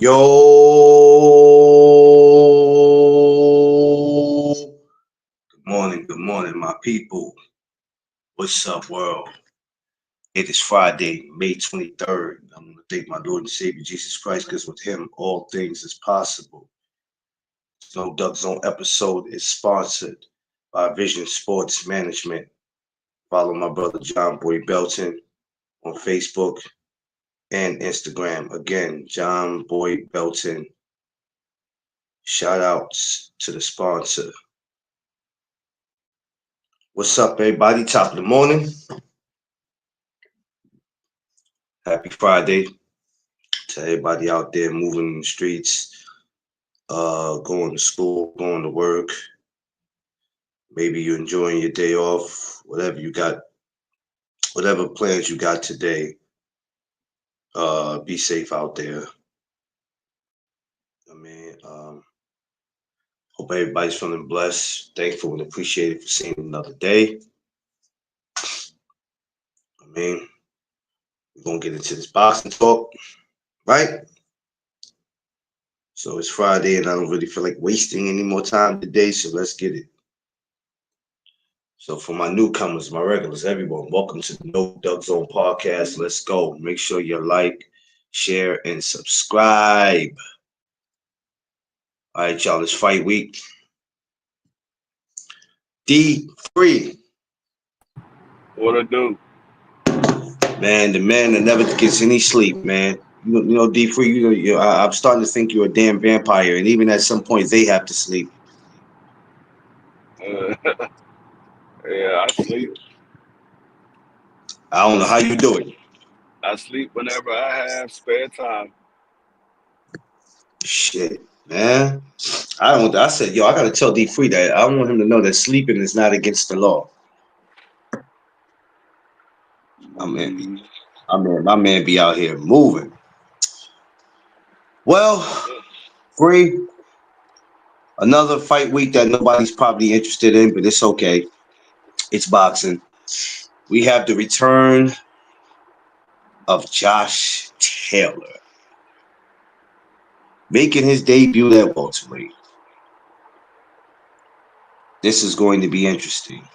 Good morning, my people. What's up, world? It is Friday, May 23rd. I'm going to thank my Lord and Savior Jesus Christ because with him, all things is possible. So, Duck Zone episode is sponsored by Vision Sports Management. Follow my brother John Boy Belton on Facebook and Instagram. Again, John Boy Belton. Shout outs to the sponsor. What's up, everybody? Top of the morning. Happy Friday to everybody out there moving in the streets, going to school, going to work. Maybe you're enjoying your day off, whatever you got, whatever plans you got today. Be safe out there. I mean, hope everybody's feeling blessed, thankful, and appreciated for seeing another day. I mean, we're gonna get into this boxing talk, right? So it's Friday, and I don't really feel like wasting any more time today. So let's get it. So for my newcomers, my regulars, everyone, welcome to the No Duck Zone podcast. Let's go. Make sure you like, share, and subscribe. All right, y'all, it's fight week. D3. What it do? Man, the man that never gets any sleep, man. You know D3, I'm starting to think you're a damn vampire, and even at some point, they have to sleep. Yeah, I sleep. I don't know how you do it. I sleep whenever I have spare time. Shit, man. I said, yo, I gotta tell D3 that I want him to know that sleeping is not against the law. My man be out here moving. Well, Free, another fight week that nobody's probably interested in, but it's okay. It's boxing. We have the return of Josh Taylor making his debut at welterweight. This is going to be interesting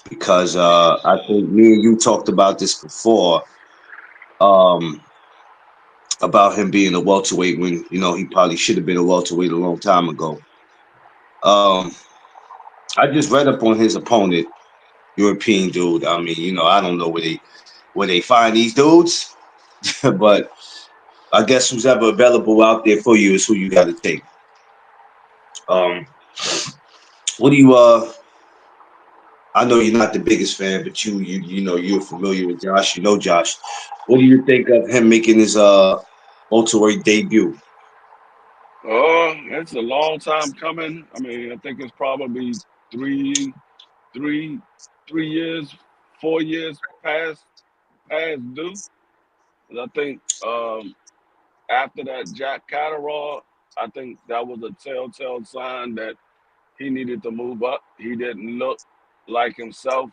because I think me and you talked about this before. About him being a welterweight when he probably should have been a welterweight a long time ago. I just read up on his opponent, European dude. I mean, I don't know where they find these dudes, but I guess who's ever available out there for you is who you got to take. What do you? I know you're not the biggest fan, but you're familiar with Josh. You know Josh. What do you think of him making his welterweight debut? It's a long time coming. I mean, I think it's probably three, three, 3 years, 4 years past due. 'Cause I think after that Jack Catterall, I think that was a telltale sign that he needed to move up. He didn't look like himself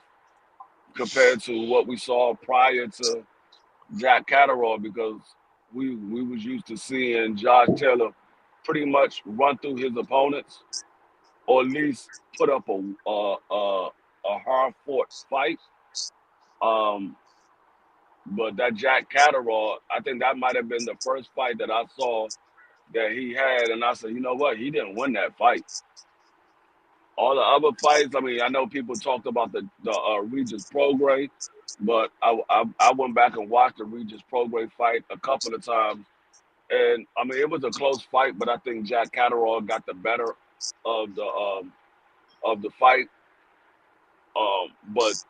compared to what we saw prior to Jack Catterall because we was used to seeing Josh Taylor pretty much run through his opponents or at least put up a hard fought fight. Um, but that Jack Catterall, I think that might have been the first fight that I saw that he had, and I said, you know what, he didn't win that fight. All the other fights, I mean, I know people talked about the Regis Prograis, but I went back and watched the Regis Prograis fight a couple of times. And I mean, it was a close fight, but I think Jack Catterall got the better of the fight. But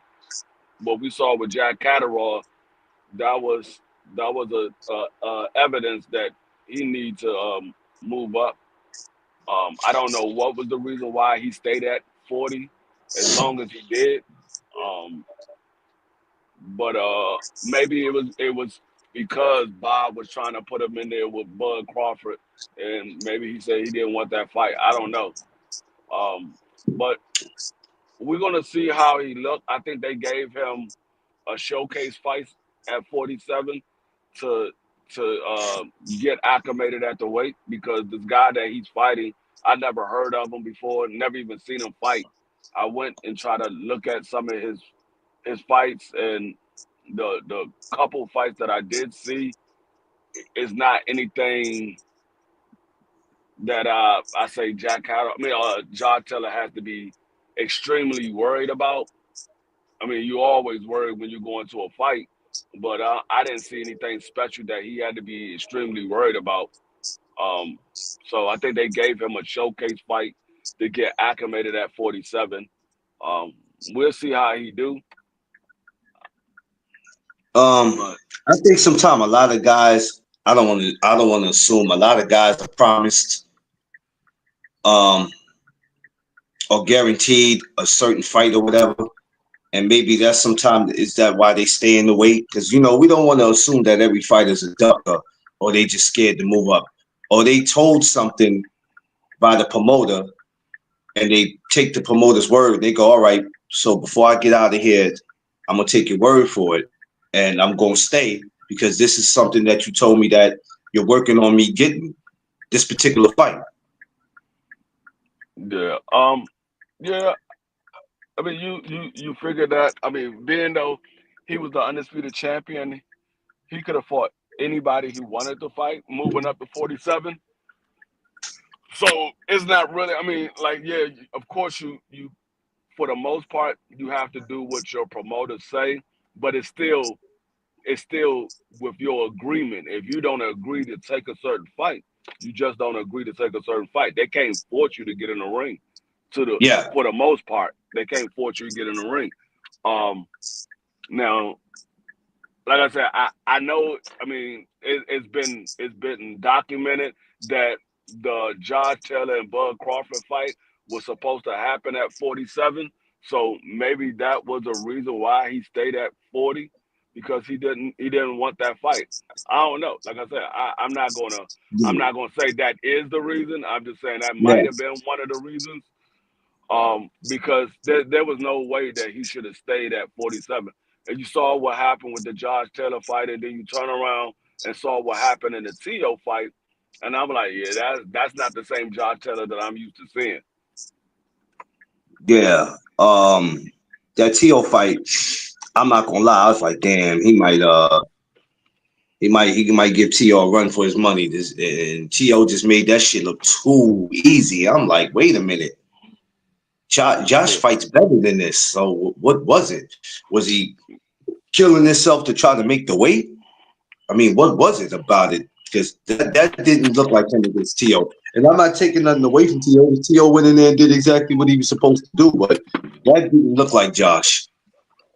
what we saw with Jack Catterall, that was a evidence that he need to move up. I don't know what was the reason why he stayed at 40 as long as he did. Um, but maybe it was because Bob was trying to put him in there with Bud Crawford, and maybe he said he didn't want that fight. I don't know. But we're gonna see how he looked. I think they gave him a showcase fight at 47 to to get acclimated at the weight, because this guy that he's fighting, I never heard of him before, never even seen him fight. I went and tried to look at some of his fights, and the couple fights that I did see is not anything that I say John Taylor has to be extremely worried about. I mean, you always worry when you go into a fight, but I didn't see anything special that he had to be extremely worried about. Um, so I think they gave him a showcase fight to get acclimated at 47. Um, we'll see how he do. But I think sometimes a lot of guys, I don't want to assume a lot of guys are promised um or guaranteed a certain fight or whatever. And maybe that's sometimes is that why they stay in the weight? Because we don't want to assume that every fighter's a ducker or they just scared to move up. Or they told something by the promoter and they take the promoter's word. They go, all right, so before I get out of here, I'm gonna take your word for it and I'm gonna stay because this is something that you told me that you're working on me getting this particular fight. yeah, yeah. I mean, you figure that. I mean, being though he was the undisputed champion, he could have fought anybody he wanted to fight, moving up to 47. So it's not really. I mean, like, yeah, of course you for the most part you have to do what your promoters say, but it's still with your agreement. If you don't agree to take a certain fight, you just don't agree to take a certain fight. They can't force you to get in the ring. Yeah, For the most part, they can't force you to get in the ring. Um, Now, like I said, I know. I mean, it's been documented that the Josh Taylor and Bud Crawford fight was supposed to happen at 47. So maybe that was a reason why he stayed at 40, because he didn't want that fight. I don't know. Like I said, I'm not gonna say that is the reason. I'm just saying that yeah, might have been one of the reasons. Because there was no way that he should have stayed at 47. And you saw what happened with the Josh Taylor fight, and then you turn around and saw what happened in the T.O. fight, and I'm like, yeah, that's not the same Josh Taylor that I'm used to seeing. yeah. That T.O. fight, I'm not gonna lie, I was like, damn, he might give T.O. a run for his money. This and T.O. just made that shit look too easy. I'm like, wait a minute. Josh Yeah, fights better than this. So what was it? Was he killing himself to try to make the weight? I mean, what was it about it? Because that didn't look like him against T.O. And I'm not taking nothing away from T.O. T.O. went in there and did exactly what he was supposed to do, but that didn't look like Josh.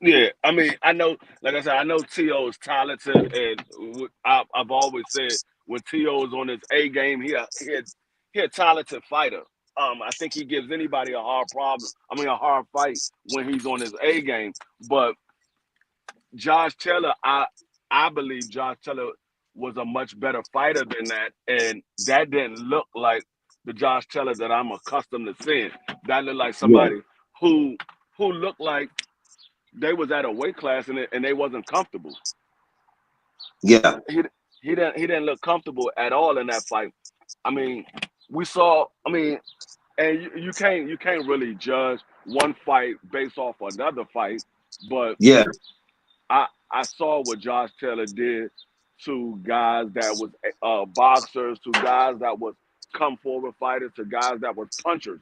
yeah. I mean, I know, like I said, I know T.O. is talented, and I've always said when T.O. is on his A game, he a talented fighter. I think he gives anybody a hard problem. I mean, a hard fight when he's on his A game, but Josh Taylor, I believe Josh Taylor was a much better fighter than that, and that didn't look like the Josh Taylor that I'm accustomed to seeing. That looked like Yeah, somebody who looked like they was at a weight class and they wasn't comfortable. yeah, He he didn't look comfortable at all in that fight. I mean, we saw. I mean, and you can't really judge one fight based off another fight, but yeah, I saw what Josh Taylor did to guys that was boxers, to guys that was come forward fighters, to guys that was punchers,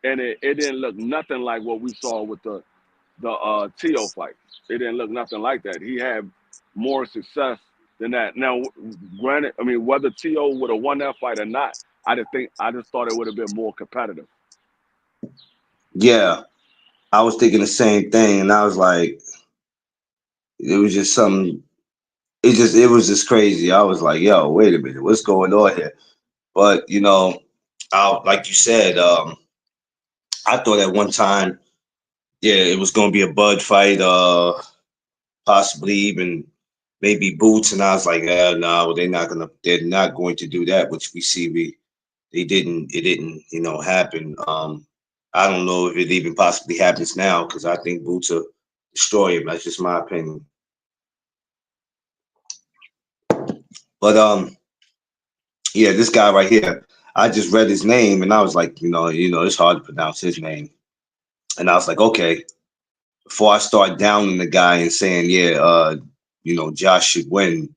and it didn't look nothing like what we saw with the T.O. fight. It didn't look nothing like that. He had more success than that. Now, granted, I mean, whether T.O. would have won that fight or not, I just thought it would have been more competitive. yeah. I was thinking the same thing, and I was like, it was just something. It was just crazy. I was like, yo, wait a minute, what's going on here? But like you said, I thought at one time, yeah, it was gonna be a Bud fight, possibly even maybe Boots, and I was like, no, they're not going to do that, which we see they didn't, it didn't, happen. I don't know if it even possibly happens now because I think Boots will destroy him. That's just my opinion. But yeah, this guy right here, I just read his name and I was like, it's hard to pronounce his name. And I was like, okay, before I start downing the guy and saying, yeah, Josh should win,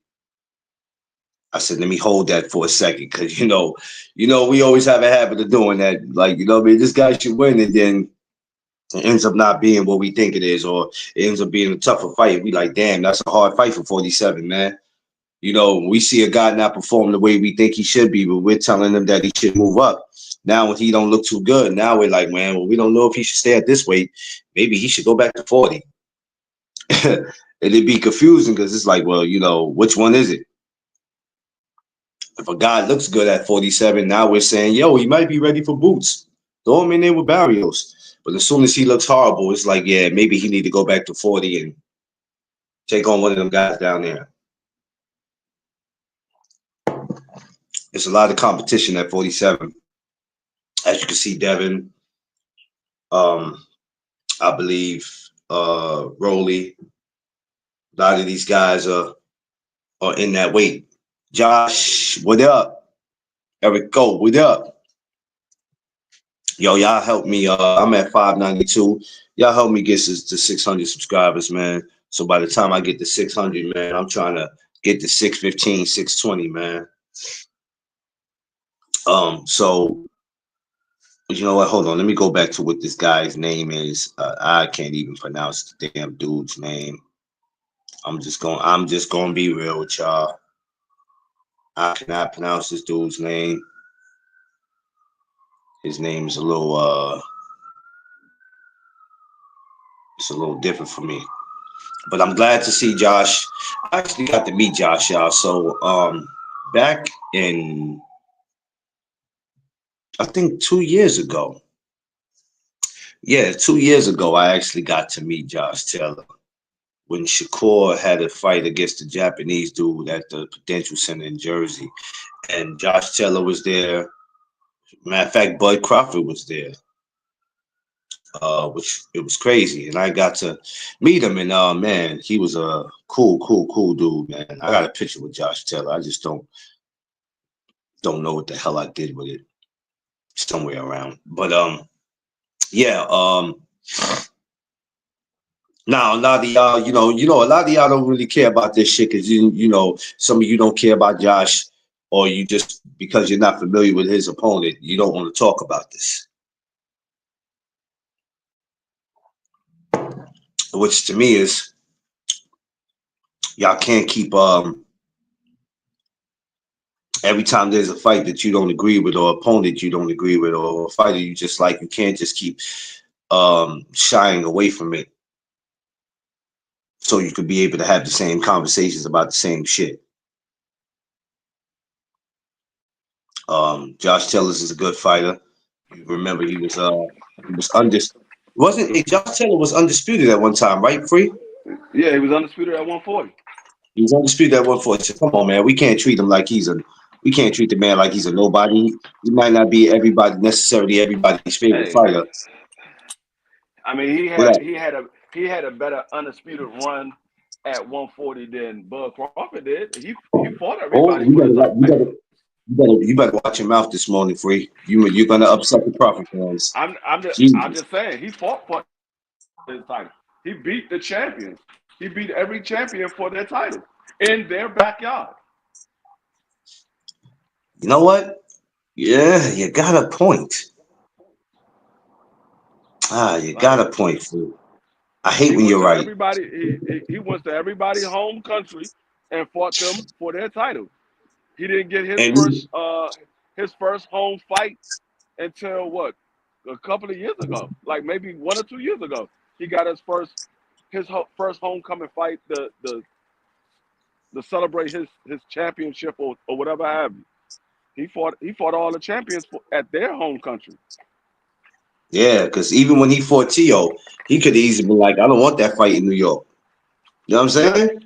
I said, let me hold that for a second, because we always have a habit of doing that. Like, I mean, this guy should win, and then it ends up not being what we think it is, or it ends up being a tougher fight. We like, damn, that's a hard fight for 47, man. We see a guy not perform the way we think he should be, but we're telling him that he should move up. Now, when he don't look too good, now we're like, man, well, we don't know if he should stay at this weight. Maybe he should go back to 40. It'd be confusing because it's like, well, which one is it? If a guy looks good at 47, now we're saying, yo, he might be ready for boots. Throw him in there with Barrios. But as soon as he looks horrible, it's like, yeah, maybe he need to go back to 40 and take on one of them guys down there. There's a lot of competition at 47. As you can see, Devin, I believe, Rolly, a lot of these guys are in that weight. Josh, what up? EKOW, what up? Yo, y'all help me. I'm at 592. Y'all help me get to 600 subscribers, man. So by the time I get to 600, man, I'm trying to get to 615, 620, man. So you know what? Hold on. Let me go back to what this guy's name is. I can't even pronounce the damn dude's name. I'm just gonna be real with y'all. I cannot pronounce this dude's name. His name is a little it's a little different for me. But I'm glad to see Josh. I actually got to meet Josh, y'all. So back in, I think 2 years ago. Yeah, 2 years ago, I actually got to meet Josh Taylor when Shakur had a fight against the Japanese dude at the Prudential Center in Jersey. And Josh Taylor was there. Matter of fact, Bud Crawford was there. Which it was crazy. And I got to meet him, and man, he was a cool dude, man. I got a picture with Josh Taylor. I just don't know what the hell I did with it. Somewhere around. But yeah, now a lot of y'all, a lot of y'all don't really care about this shit because some of you don't care about Josh, or you just, because you're not familiar with his opponent, you don't want to talk about this. Which to me is, y'all can't keep every time there's a fight that you don't agree with, or opponent you don't agree with, or a fighter you just like, you can't just keep shying away from it so you could be able to have the same conversations about the same shit. Josh Taylor is a good fighter. You remember he was Josh Taylor was undisputed at one time, right, Free? Yeah, he was undisputed at 140. He was undisputed at 140. So, come on, man. We can't treat him like we can't treat the man like he's a nobody. He might not be necessarily everybody's favorite fighter. I mean, he had a better undisputed run at 140 than Bud Crawford did. He fought everybody. You better watch your mouth this morning, Free. You're gonna upset the Crawford fans. I'm just saying, he fought for his title. He beat the champions. He beat every champion for their title in their backyard. You know what? Yeah, you got a point. You got a point, Free. I hate when you're right. He went to everybody's home country and fought them for their title. He didn't get his first home fight until what? A couple of years ago, like maybe 1 or 2 years ago. He got his first homecoming fight to celebrate his championship or whatever have you. He fought all the champions at their home country. Yeah, because even when he fought Tio, he could have easily been like, I don't want that fight in New York. You know what I'm saying? Yeah.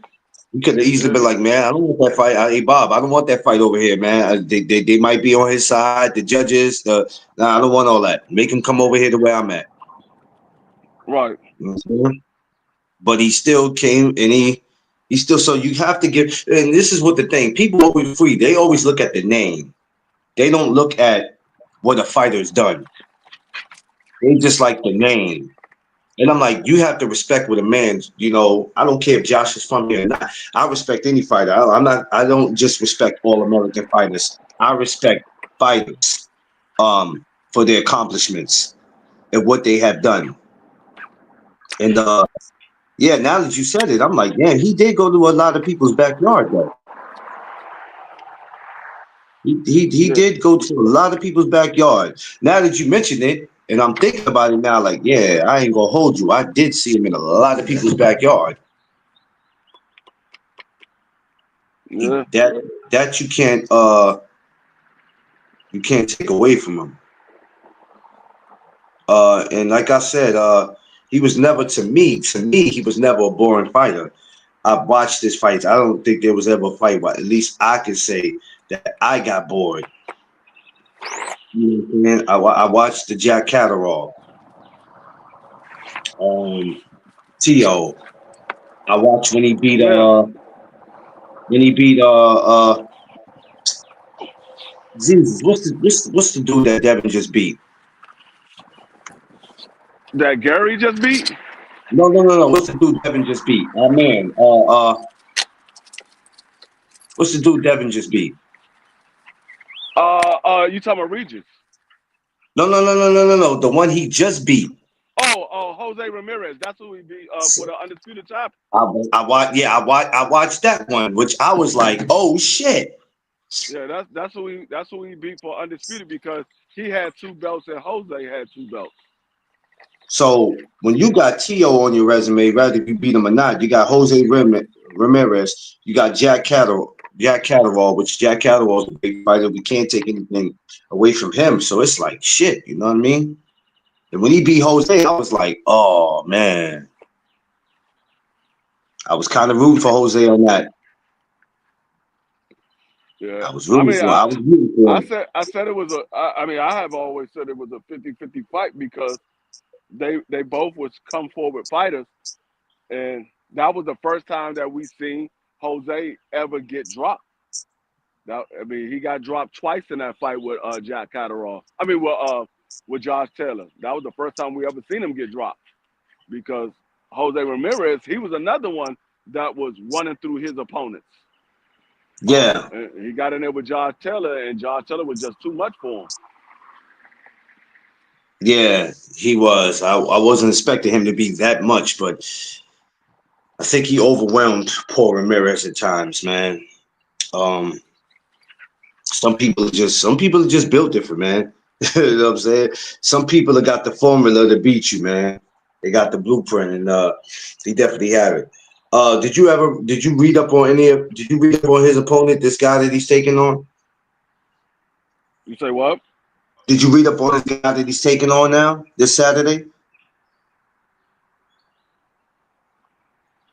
He could have easily been like, man, I don't want that fight. Hey, Bob, I don't want that fight over here, man. They might be on his side, the judges. I don't want all that. Make him come over here to where I'm at. Right. You know what I'm saying? But he still came and he He's still, so you have to give, and this is what the thing, people always free, they always look at the name. They don't look at what a fighter's done. They just like the name. And I'm like, you have to respect what a man, you know, I don't care if Josh is from here or not. I respect any fighter. I don't just respect all American fighters. I respect fighters for their accomplishments and what they have done. And yeah, now that you said it, I'm like, man, he did go to a lot of people's backyard though. He Yeah, did go to a lot of people's backyard. Now that you mention it, and I'm thinking about it now, like, yeah, I ain't gonna hold you. I did see him in a lot of people's backyard. yeah, That you can't take away from him. And like I said, he was never to me, he was never a boring fighter. I've watched his fights. I don't think there was ever a fight, but at least I can say that I got bored. You know what I'm saying? I watched the Jack Catterall, T.O. I watched yeah. when he beat Jesus. What's the dude that Devin just beat? That Gary just beat. No. What's the dude Devin just beat? Oh man. What's the dude Devin just beat? You talking about Regis? No. The one he just beat. Oh, Jose Ramirez. That's who he beat for the undisputed champ. I watched that one, which I was like, oh shit. Yeah, that's who he beat for undisputed because he had 2 belts and Jose had 2 belts. So when you got T.O. on your resume, rather if you beat him or not, you got Jose Ramirez, you got Jack Catterall, which Jack Catterall is a big fighter. We can't take anything away from him. So it's like shit, you know what I mean? And when he beat Jose, I was like, oh man. I was kind of rooting for Jose on that. Yeah, I was rooting for him. I said it was I have always said it was a 50-50 fight because they both was come forward fighters, and that was the first time that we seen Jose ever get dropped. Now, I mean, he got dropped twice in that fight with Jack Catterall. I mean, with Josh Taylor. That was the first time we ever seen him get dropped because Jose Ramirez, he was another one that was running through his opponents. Yeah. He got in there with Josh Taylor, and Josh Taylor was just too much for him. Yeah, he was. I wasn't expecting him to be that much, but I think he overwhelmed Paul Ramirez at times, man. Some people are just built different, man. You know what I'm saying? Some people have got the formula to beat you, man. They got the blueprint, and they definitely have it. Did you read up on his opponent, this guy that he's taking on? You say what? Did you read up on this guy that he's taking on now this Saturday?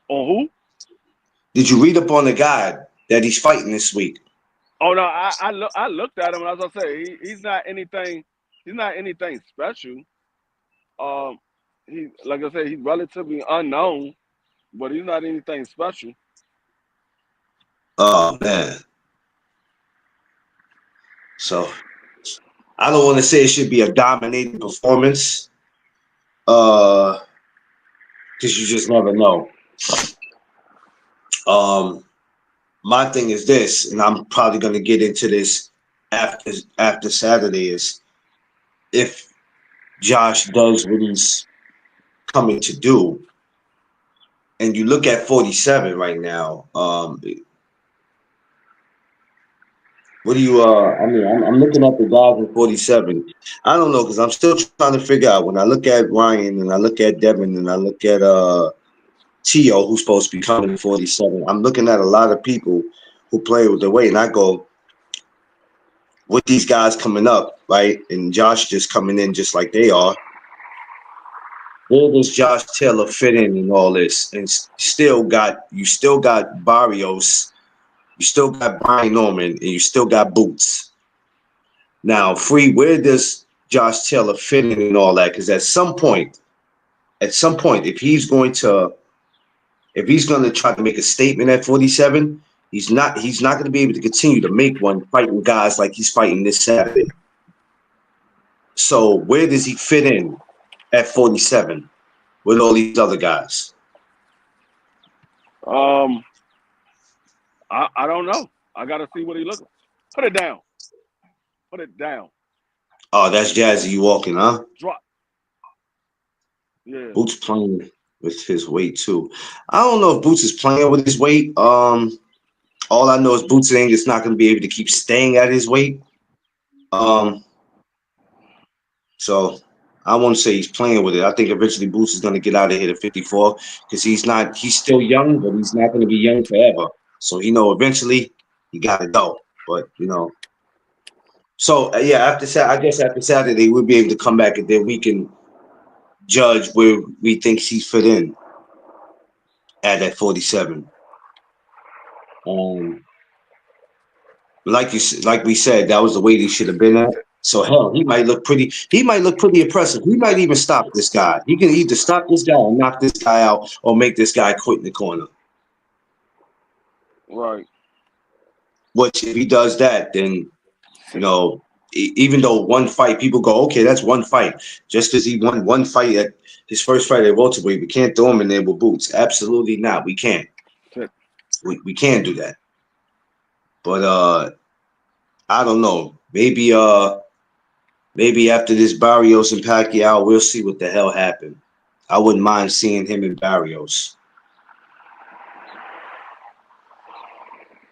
On who? Did you read up on the guy that he's fighting this week? Oh no, I looked at him, and as I say, he's not anything special. He, like I said, he's relatively unknown, but he's not anything special. Oh man. So I don't want to say it should be a dominating performance. Because you just never know. My thing is this, and I'm probably gonna get into this after Saturday, is if Josh does what he's coming to do, and you look at 47 right now, what do you I mean, I'm looking at the guys in 47. I don't know, because I'm still trying to figure out when I look at Ryan and I look at Devin and I look at T.O., who's supposed to be coming in 47. I'm looking at a lot of people who play with the weight, and I go, with these guys coming up, right? And Josh just coming in just like they are. Where does Josh Taylor fit in all this? And you still got Barrios, you still got Brian Norman, and you still got Boots. Now, where does Josh Taylor fit in all that? Because at some point, if he's going to if he's going to try to make a statement at 47, he's not going to be able to continue to make one fighting guys like he's fighting this Saturday. So where does he fit in at 47 with all these other guys? I don't know. I got to see what he looks like. Put it down. Put it down. Oh, that's Jazzy you walking, huh? Drop. Yeah. Boots playing with his weight too. I don't know if Boots is playing with his weight. All I know is Boots ain't is not going to be able to keep staying at his weight. So I won't say he's playing with it. I think eventually Boots is going to get out of here to 54 because he's still young, but he's not going to be young forever. So eventually he got to go. But so yeah, after Saturday we'll be able to come back and then we can judge where we think he fit in at that 47. Like we said, that was the weight he should have been at. So hell, he might look pretty impressive. He might even stop this guy. He can either stop this guy or knock this guy out or make this guy quit in the corner. Right. Which if he does that, then even though one fight, people go, okay, that's one fight. Just because he won one fight at his first fight at welterweight, we can't throw him in there with Boots. Absolutely not. We can't. We can't do that. But I don't know. Maybe after this Barrios and Pacquiao, we'll see what the hell happened. I wouldn't mind seeing him and Barrios.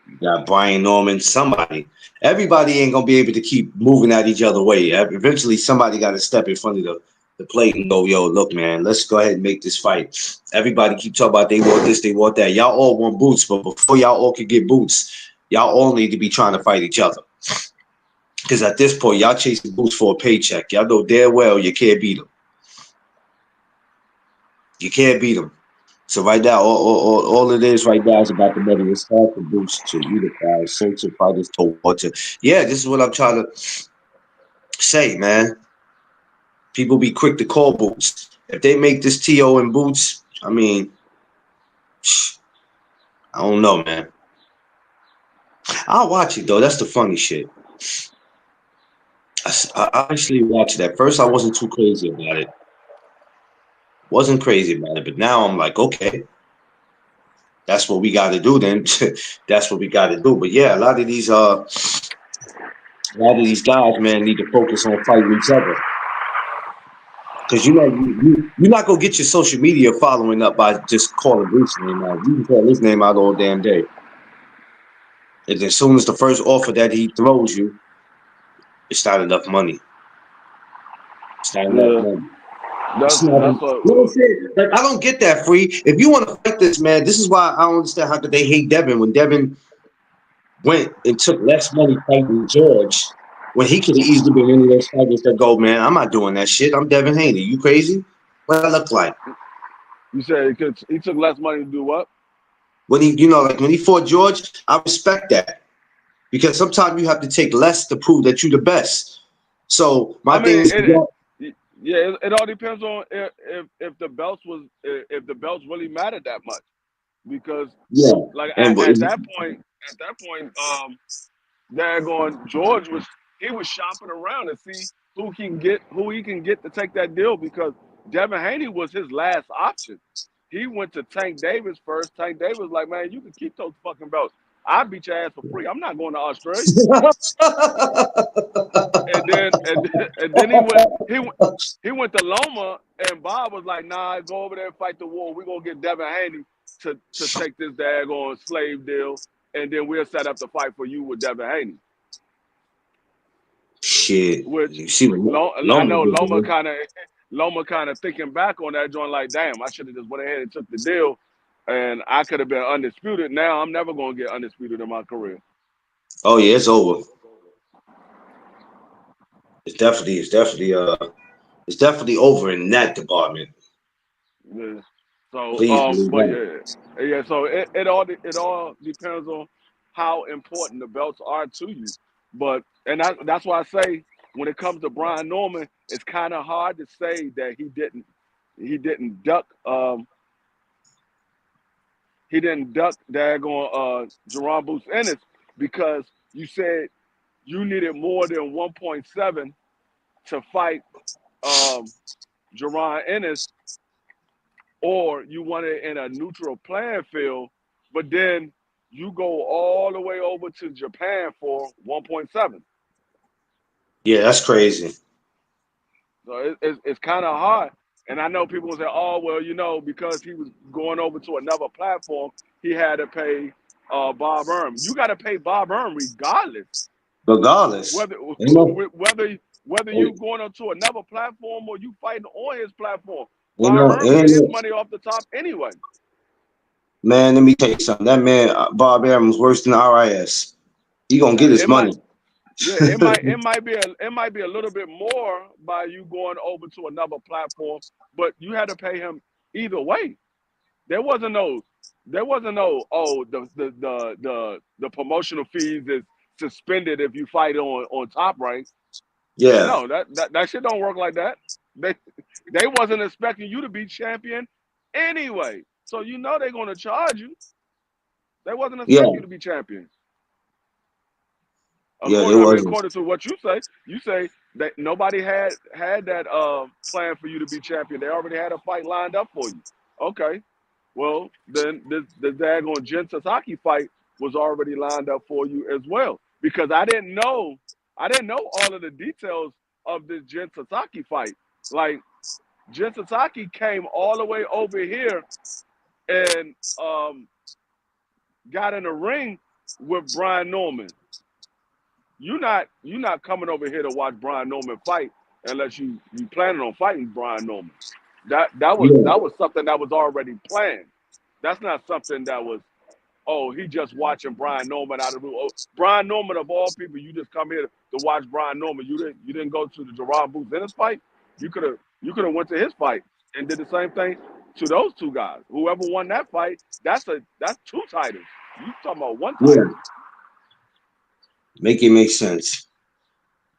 You got Brian Norman, somebody. Everybody ain't gonna be able to keep moving at each other way. Eventually, somebody got to step in front of the plate and go, yo, look, man, let's go ahead and make this fight. Everybody keep talking about they want this, they want that. Y'all all want Boots, but before y'all all can get Boots, y'all all need to be trying to fight each other. Because at this point, y'all chasing Boots for a paycheck. Y'all know damn well you can't beat him. You can't beat him. So right now, all it is right now is about the money. It's hard for Boots to unify, search and fighters to water. Yeah, this is what I'm trying to say, man. People be quick to call Boots. If they make this TO and Boots, I mean, I don't know, man. I'll watch it, though. That's the funny shit. I actually watched it. At first, I wasn't too crazy about it. Wasn't crazy about it, but now I'm like, okay, that's what we got to do. Then that's what we got to do. But yeah, a lot of these guys, man, need to focus on fighting each other. Because you're not gonna get your social media following up by just calling Bruce's name out. You can call his name out all damn day. And as soon as the first offer that he throws you, it's not enough money. It's not enough money. Like, I don't get that, Free. If you want to fight this, man, this is why I don't understand how could they hate Devin when Devin went and took less money fighting George when he could have easily been any of those fighters that go, man, I'm not doing that shit. I'm Devin Haney. You crazy? What I look like? You said he took less money to do what? When he fought George, I respect that. Because sometimes you have to take less to prove that you're the best. So thing is, it all depends on if the belts really mattered that much. Because at that point, George was shopping around to see who he can get to take that deal, because Devin Haney was his last option. He went to Tank Davis first. Tank Davis was like, man, you can keep those fucking belts. I'll beat your ass for free. I'm not going to Australia. and then he went to Loma, and Bob was like, nah, go over there and fight the war. We're gonna get Devin Haney to take this daggone slave deal, and then we'll set up the fight for you with Devin Haney. Shit. Which you see I know Loma kind of thinking back on that joint like, damn, I should have just went ahead and took the deal, and I could have been undisputed. Now I'm never gonna get undisputed in my career. Oh yeah, it's over. It's definitely over in that department. Yeah. So so it all depends on how important the belts are to you. But that's why I say, when it comes to Brian Norman, it's kind of hard to say that he didn't duck he didn't duck daggone Jerron Boots Ennis because you said you needed more than 1.7 to fight Jerron Ennis, or you want it in a neutral playing field, but then you go all the way over to Japan for 1.7. Yeah, that's crazy. So it's kind of hard. And I know people will say, oh, well, you know, because he was going over to another platform, he had to pay Bob Erm. You got to pay Bob Erm regardless. Regardless. Whether You know, whether you going on to another platform or you fighting on his platform, you Bob know, Erm get his money off the top anyway. man, let me tell you something. That man, Bob Arum, was worse than RIS. He gonna get his It might, money. yeah, it might be a little bit more by you going over to another platform, but you had to pay him either way. There wasn't no, oh, the promotional fees is suspended if you fight on Top Rank. Yeah, No, that shit don't work like that. They they wasn't expecting you to be champion anyway. So you know they're gonna charge you. They wasn't yeah, expecting you to be champion. yeah. It wasn't. According to what you say that nobody had that plan for you to be champion. They already had a fight lined up for you. Okay. Well, then the daggone Jin Sasaki fight was already lined up for you as well. Because I didn't know all of the details of this Jin Sasaki fight. Like Jin Sasaki came all the way over here and got in the ring with Brian Norman. You're not coming over here to watch Brian Norman fight unless you planning on fighting Brian Norman. That Yeah, was something that was already planned. That's not something that was, oh, he just watching Brian Norman out of the blue. Oh, Brian Norman of all people, you just come here to watch Brian Norman. You didn't go to the Jerron Boots Ennis fight. You could have went to his fight and did the same thing to those two guys. Whoever won that fight, that's two titles. You talking about one yeah. title. Make it make sense.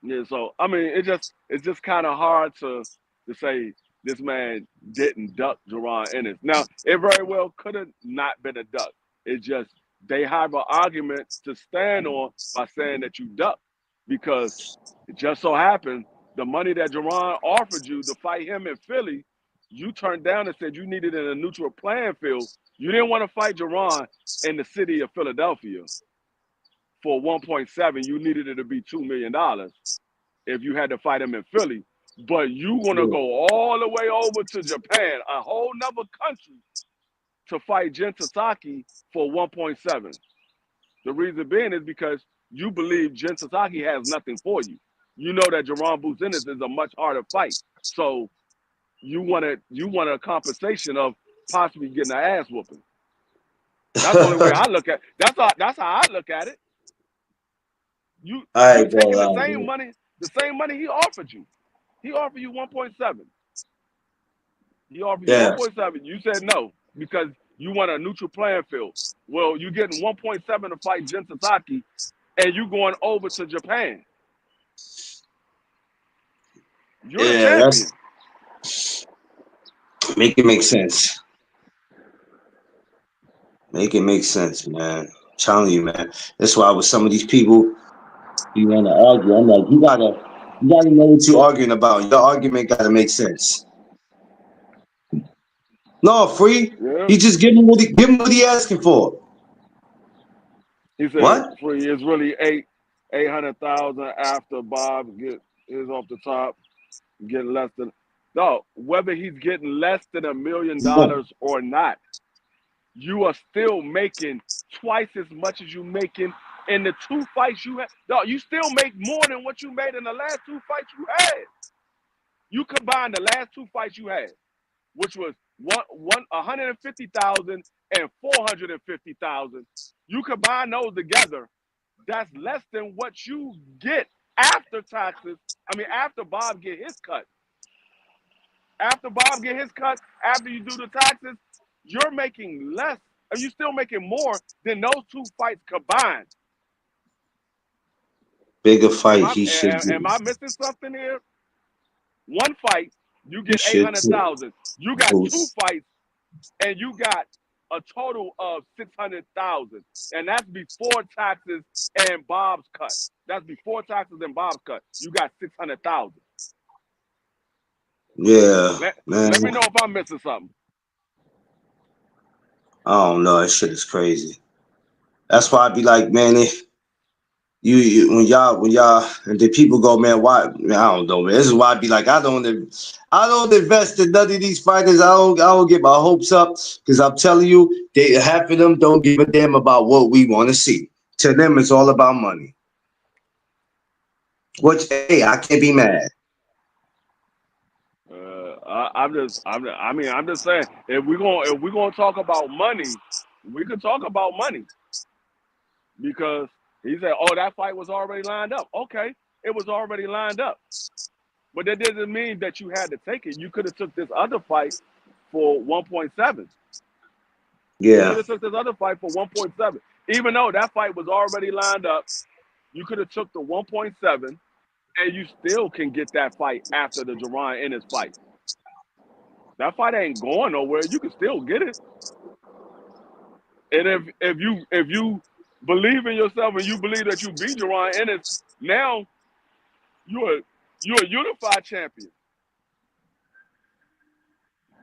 Yeah, so I mean, it's just kind of hard to say this man didn't duck Jerron Ennis. Now, it very well could have not been a duck. It's just they have an argument to stand on by saying that you ducked because it just so happened the money that Jerron offered you to fight him in Philly, you turned down and said you needed it in a neutral playing field. You didn't want to fight Jerron in the city of Philadelphia for 1.7. You needed it to be $2 million if you had to fight him in Philly. But you gonna Yeah. go all the way over to Japan, a whole nother country, to fight Jin Sasaki for 1.7. The reason being is because you believe Jin Sasaki has nothing for you. You know that Jerron Boots Ennis is a much harder fight. So you want a compensation of possibly getting an ass whooping. That's the only way I look at it. That's how I look at it. I You ain't gonna taking lie, man. the same money he offered you. He offered you 1.7. He offered you Yeah, 1.7. You said no because you want a neutral playing field. Well, you're getting 1.7 to fight Jin Sasaki, and you going over to Japan. You're the yeah. champion. That's make it make sense. Make it make sense, man. I'm telling you, man. That's why with some of these people, you want to argue. I'm like, you gotta know what you're arguing about. Your argument gotta make sense. No, free. Yeah. He just give him what he asking for. He said What? free is really 800,000 after Bob get his off the top, getting less than no, whether he's getting less than $1 million No. or not, you are still making twice as much as you making in the two fights you had. No, you still make more than what you made in the last two fights you had. You combine the last two fights you had, which was 150,000 and 450,000. You combine those together, that's less than what you get after taxes. I mean, after Bob get his cut. After Bob get his cut, after you do the taxes, you're making less, or you still making more than those two fights combined. Bigger Am fight I he should am do. I missing something here? One fight, you He get eight should hundred too. thousand. You got two Boost. fights, and you got a total of 600,000, and that's before taxes and Bob's cut. That's before taxes and Bob's cut. You got 600,000. Yeah, man. Let me know if I'm missing something. I don't know. That shit is crazy. That's why I'd be like, man, if when y'all and the people go, man, why? Man, I don't know, man. This is why I'd be like, I don't invest in none of these fighters. I don't get my hopes up because I'm telling you, half of them don't give a damn about what we want to see. To them, it's all about money. Which, hey, I can't be mad. I'm just saying, if we're gonna talk about money, we could talk about money, because he said, "Oh, that fight was already lined up." Okay, it was already lined up, but that doesn't mean that you had to take it. You could have took this other fight for 1.7. You Yeah, could have took this other fight for 1.7, even though that fight was already lined up. You could have took the 1.7, and you still can get that fight after the Jerron Ennis fight. That fight ain't going nowhere. You can still get it. And if you believe in yourself and you believe that you beat Jerron Ennis, now you're a unified champion.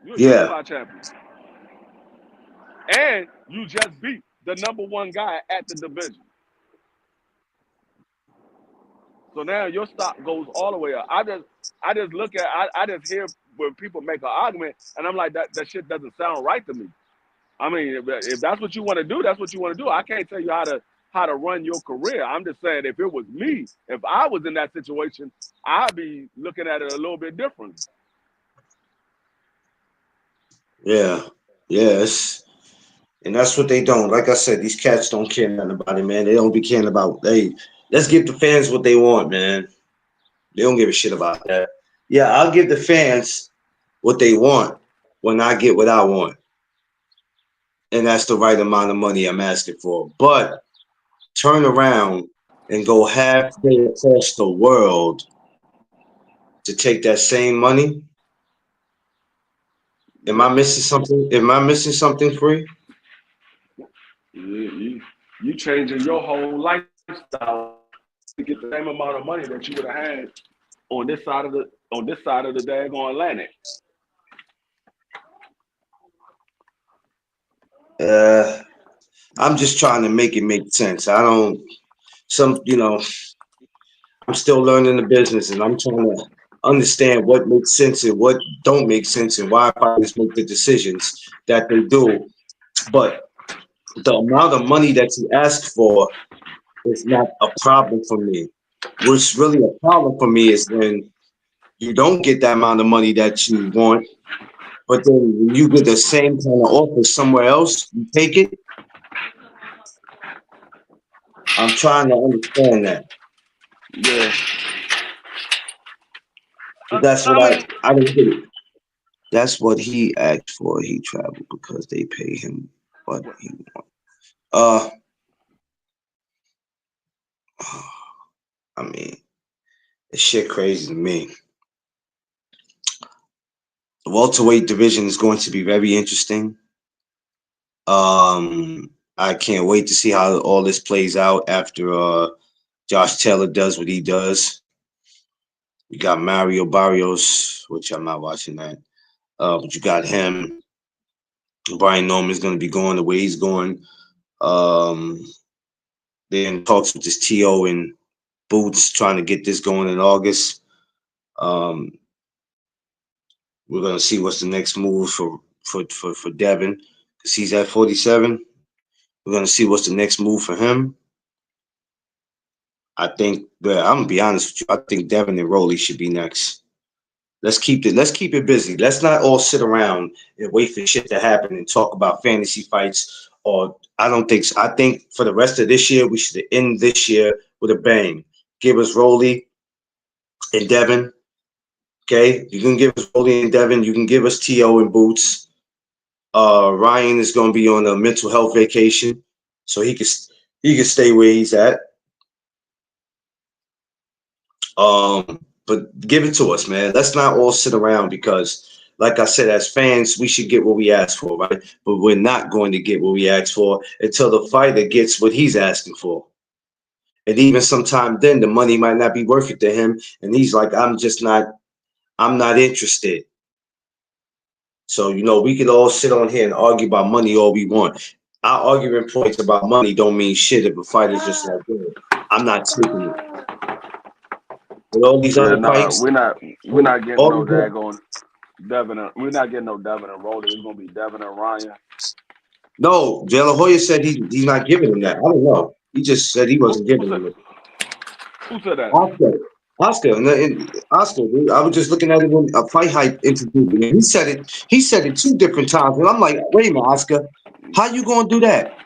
You're a yeah, unified champion. And you just beat the #1 guy at the division. So now your stock goes all the way up. I just look at I just hear when people make an argument, and I'm like, that shit doesn't sound right to me. I mean, if that's what you want to do, that's what you want to do. I can't tell you how to run your career. I'm just saying, if it was me, if I was in that situation, I'd be looking at it a little bit differently. yeah, yes. And that's what they don't. Like I said, these cats don't care nothing about it, man. They don't be caring about. Hey, let's give the fans what they want, man. They don't give a shit about that. Yeah, I'll give the fans what they want when I get what I want. And that's the right amount of money I'm asking for. But turn around and go halfway across the world to take that same money. Am I missing something? Am I missing something, Free? You changing your whole lifestyle to get the same amount of money that you would have had on this side of the daggone Atlantic. I'm just trying to make it make sense. I don't. I'm still learning the business, and I'm trying to understand what makes sense and what don't make sense, and why fighters make the decisions that they do. But the amount of money that you ask for is not a problem for me. What's really a problem for me is when you don't get that amount of money that you want, but then when you get the same kind of offer somewhere else, you take it. I'm trying to understand that. Yeah. That's what I mean, I don't get it. That's what he asked for. He traveled because they pay him what he wants. Uh, I mean, it's shit crazy to me. The welterweight division is going to be very interesting. I can't wait to see how all this plays out after Josh Taylor does what he does. You got Mario Barrios, which I'm not watching that. But you got him. Brian Norman's going to be going the way he's going. Then talks with this TO and Boots trying to get this going in August. Um, we're gonna see what's the next move for Devin because he's at 47. We're gonna see what's the next move for him. I think, but I'm gonna be honest with you. I think Devin and Rolly should be next. Let's keep it busy. Let's not all sit around and wait for shit to happen and talk about fantasy fights. Or I don't think so. I think for the rest of this year, we should end this year with a bang. Give us Rolly and Devin. Okay, you can give us Rolly and Devin. You can give us To and Boots. Ryan is going to be on a mental health vacation, so he can stay where he's at. But give it to us, man. Let's not all sit around because, like I said, as fans, we should get what we ask for, right? But we're not going to get what we ask for until the fighter gets what he's asking for. And even sometime then, the money might not be worth it to him. And he's like, I'm not interested. So, we could all sit on here and argue about money all we want. Our argument points about money don't mean shit if a fighter's just like, I'm not taking it. With all these Yeah, other nah, fights, we're not getting all no these, daggone Devin. We're not getting no Devin and Rolly. It's gonna be Devin and Ryan. no, De La Hoya said he's not giving him that. I don't know. He just said he wasn't Who giving said him it. who said that? Oscar, Oscar. I was just looking at it in a fight hype interview, and he said it. He said it 2 different times, and I'm like, wait a minute, Oscar, how you gonna do that?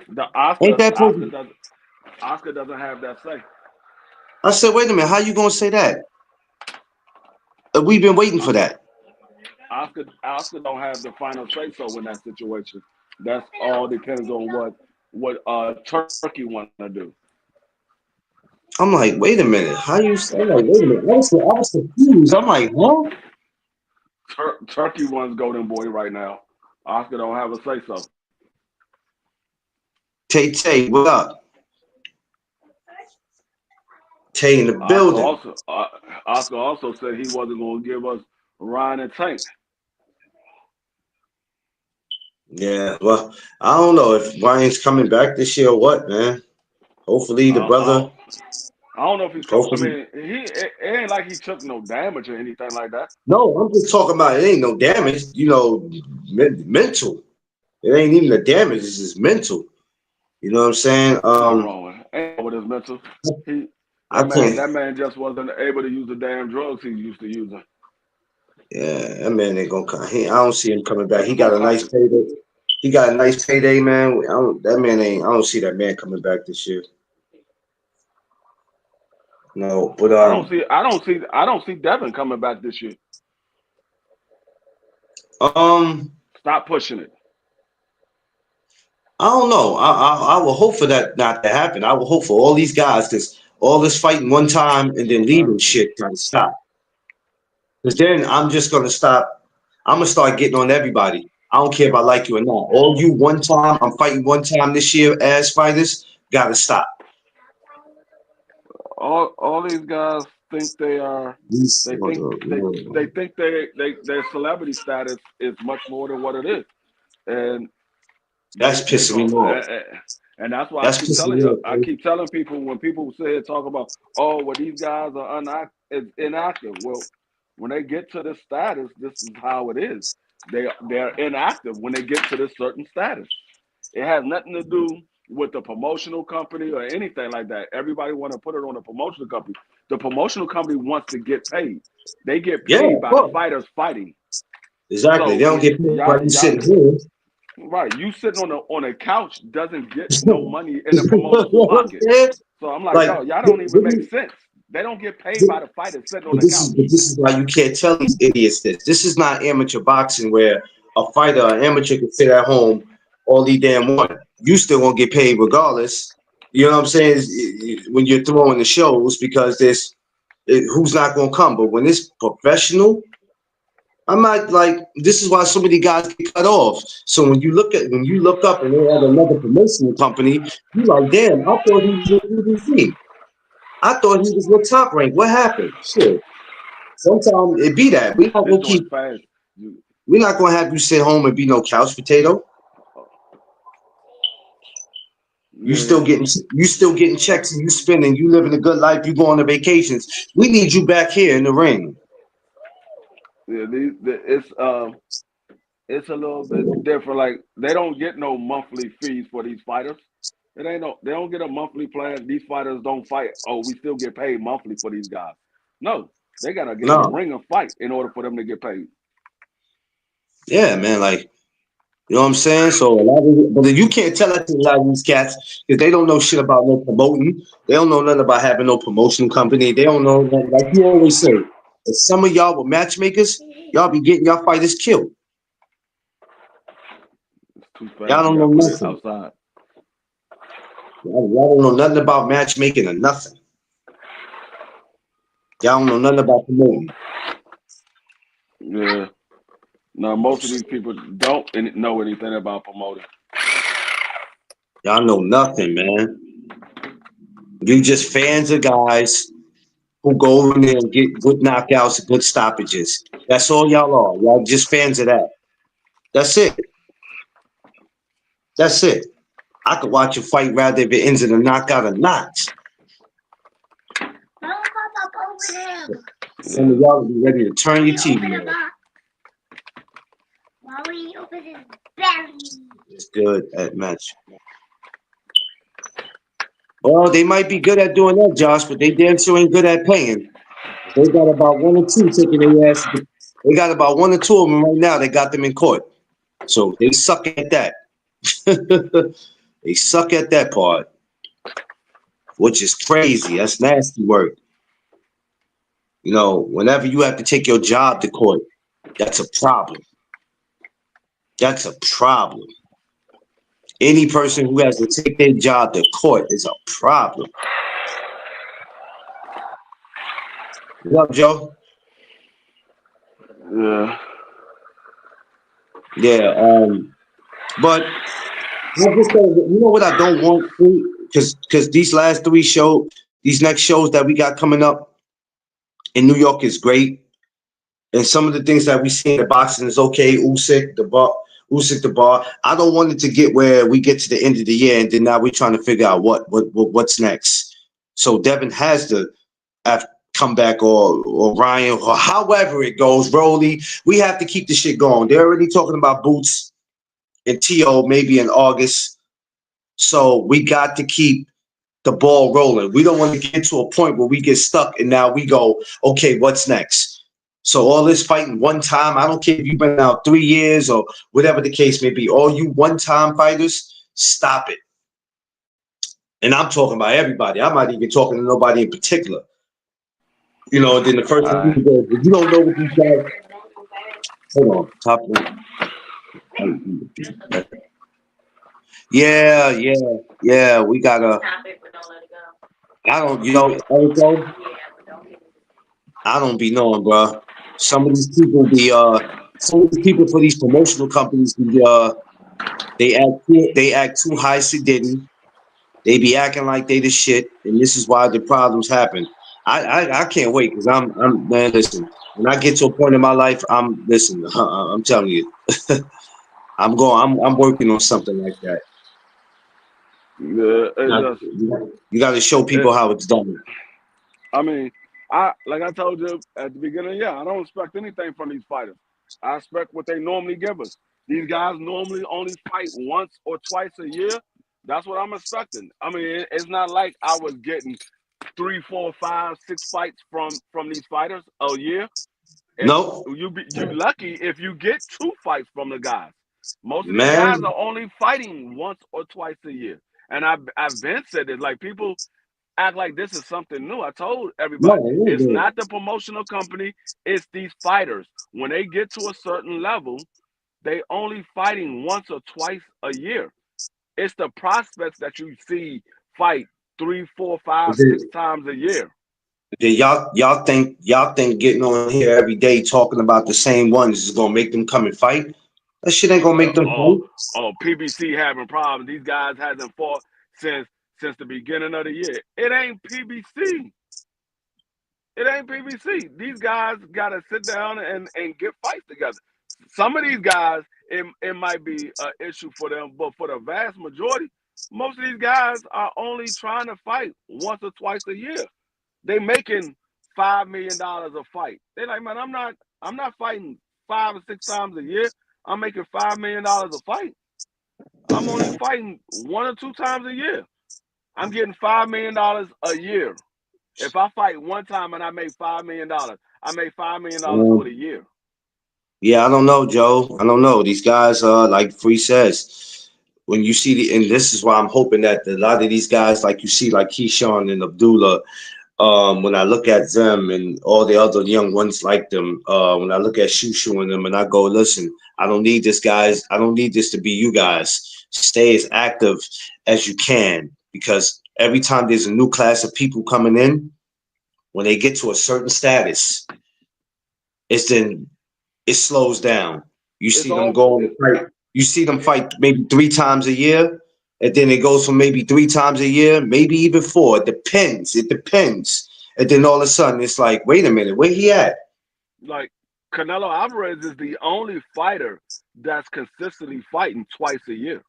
The Ain't that supposed to? Oscar doesn't have that say. I said, wait a minute, how you gonna say that? We've been waiting for that. Oscar don't have the final say so in that situation. That's all depends on what Turkey want to do. I'm like, wait a minute, how you? I'm like, wait a minute. I was confused. I'm like, huh? Turkey wants Golden Boy right now. Oscar don't have a say so. Tay, what up? Tay in the building. Oscar also said he wasn't going to give us Ryan and Tank. Yeah, well, I don't know if Ryan's coming back this year or what, man. Hopefully, the brother. I don't know if he's coming. I Hopefully, mean, it ain't like he took no damage or anything like that. no, I'm just talking about it ain't no damage, mental. It ain't even the damage, it's just mental. You know what I'm saying? Ain't wrong with his mental. I can't. That man just wasn't able to use the damn drugs he used to using. Yeah, that man ain't gonna come. I don't see him coming back. That's He my got a nice opinion. payday. He got a nice payday, man. That man ain't. I don't see that man coming back this year. No, but I don't see Devin coming back this year. um, Stop pushing it. I don't know. I will hope for that not to happen. I will hope for all these guys because all this fighting one time and then leaving shit trying to stop. Because then I'm just gonna stop. I'm gonna start getting on everybody. I don't care if I like you or not. All you one time, I'm fighting one time this year as fighters, gotta stop. All these guys think they are. These, They think they think their celebrity status is much more than what it is, and that's they pissing me go. off. And that's why That's pissing me off. I keep telling people when people talk about, oh, well, these guys are inactive. Well, when they get to this status, this is how it is. They're inactive when they get to this certain status. It has nothing to do with the promotional company or anything like that. Everybody want to put it on the promotional company. The promotional company wants to get paid. They get Yeah, paid of by the course. fighters fighting. Exactly. So They don't when get paid while you sitting here. right, you sitting on a couch doesn't get no money in the promoter's pocket. So I'm like, Like, y'all don't even make sense. They don't get paid by the fighters sitting on but the couch. this is why you can't tell these idiots this. This is not amateur boxing where a fighter, an amateur can sit at home all he damn want. You still gonna get paid regardless. You know what I'm saying? When you're throwing the shows because who's not gonna come. But when it's professional, I'm not like this is why so many guys get cut off. So when you look up and they're at another promotional company, you like, damn, I thought he was with UDC. I thought he was with Top Rank. What happened? Shit. Sometimes it be that. This joint fast. We're not gonna have you sit home and be no couch potato. You Yeah, still getting checks and you spending, you living a good life, you going on vacations. We need you back here in the ring. yeah. It's a little bit different. Like they don't get no monthly fees for these fighters. They don't get a monthly plan. These fighters don't fight. Oh, we still get paid monthly for these guys. No, they gotta get in the No. ring and fight in order for them to get paid. Yeah, man, like you know what I'm saying? So but you can't tell that to a lot of these cats because they don't know shit about no promoting. They don't know nothing about having no promotion company. They don't know nothing. Like you always say, if some of y'all were matchmakers, y'all be getting y'all fighters killed. It's too Y'all fast. You don't know gotta put it nothing. outside. Y'all don't know nothing about matchmaking or nothing. Y'all don't know nothing about promoting. Yeah. No, most of these people don't know anything about promoting. Y'all know nothing, man. You just fans of guys who go in there and get good knockouts and good stoppages. That's all y'all are. Y'all just fans of that. That's it. That's it. I could watch a fight rather if it ends in a knockout or not. Some of y'all will be ready to turn your TV on. It's good at match. Well, they might be good at doing that, Josh, but they damn sure ain't good at paying. They got about one or two taking their ass. They got about one or two of them right now. They got them in court. So they suck at that. They suck at that part, which is crazy. That's nasty work. You know, whenever you have to take your job to court, that's a problem. That's a problem. Any person who has to take their job to court is a problem. What up, Joe? Yeah. Yeah. But I just say, you know what I don't want to, because these last these next shows that we got coming up in New York is great. And some of the things that we see in the boxing is okay. Usyk, the bar. I don't want it to get where we get to the end of the year and then now we're trying to figure out what's next. So Devin has to come back or Ryan or however it goes. Broly, we have to keep the shit going. They're already talking about Boots and T.O. maybe in August. So we got to keep the ball rolling. We don't want to get to a point where we get stuck and now we go, okay, what's next? So all this fighting one time, I don't care if you've been out 3 years or whatever the case may be. All you one-time fighters, stop it. And I'm talking about everybody. I'm not even talking to nobody in particular. You know, then the first thing you go, if you don't know what these guys. Hold on, top one. Yeah. We gotta. I don't, you know, I don't be knowing, bro. Some of these people for these promotional companies they act too high sedity. They be acting like they the shit, and this is why the problems happen. I can't wait because I'm man. Listen, when I get to a point in my life, I'm telling you, I'm working on something like that. Yeah, you got to show people how it's done. I mean, like I told you at the beginning, I don't expect anything from these fighters. I expect what they normally give us. These guys normally only fight once or twice a year. That's what I'm expecting. I mean, it's not like I was getting 3, 4, 5, 6 fights from these fighters a year. No, you lucky if you get 2 fights from the guys. Most of these man. guys are only fighting once or twice a year. And I've been said it, like people act like this is something new. I told everybody, it's not the promotional company, it's these fighters. When they get to a certain level, they only fighting once or twice a year. It's the prospects that you see fight 3, 4, 5, 6 times a year. Y'all think getting on here every day talking about the same ones is gonna make them come and fight? That shit ain't gonna make them fight. PBC having problems. These guys hasn't fought since the beginning of the year. It ain't PBC. It ain't PBC. These guys gotta sit down and get fights together. Some of these guys, it might be an issue for them, but for the vast majority, most of these guys are only trying to fight once or twice a year. They making $5 million a fight. They're like, man, I'm not fighting 5 or 6 times a year. I'm making $5 million a fight. I'm only fighting 1 or 2 times a year. I'm getting $5 million a year. If I fight one time and I make $5 million, I make $5 million for the year. Yeah, I don't know, Joe. I don't know. These guys, like Free says, when you see and this is why I'm hoping that a lot of these guys, like you see, like Keyshawn and Abdullah, when I look at them and all the other young ones like them, when I look at Shushu and them, and I go, listen, I don't need this, guys. I don't need this to be you guys. Stay as active as you can, because every time there's a new class of people coming in, when they get to a certain status, it slows down. You It's see them all go and fight. You see them fight maybe 3 times a year, and then it goes from maybe 3 times a year, maybe even 4. It depends. It depends. And then all of a sudden, it's like, wait a minute, where he at? like Canelo Alvarez is the only fighter that's consistently fighting twice a year.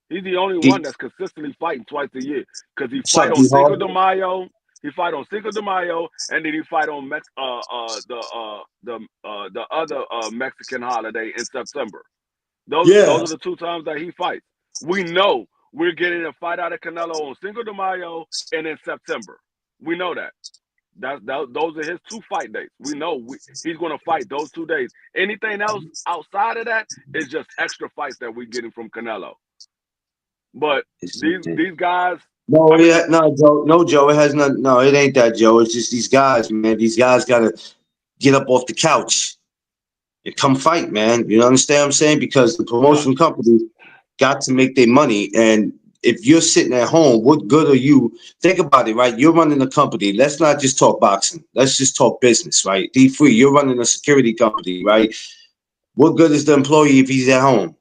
He's the only one D, that's consistently fighting twice a year because he what's fight up, on D Cinco Hall? de Mayo. He fight on Cinco de Mayo, and then he fight on the other Mexican holiday in September. Those Yeah. are the 2 times that he fights. We know we're getting a fight out of Canelo on Cinco de Mayo and in September. We know that. Those are his 2 fight dates. We know he's going to fight those 2 days. Anything else outside of that is just extra fights that we're getting from Canelo. But these guys, No, I yeah, mean, no, Joe, no, Joe. It has nothing. No, it ain't that, Joe. It's just these guys, man. These guys gotta get up off the couch and come fight, man. You understand what I'm saying? Because the not promotion companies got to make their money. And if you're sitting at home, what good are you? Think about it, right? You're running a company. Let's not just talk boxing. Let's just talk business, right? D3, you're running a security company, right? What good is the employee if he's at home?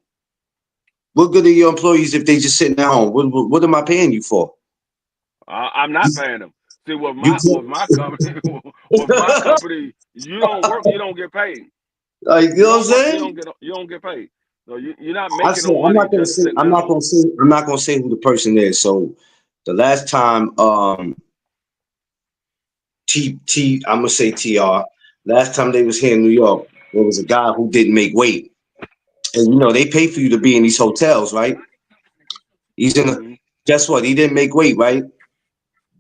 What good are your employees if they just sitting at home? What am I paying you for? I'm not paying them. See, with You my company, with my company, you don't work, you don't get paid. like, you You know what I'm don't work, saying? you don't get paid. So you're not I making said no money just sitting at home. I'm not gonna say who the person is. So the last time I'm gonna say TR, last time they was here in New York, there was a guy who didn't make weight. And you know, they pay for you to be in these hotels, right? He's in a Mm-hmm. guess what? He didn't make weight, right?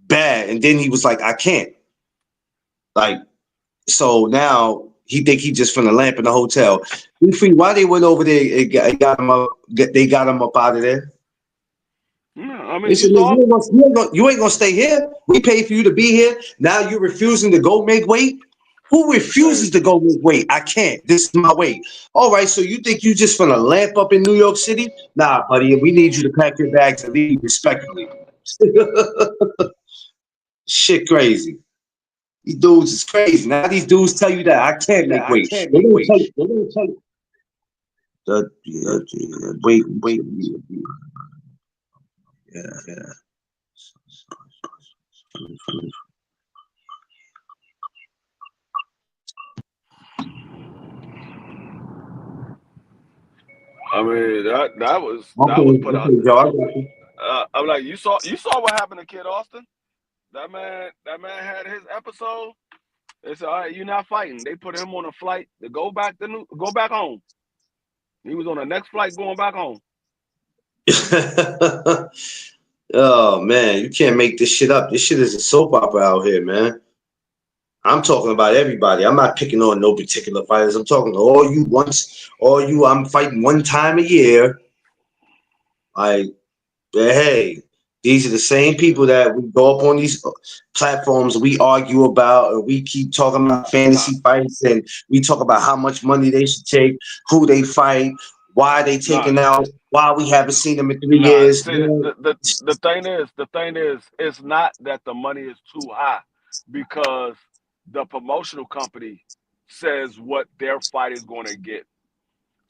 Bad. And then he was like, I can't. Like, so now he think he just finna lamp in the hotel. Why they went over there and got him up, they got him up out of there? Yeah, I They mean, you said, "Look, saw. you ain't gonna stay here. We paid for you to be here. Now you're refusing to go make weight. Who refuses Hey, to go make weight? I can't. This is my weight. All right. So you think you just gonna lamp up in New York City? Nah, buddy. We need you to pack your bags and leave respectfully. Shit, crazy. These dudes is crazy. Now these dudes tell you that I can't make weight. They don't tell you. They don't tell you. Wait. Yeah. I mean that was put out Okay, there. Joe. I got you. I'm like, you saw what happened to Kid Austin. That man had his episode. They said, all right, you're not fighting. They put him on a flight to go back home. He was on the next flight going back home. Oh man, you can't make this shit up. This shit is a soap opera out here, man. I'm talking about everybody. I'm not picking on no particular fighters. I'm talking to all you I'm fighting 1 time a year. Like, hey, these are the same people that we go up on these platforms we argue about, and we keep talking about Nah, fantasy fights, and we talk about how much money they should take, who they fight, why they nah, taking out, why we haven't seen them in 3 years. See, the thing is, it's not that the money is too high, because the promotional company says what their fight is going to get.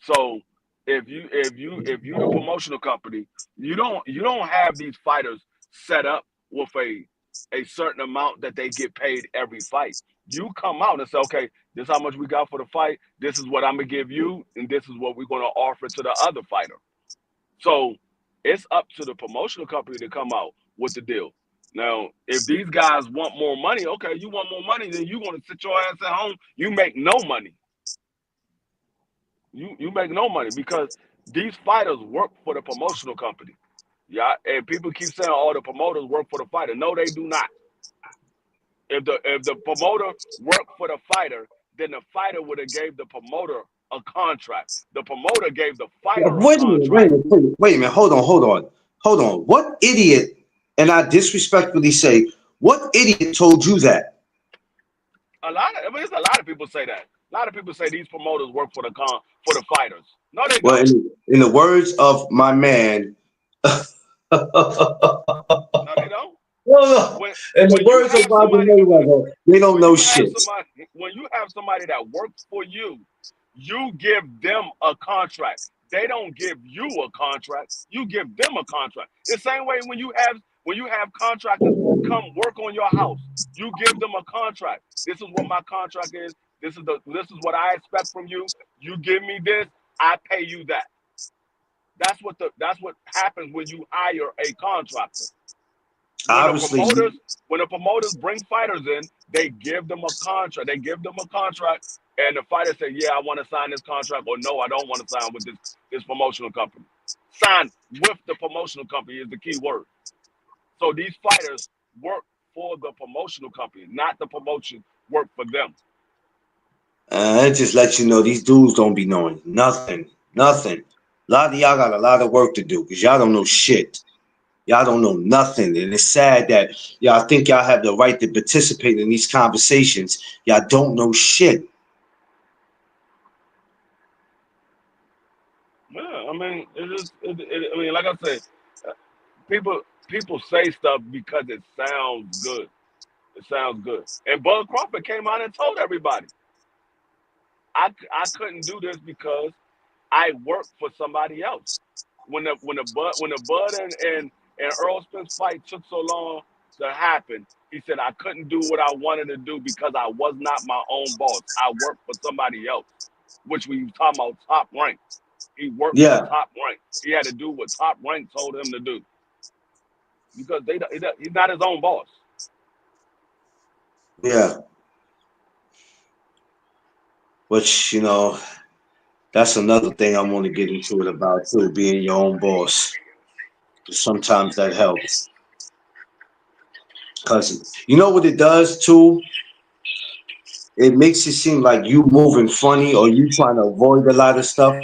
So if you the promotional company, you don't have these fighters set up with a certain amount that they get paid every fight. You come out and say, okay, this is how much we got for the fight. This is what I'm gonna give you, and this is what we're gonna offer to the other fighter. So it's up to the promotional company to come out with the deal. Now, if these guys want more money, okay, you want more money, then you want to sit your ass at home. You make no money. You make no money because these fighters work for the promotional company. Yeah, and people keep saying, "Oh, the promoters work for the fighter." No, they do not. If the promoter worked for the fighter, then the fighter would have gave the promoter a contract. The promoter gave the fighter a Wait a minute, contract. wait a minute. Hold on. What idiot, and I disrespectfully say, what idiot told you that? There's a lot of people say that. A lot of people say these promoters work for the fighters. No, they Well, don't. in the words of my man, No, they don't. well, When in the when you words of have Roger somebody Mayweather, they don't when know you have shit. somebody when you have somebody that works for you, You give them a contract. They don't give you a contract. You give them a contract. The same way when you have contractors come work on your house, you give them a contract. This is what my contract is. This is what I expect from you. You give me this, I pay you that. That's what happens when you hire a contractor. When the Obviously, promoters bring fighters in, they give them a contract. They give them a contract, and the fighter say, "Yeah, I want to sign this contract," or "No, I don't want to sign with this promotional company." Sign with the promotional company is the key word. So these fighters work for the promotional company, not the promotion work for them. it just lets you know these dudes don't be knowing nothing, nothing. A lot of y'all got a lot of work to do because y'all don't know shit. Y'all don't know nothing, and it's sad that y'all think y'all have the right to participate in these conversations. Y'all don't know shit. Yeah, I mean, I mean, like I said, uh, people say stuff because it sounds good. It sounds good. And Bud Crawford came out and told everybody, I couldn't do this because I worked for somebody else. When the Bud and Earl Spence fight took so long to happen, he said I couldn't do what I wanted to do because I was not my own boss. I worked for somebody else, which we talking about Top Rank. He worked for Yeah, Top Rank. He had to do what Top Rank told him to do because he's not his own boss. yeah. Which that's another thing I want to get into it about too, being your own boss. 'Cause sometimes that helps. Cause you know what it does too? It makes it seem like you moving funny or you trying to avoid a lot of stuff.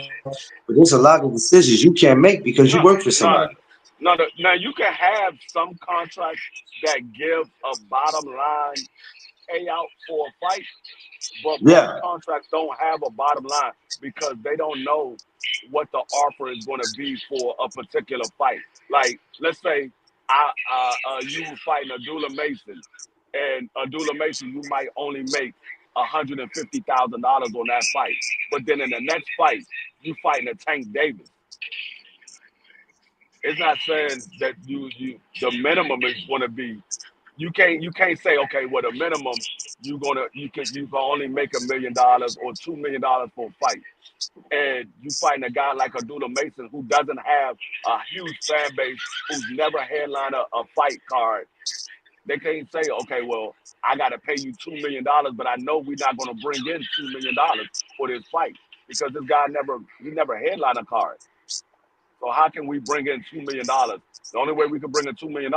But there's a lot of decisions you can't make because you work No, for somebody. no, no. Now you can have some contracts that give a bottom line payout for a fight, but most Yeah, contracts don't have a bottom line because they don't know what the offer is going to be for a particular fight. Like, let's say you fighting Abdullah Mason, and Abdullah Mason, you might only make $150,000 on that fight, but then in the next fight, you fighting a Tank Davis. It's not saying that the minimum is going to be. You can't say, okay, well, the minimum you can only make $1 million or $2 million for a fight, and you fighting a guy like Abdullah Mason who doesn't have a huge fan base, who's never headlined a fight card. They can't say, okay, well, I got to pay you $2 million, but I know we're not going to bring in $2 million for this fight because this guy never headlined a card. So how can we bring in $2 million? The only way we can bring in $2 million,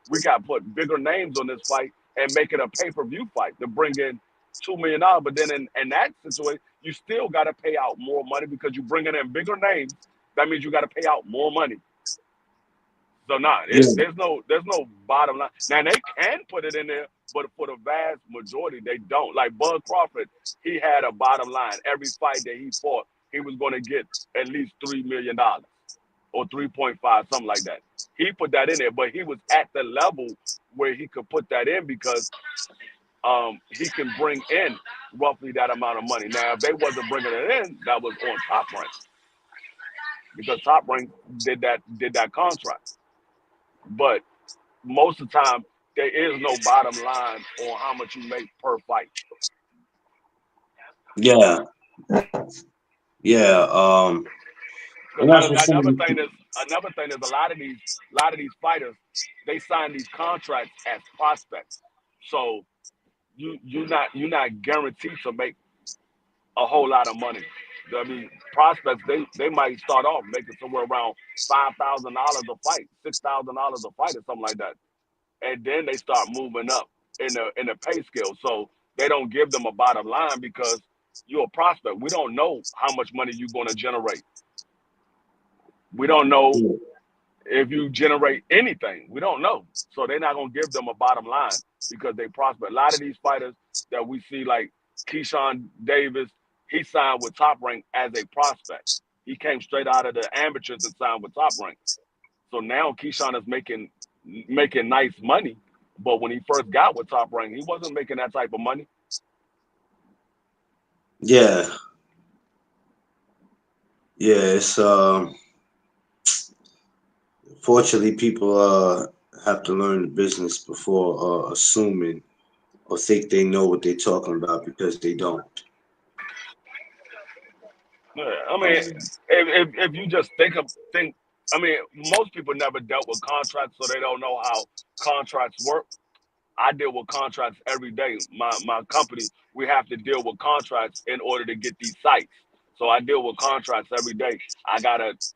we got to put bigger names on this fight and make it a pay-per-view fight to bring in $2 million. But then in that situation, you still got to pay out more money because you're bringing in bigger names. That means you got to pay out more money. So yeah, there's no bottom line. Now they can put it in there, but for the vast majority, they don't. Like Bud Crawford, he had a bottom line. Every fight that he fought, he was going to get at least $3 million or 3.5, something like that. He put that in there, but he was at the level where he could put that in because he can bring in roughly that amount of money. Now, if they wasn't bringing it in, that was on Top Rank because Top Rank did that contract. But most of the time, there is no bottom line on how much you make per fight. yeah, yeah. Because And that's what some of another these thing people. is a lot of these fighters, they sign these contracts as prospects. So you're not guaranteed to make a whole lot of money. I mean, prospects they might start off making somewhere around $5,000 a fight, $6,000 a fight, or something like that, and then they start moving up in the pay scale. So they don't give them a bottom line because you're a prospect. We don't know how much money you're going to generate. We don't know if you generate anything. We don't know. So they're not going to give them a bottom line because they prospect. A lot of these fighters that we see, like Keyshawn Davis, he signed with Top Rank as a prospect. He came straight out of the amateurs and signed with Top Rank. So now Keyshawn is making nice money. But when he first got with Top Rank, he wasn't making that type of money. Yeah, Yeah, it's fortunately people have to learn the business before assuming or think they know what they're talking about because they don't. Yeah, I mean, Um, if you just think, I mean, most people never dealt with contracts, so they don't know how contracts work. I deal with contracts every day. My company, we have to deal with contracts in order to get these sites. So I deal with contracts every day.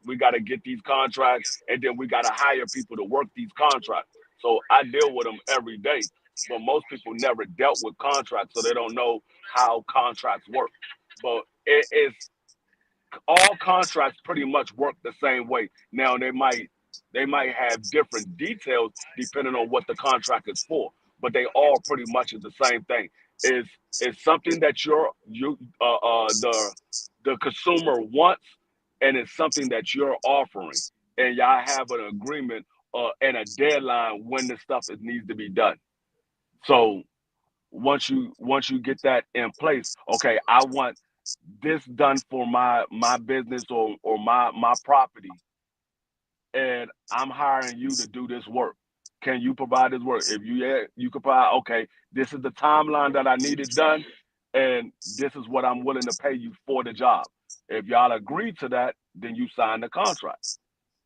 We gotta get these contracts, and then we gotta hire people to work these contracts. So I deal with them every day. But most people never dealt with contracts, so they don't know how contracts work. But it is all contracts pretty much work the same way. Now they might have different details depending on what the contract is for, but they all pretty much is the same thing. Is is something that the consumer wants, and it's something that you're offering, and y'all have an agreement and a deadline when the stuff needs to be done. So once you get that in place, okay, I want this done for my business or my property, and I'm hiring you to do this work. Can you provide this work? If you can provide, okay, this is the timeline that I need it done, and this is what I'm willing to pay you for the job. If y'all agree to that, then you sign the contract.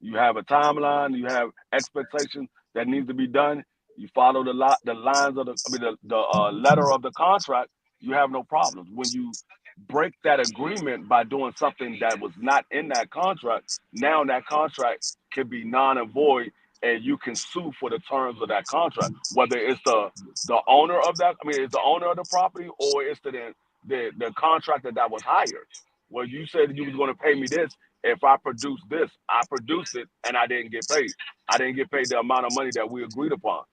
You have a timeline. You have expectations that needs to be done. You follow the lines of the letter of the contract. You have no problems. When you break that agreement by doing something that was not in that contract, now that contract can be non and void, and you can sue for the terms of that contract. Whether it's the owner of that, I mean, it's the owner of the property, or it's the contractor that was hired. Well, you said you was going to pay me this if I produce this. I produced it and I didn't get paid. I didn't get paid the amount of money that we agreed upon.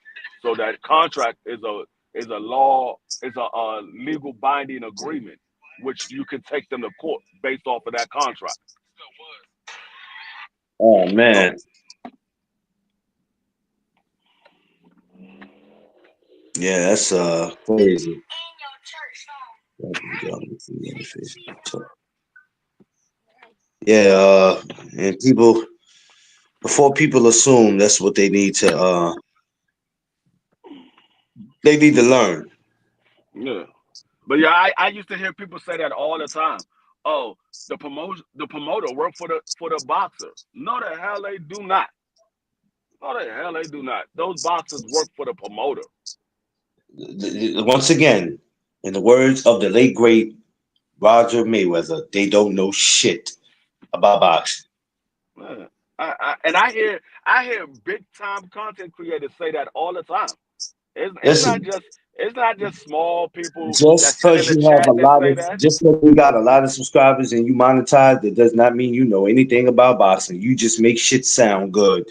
So that contract is a law, is a legal binding agreement, which you can take them to court based off of that contract. oh So man, yeah, that's crazy. Yeah, and people before people assume that's what they need to learn. yeah, but yeah, I used to hear people say that all the time. Oh, the promoter work for the boxer. No, the hell they do not. No, the hell they do not. Those boxers work for the promoter. Once again, in the words of the late great Roger Mayweather, they don't know shit about boxing. Yeah. And I hear big time content creators say that all the time. Listen, It's not just small people that just sit in because the you have chat a that lot say of, that. just because you got a lot of subscribers and you monetize, that does not mean you know anything about boxing. You just make shit sound good.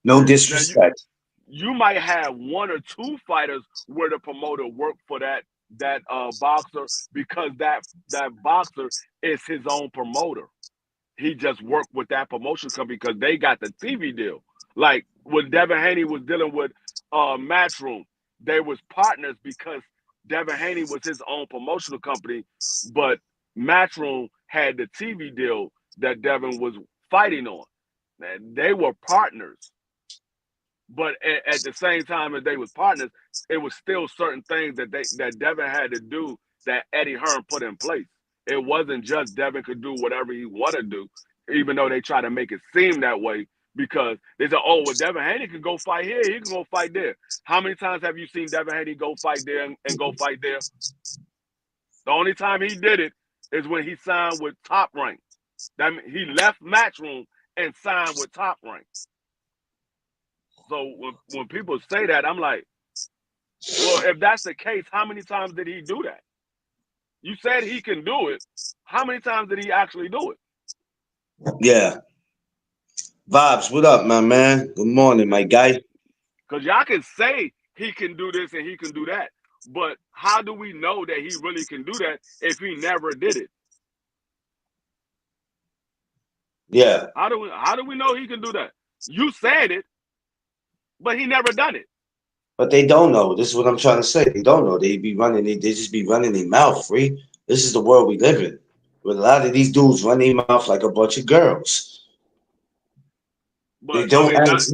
No Now disrespect. you might have one or two fighters where the promoter worked for that boxer because that boxer is his own promoter. He just worked with that promotion company because they got the TV deal. Like when Devin Haney was dealing with Matchroom, they was partners because Devin Haney was his own promotional company, but Matchroom had the TV deal that Devin was fighting on. And they were partners, but at the same time as they was partners, it was still certain things that Devin had to do that Eddie Hearn put in place. It wasn't just Devin could do whatever he wanted to do, even though they try to make it seem that way because they said, "Oh, well, Devin Haney can go fight here, he can go fight there." How many times have you seen Devin Haney go fight there and go fight there? The only time he did it is when he signed with Top Rank. That he left Matchroom and signed with Top Rank. So when people say that, I'm like, well, if that's the case, how many times did he do that? You said he can do it. How many times did he actually do it? Yeah. Vibes, what up, my man? Good morning, my guy. Because y'all can say he can do this and he can do that. But how do we know that he really can do that if he never did it? Yeah. How do we know he can do that? You said it, but he never done it. But they don't know. This is what I'm trying to say. They don't know. They just be running their mouth free. This is the world we live in. But a lot of these dudes run their mouth like a bunch of girls. They But I don't mean, ask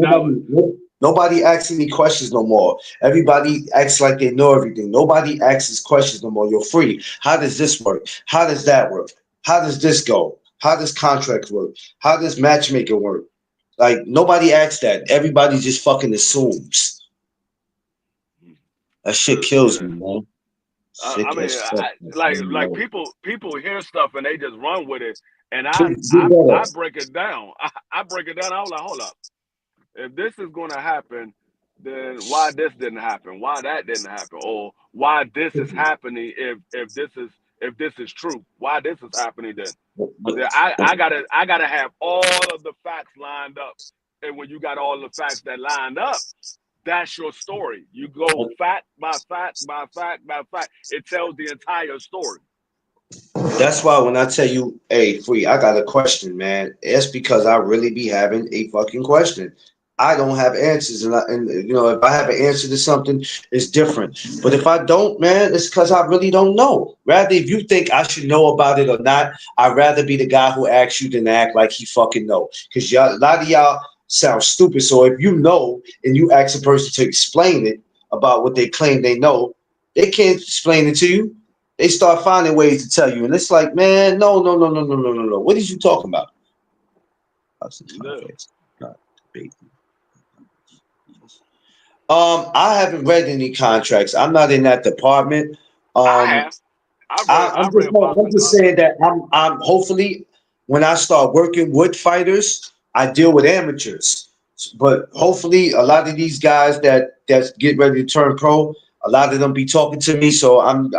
nobody asks any questions no more. Everybody acts like they know everything. Nobody asks questions no more. You're free. How does this work? How does that work? How does this go? How does contracts work? How does matchmaking work? Like nobody asks that. Everybody just fucking assumes. That shit kills yeah. me, man. I Sick mean, as fuck. like people hear stuff and they just run with it, and Get better. I break it down. I break it down. I was like, hold up, if this is going to happen, then why this didn't happen? Why that didn't happen? Or why this is happening? If this is true, why this is happening then? But, Yeah, I gotta have all of the facts lined up, and when you got all the facts that lined up, that's your story. You go fact by fact by fact by fact. It tells the entire story. that's why when I tell you, hey, free, I got a question, man. It's because I really be having a fucking question. I don't have answers, and you know, if I have an answer to something, it's different. But if I don't, man, it's because I really don't know. Rather, if you think I should know about it or not, I'd rather be the guy who asks you than act like he fucking know. Because y'all, a lot of y'all sound stupid. So if you know and you ask a person to explain it about what they claim they know, they can't explain it to you. They start finding ways to tell you, and it's like, man, no, no, no, no, no, no, no, no. What is you talking about? Yeah, I haven't read any contracts. I'm not in that department. I Um, have. I read I'm boxing just saying contracts. that I'm hopefully when I start working with fighters, I deal with amateurs. But hopefully, a lot of these guys that get ready to turn pro, a lot of them be talking to me. So I'm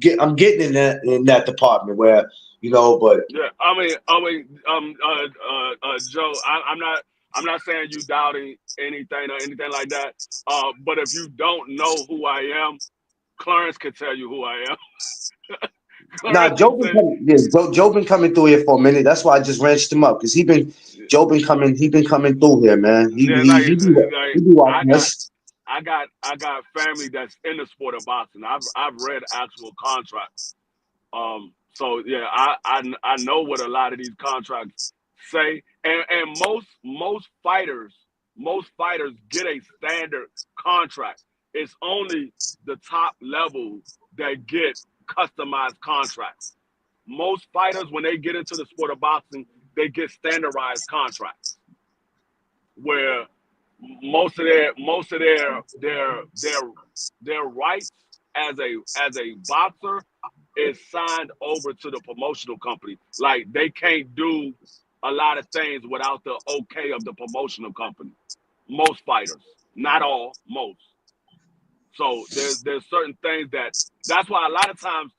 getting in that department where you know. But Yeah, Joe, I'm not saying you doubting anything or anything like that. But if you don't know who I am, Clarence can tell you who I am. now Clarence can Joe been say, coming, yeah, Joe been coming through here for a minute. That's why I just wrenched him up because Joe been coming, he been coming through here, man. yeah, He be I watching got us. I got family that's in the sport of boxing. I've read actual contracts. So yeah, I know what a lot of these contracts say, and most fighters get a standard contract. It's only the top level that get customized contracts. Most fighters, when they get into the sport of boxing, they get standardized contracts where most of their rights as a boxer is signed over to the promotional company. Like they can't do a lot of things without the okay of the promotional company. Most fighters, not all, most. So there's certain things that's why a lot of times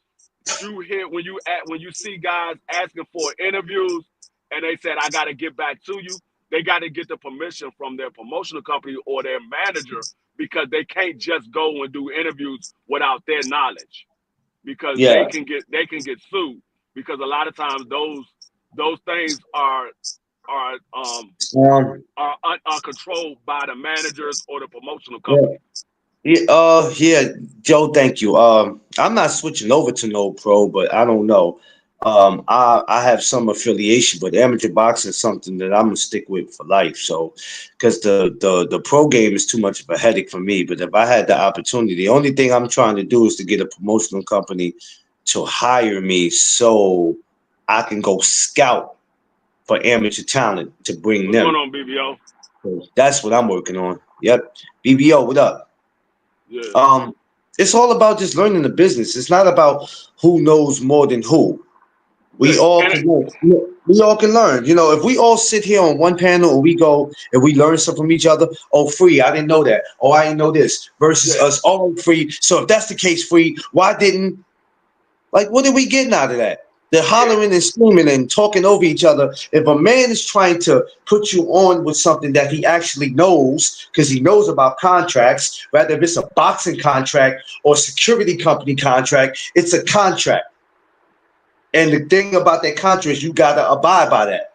you hear when you see guys asking for interviews and they said I got to get back to you, they got to get the permission from their promotional company or their manager because they can't just go and do interviews without their knowledge because Yeah. they can get sued because a lot of times those things are um Um. are controlled by the managers or the promotional Yeah. company. Yeah. Yeah. Joe, thank you. I'm not switching over to no pro, but I don't know. I have some affiliation, but amateur boxing is something that I'm gonna stick with for life. So, because the pro game is too much of a headache for me. But if I had the opportunity, the only thing I'm trying to do is to get a promotional company to hire me so I can go scout for amateur talent to bring What's going them. on, BBO? So that's what I'm working on. Yep. BBO, what up? Yeah, Um, it's all about just learning the business. It's not about who knows more than who. We yeah, all and can learn. We all can learn. You know, if we all sit here on one panel and we go and we learn something from each other, oh, free, I didn't know that. Oh, I didn't know this. Versus yeah, us all free. So if that's the case, free, why didn't like, what are we getting out of that? They're yeah, hollering and screaming and talking over each other. If a man is trying to put you on with something that he actually knows, because he knows about contracts, rather if it's a boxing contract or security company contract, it's a contract. And the thing about that contract is you gotta abide by that.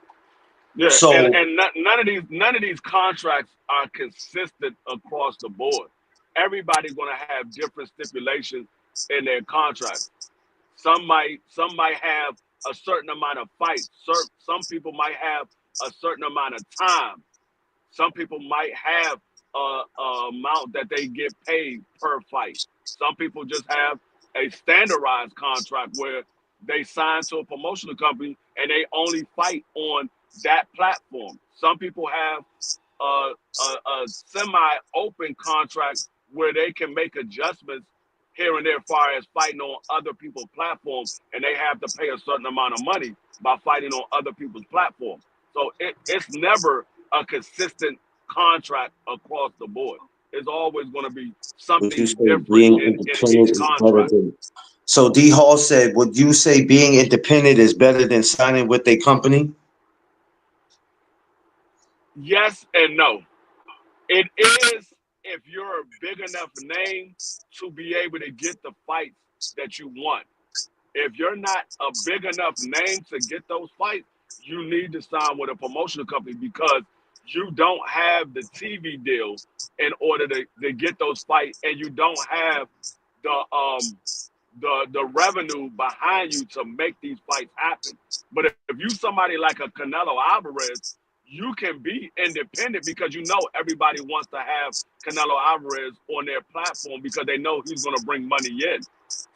yeah, So and none of these contracts are consistent across the board. Everybody's going to have different stipulations in their contracts. Some might have a certain amount of fights. Some people might have a certain amount of time. Some people might have a amount that they get paid per fight. Some people just have a standardized contract where they sign to a promotional company and they only fight on that platform. Some people have a semi-open contract where they can make adjustments here and there, as far as fighting on other people's platforms, and they have to pay a certain amount of money by fighting on other people's platforms. So it's never a consistent contract across the board. It's always going to be Would you something say different being in independent each is better contract. than? So D Hall said, would you say being independent is better than signing with a company? Yes and no. It is if you're a big enough name to be able to get the fights that you want. If you're not a big enough name to get those fights, you need to sign with a promotional company because you don't have the TV deal in order to get those fights, and you don't have the revenue behind you to make these fights happen. But if you somebody like a Canelo Alvarez, you can be independent because you know everybody wants to have Canelo Alvarez on their platform because they know he's going to bring money in.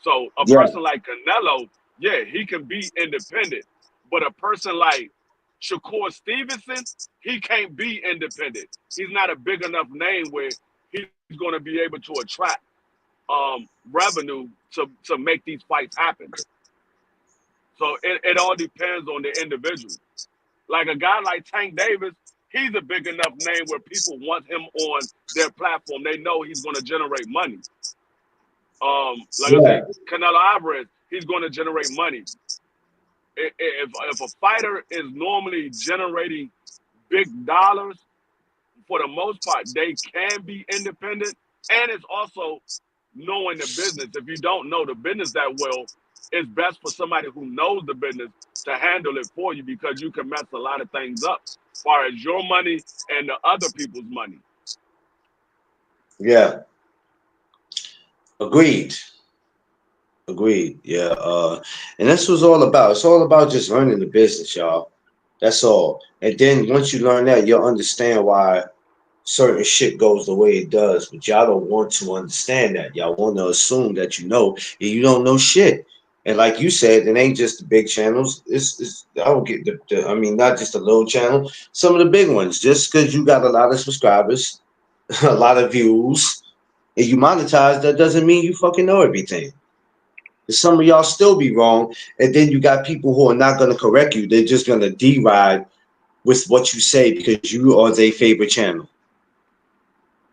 So a Yeah. person like Canelo, yeah, he can be independent. But a person like Shakur Stevenson, he can't be independent. He's not a big enough name where he's going to be able to attract revenue to make these fights happen. So it all depends on the individual. Like a guy like Tank Davis, he's a big enough name where people want him on their platform. They know he's going to generate money. Like I Yeah. said, Canelo Alvarez, he's going to generate money. If a fighter is normally generating big dollars, for the most part, they can be independent. And it's also knowing the business. If you don't know the business that well, it's best for somebody who knows the business to handle it for you because you can mess a lot of things up as far as your money and the other people's money. Yeah. Agreed. Agreed. Yeah. And that's what it's all about. It's all about just learning the business, y'all. That's all. And then once you learn that, you'll understand why certain shit goes the way it does. But y'all don't want to understand that. Y'all want to assume that you know, and you don't know shit. And like you said, it ain't just the big channels. It's I don't get I mean, not just the little channel. Some of the big ones. Just because you got a lot of subscribers, a lot of views, and you monetize, that doesn't mean you fucking know everything. Some of y'all still be wrong, and then you got people who are not going to correct you. They're just going to deride with what you say because you are their favorite channel,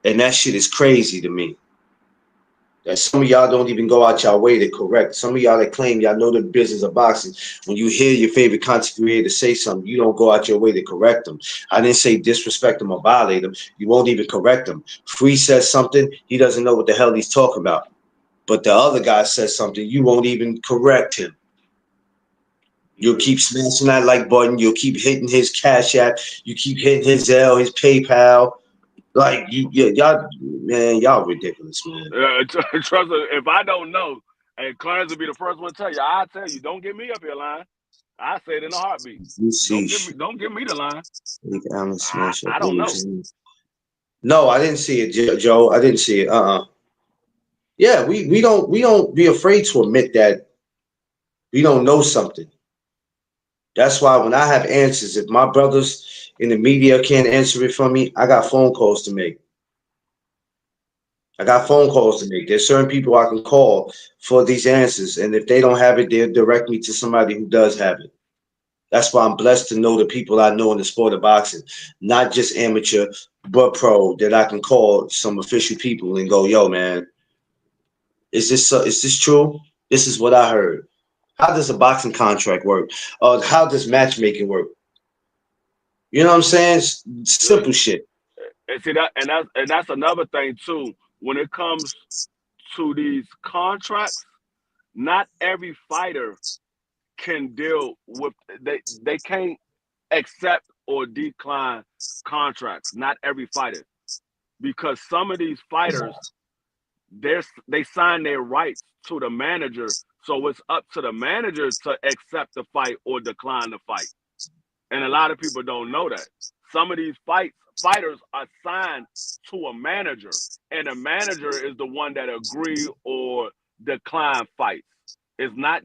and that shit is crazy to me. That some of y'all don't even go out your way to correct. Some of y'all that claim y'all know the business of boxing, when you hear your favorite content creator say something, you don't go out your way to correct them. I didn't say disrespect them or violate them. You won't even correct them. Free says something, he doesn't know what the hell he's talking about. But the other guy says something, you won't even correct him. You'll Yeah. keep smashing that like button. You'll keep hitting his Cash App. You keep hitting his Zelle, his PayPal. Like y'all, man, y'all ridiculous, man. Trust me, if I don't know, and Clarence will be the first one to tell you, I'll tell you, don't get me up here lying. I say it in a heartbeat. You see, Don't give me the line. Allen smash up. I don't know. No, I didn't see it, Joe. I didn't see it. Yeah, we don't be afraid to admit that we don't know something. That's why when I have answers, if my brothers in the media can't answer it for me, I got phone calls to make. I got phone calls to make. There's certain people I can call for these answers, and if they don't have it, they'll direct me to somebody who does have it. That's why I'm blessed to know the people I know in the sport of boxing, not just amateur, but pro, that I can call some official people and go, "Yo, man, is this true? This is what I heard. How does a boxing contract work? How does matchmaking work? You know what I'm saying? Yeah. Simple shit. And see that, and that's another thing too. When it comes to these contracts, not every fighter can deal with they can't accept or decline contracts. Not every fighter, because some of these fighters they sign their rights to the manager So it's up to the manager to accept the fight or decline the fight. And a lot of people don't know that. Some of these fighters are signed to a manager, and the manager is the one that agree or decline fights. It's not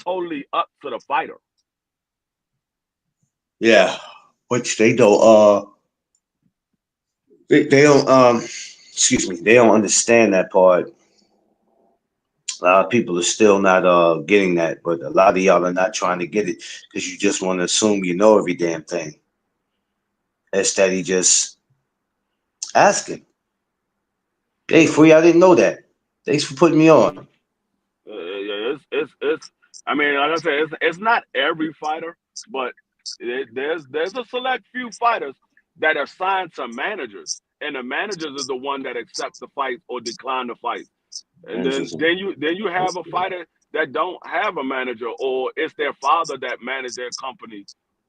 totally up to the fighter. Yeah, which they don't. They don't. Excuse me. They don't understand that part. A lot of people are still not getting that, but a lot of y'all are not trying to get it because you just want to assume you know every damn thing. Instead, he just asking. Hey, free, I didn't know that. Thanks for putting me on. Yeah, it's. I mean, like I said, it's not every fighter, but there's a select few fighters that are signed to managers, and the managers is the one that accept the fight or decline the fight. And then Interesting. then you have a fighter that don't have a manager, or it's their father that manage their company.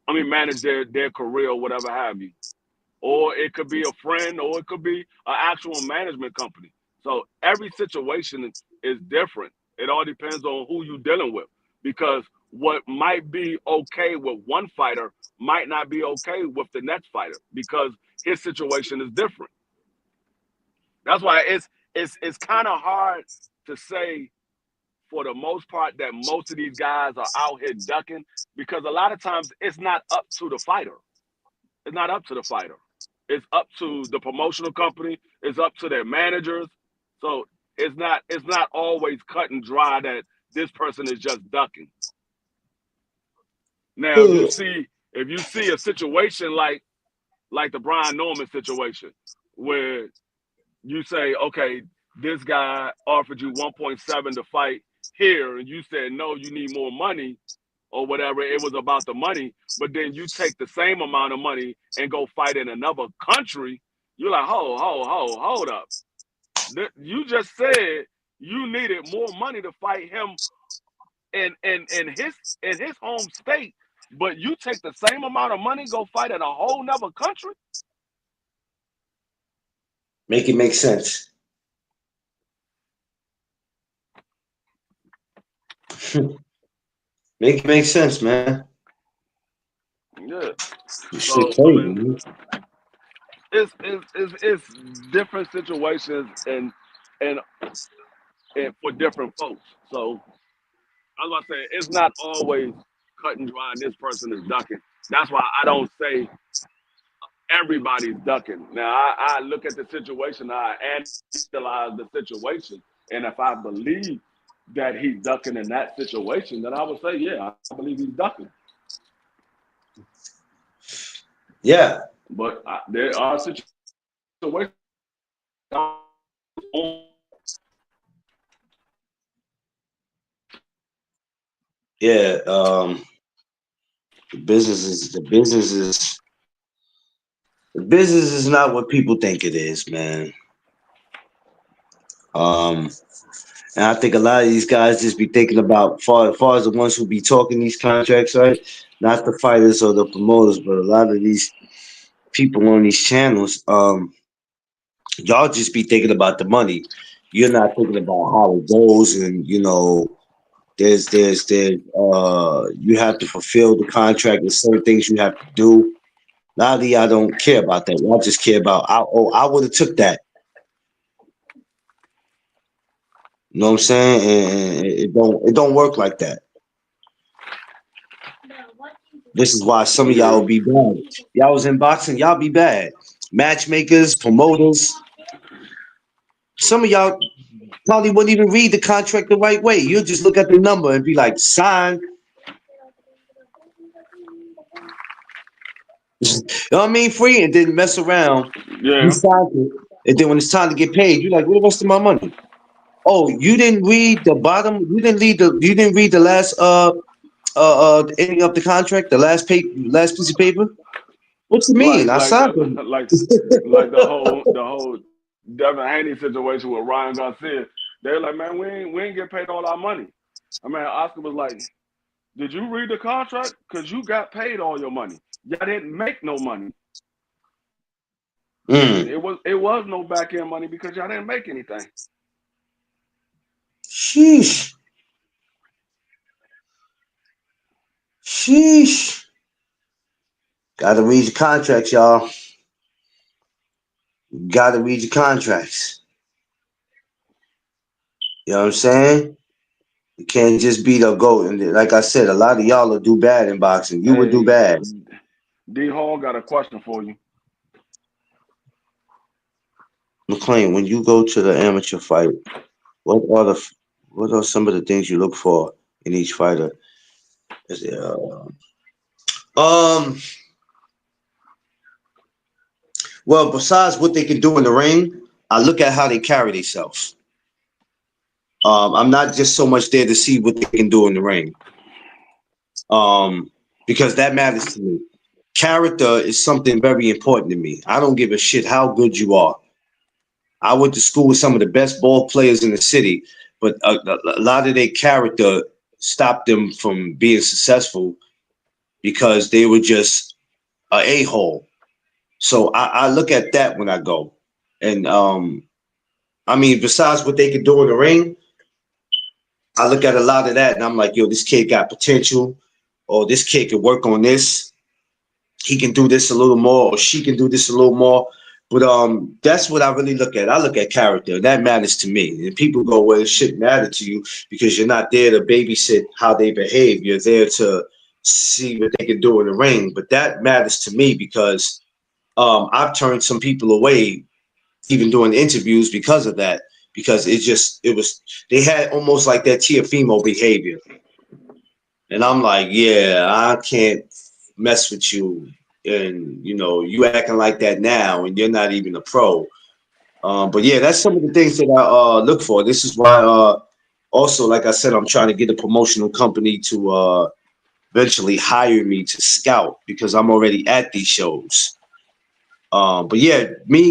I mean, manage their career or whatever have you. Or it could be a friend, or it could be an actual management company. So every situation is different. It all depends on who you're dealing with, because what might be okay with one fighter might not be okay with the next fighter because his situation is different. That's why it's kind of hard to say for the most part that most of these guys are out here ducking, because a lot of times it's not up to the fighter. It's not up to the fighter. It's up to the promotional company. It's up to their managers. So it's not always cut and dry that this person is just ducking. Now, if you see a situation like the Brian Norman situation, where you say, okay, this guy offered you 1.7 to fight here, and you said no, you need more money or whatever. It was about the money, but then you take the same amount of money and go fight in another country. You're like, hold up. You just said you needed more money to fight him in his home state, but you take the same amount of money, go fight in a whole nother country. Make it make sense. Make it make sense, man. Yeah. This shit So I crazy, mean, man. it's different situations and and for different folks. So I was gonna say it's not always cut and dry and this person is ducking. That's why I don't say everybody's ducking. Now I look at the situation, I analyze the situation, and if I believe that he's ducking in that situation, then I would say, yeah, I believe he's ducking. Yeah. But there are situations Yeah. The business is not what people think it is, man. Um, and I think a lot of these guys just be thinking about far as the ones who be talking these contracts, right? Not the fighters or the promoters, but a lot of these people on these channels, y'all just be thinking about the money. You're not thinking about how it goes, and you have to fulfill the contract. There's certain things you have to do. A lot of y'all don't care about that. Y'all just care about, I would have took that. You know what I'm saying? And it don't work like that. This is why some of y'all yeah. will be bad. Y'all was in boxing, y'all be bad. Matchmakers, promoters. Some of y'all probably wouldn't even read the contract the right way. You'll just look at the number and be like, sign. You know what I mean? Free, and then mess around. You Yeah. signed it. And then when it's time to get paid, you're like, where the rest of my money? Oh, you didn't read the bottom. You didn't read the last the ending of the contract, last piece of paper. What you mean? like I like signed the like it. like the whole Devin Haney situation with Ryan Garcia. They're like, man, we ain't get paid all our money. I mean, Oscar was like, did you read the contract? Because you got paid all your money. Y'all didn't make no money. Mm. It was no back end money because y'all didn't make anything. Sheesh. Sheesh. Gotta read your contracts, y'all. Gotta read your contracts. You know what I'm saying? You can't just be the GOAT. And like I said, a lot of y'all will do bad in boxing. You would do Hey, bad. D Hall got a question for you. McLean, when you go to the amateur fight, what are what are some of the things you look for in each fighter? Is it, um, well, besides what they can do in the ring, I look at how they carry themselves. I'm not just so much there to see what they can do in the ring, um, because that matters to me. Character is something very important to me. I don't give a shit how good you are. I went to school with some of the best ball players in the city, but a lot of their character stopped them from being successful because they were just a a-hole. So I look at that when I go. And I mean, besides what they can do in the ring, I look at a lot of that and I'm like, yo, this kid got potential, or this kid can work on this. He can do this a little more, or she can do this a little more. But that's what I really look at. I look at character. That matters to me. And people go, well, it shouldn't matter to you because you're not there to babysit how they behave. You're there to see what they can do in the ring. But that matters to me because I've turned some people away even doing interviews because of that. Because they had almost like that Tiafimo behavior. And I'm like, yeah, I can't mess with you. And, you acting like that now and you're not even a pro. But yeah, that's some of the things that I look for. This is why also, like I said, I'm trying to get a promotional company to eventually hire me to scout because I'm already at these shows. But yeah,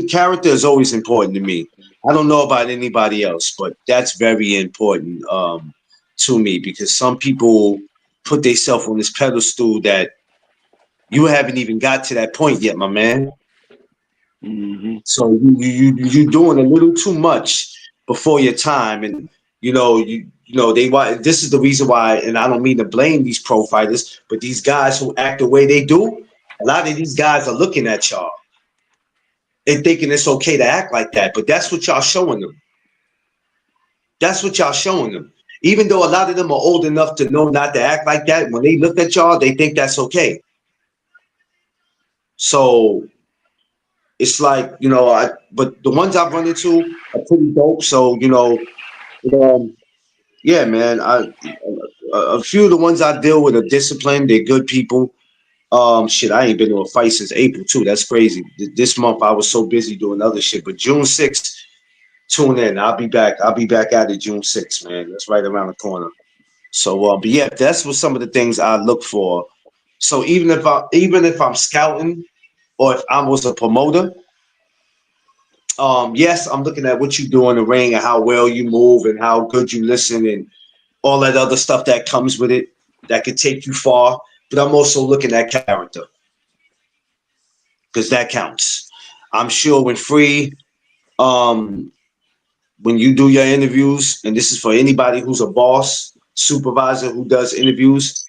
character is always important to me. I don't know about anybody else, but that's very important to me because some people put themselves on this pedestal that you haven't even got to that point yet, my man. Mm-hmm. So you doing a little too much before your time, and they why this is the reason why, and I don't mean to blame these pro fighters, but these guys who act the way they do, a lot of these guys are looking at y'all and thinking it's okay to act like that, but that's what y'all showing them. That's what y'all showing them. Even though a lot of them are old enough to know not to act like that, when they look at y'all, they think that's okay. So it's like, but the ones I've run into are pretty dope. So, um, yeah, man, a few of the ones I deal with are disciplined. They're good people. Shit, I ain't been to a fight since April too. That's crazy. This month I was so busy doing other shit. But June 6th, tune in. I'll be back. I'll be back at it June 6th, man. That's right around the corner. So, but yeah, that's what some of the things I look for. So even if I'm scouting or if I was a promoter, yes, I'm looking at what you do in the ring and how well you move and how good you listen and all that other stuff that comes with it that could take you far. But I'm also looking at character because that counts. I'm sure um, when you do your interviews, and this is for anybody who's a boss, supervisor who does interviews,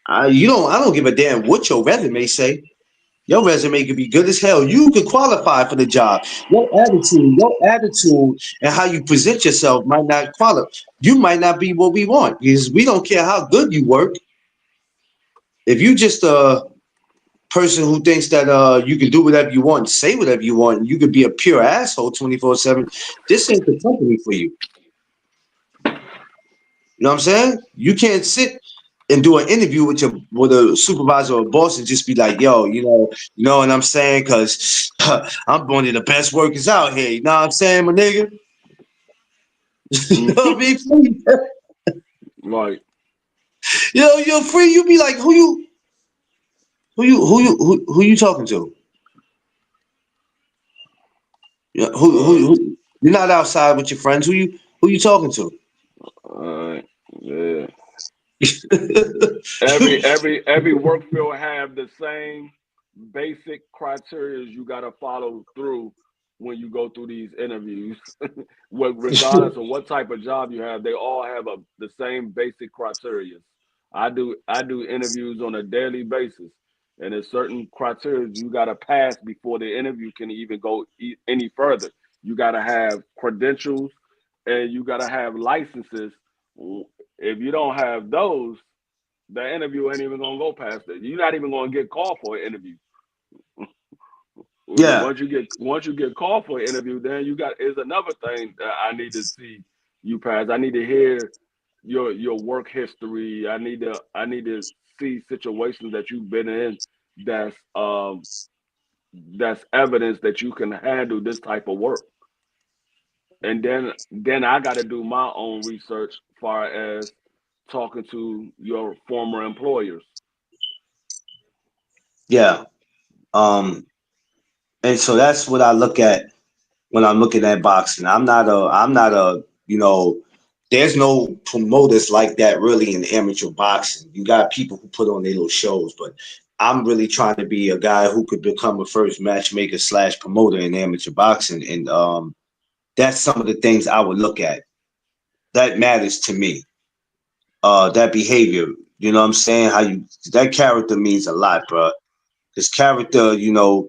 I don't give a damn what your resume say. Your resume could be good as hell. You could qualify for the job. Your attitude, and how you present yourself might not qualify. You might not be what we want because we don't care how good you work. If you just a person who thinks that you can do whatever you want, say whatever you want, and you could be a pure asshole 24/7, this ain't the company for you. You know what I'm saying? You can't sit and do an interview with a supervisor or boss and just be like, yo, you know what I'm saying? Because I'm one of the best workers out here. You know what I'm saying, my nigga? You know what I mean? Like, You're free. You be like, who you talking to? Yeah, uh, you're not outside with your friends. Who you talking to? yeah. Every work field have the same basic criteria you got to follow through when you go through these interviews. Regardless of what type of job you have, they all have the same basic criteria. I do interviews on a daily basis, and there's certain criteria you got to pass before the interview can even go any further. You got to have credentials, and you got to have licenses. If you don't have those, the interview ain't even gonna go past it. You're not even gonna get called for an interview. Yeah, Once you get called for an interview, then you got is another thing that I need to see you pass. I need to hear your work history. I need to see situations that you've been in that's that's evidence that you can handle this type of work. And then I got to do my own research far as talking to your former employers. yeah. Um, and so that's what I look at when I'm looking at boxing. I'm not a, there's no promoters like that really in amateur boxing. You got people who put on their little shows, but I'm really trying to be a guy who could become a first matchmaker slash promoter in amateur boxing. And that's some of the things I would look at. That matters to me. That behavior, you know what I'm saying? That character means a lot, bro. Because character, it'll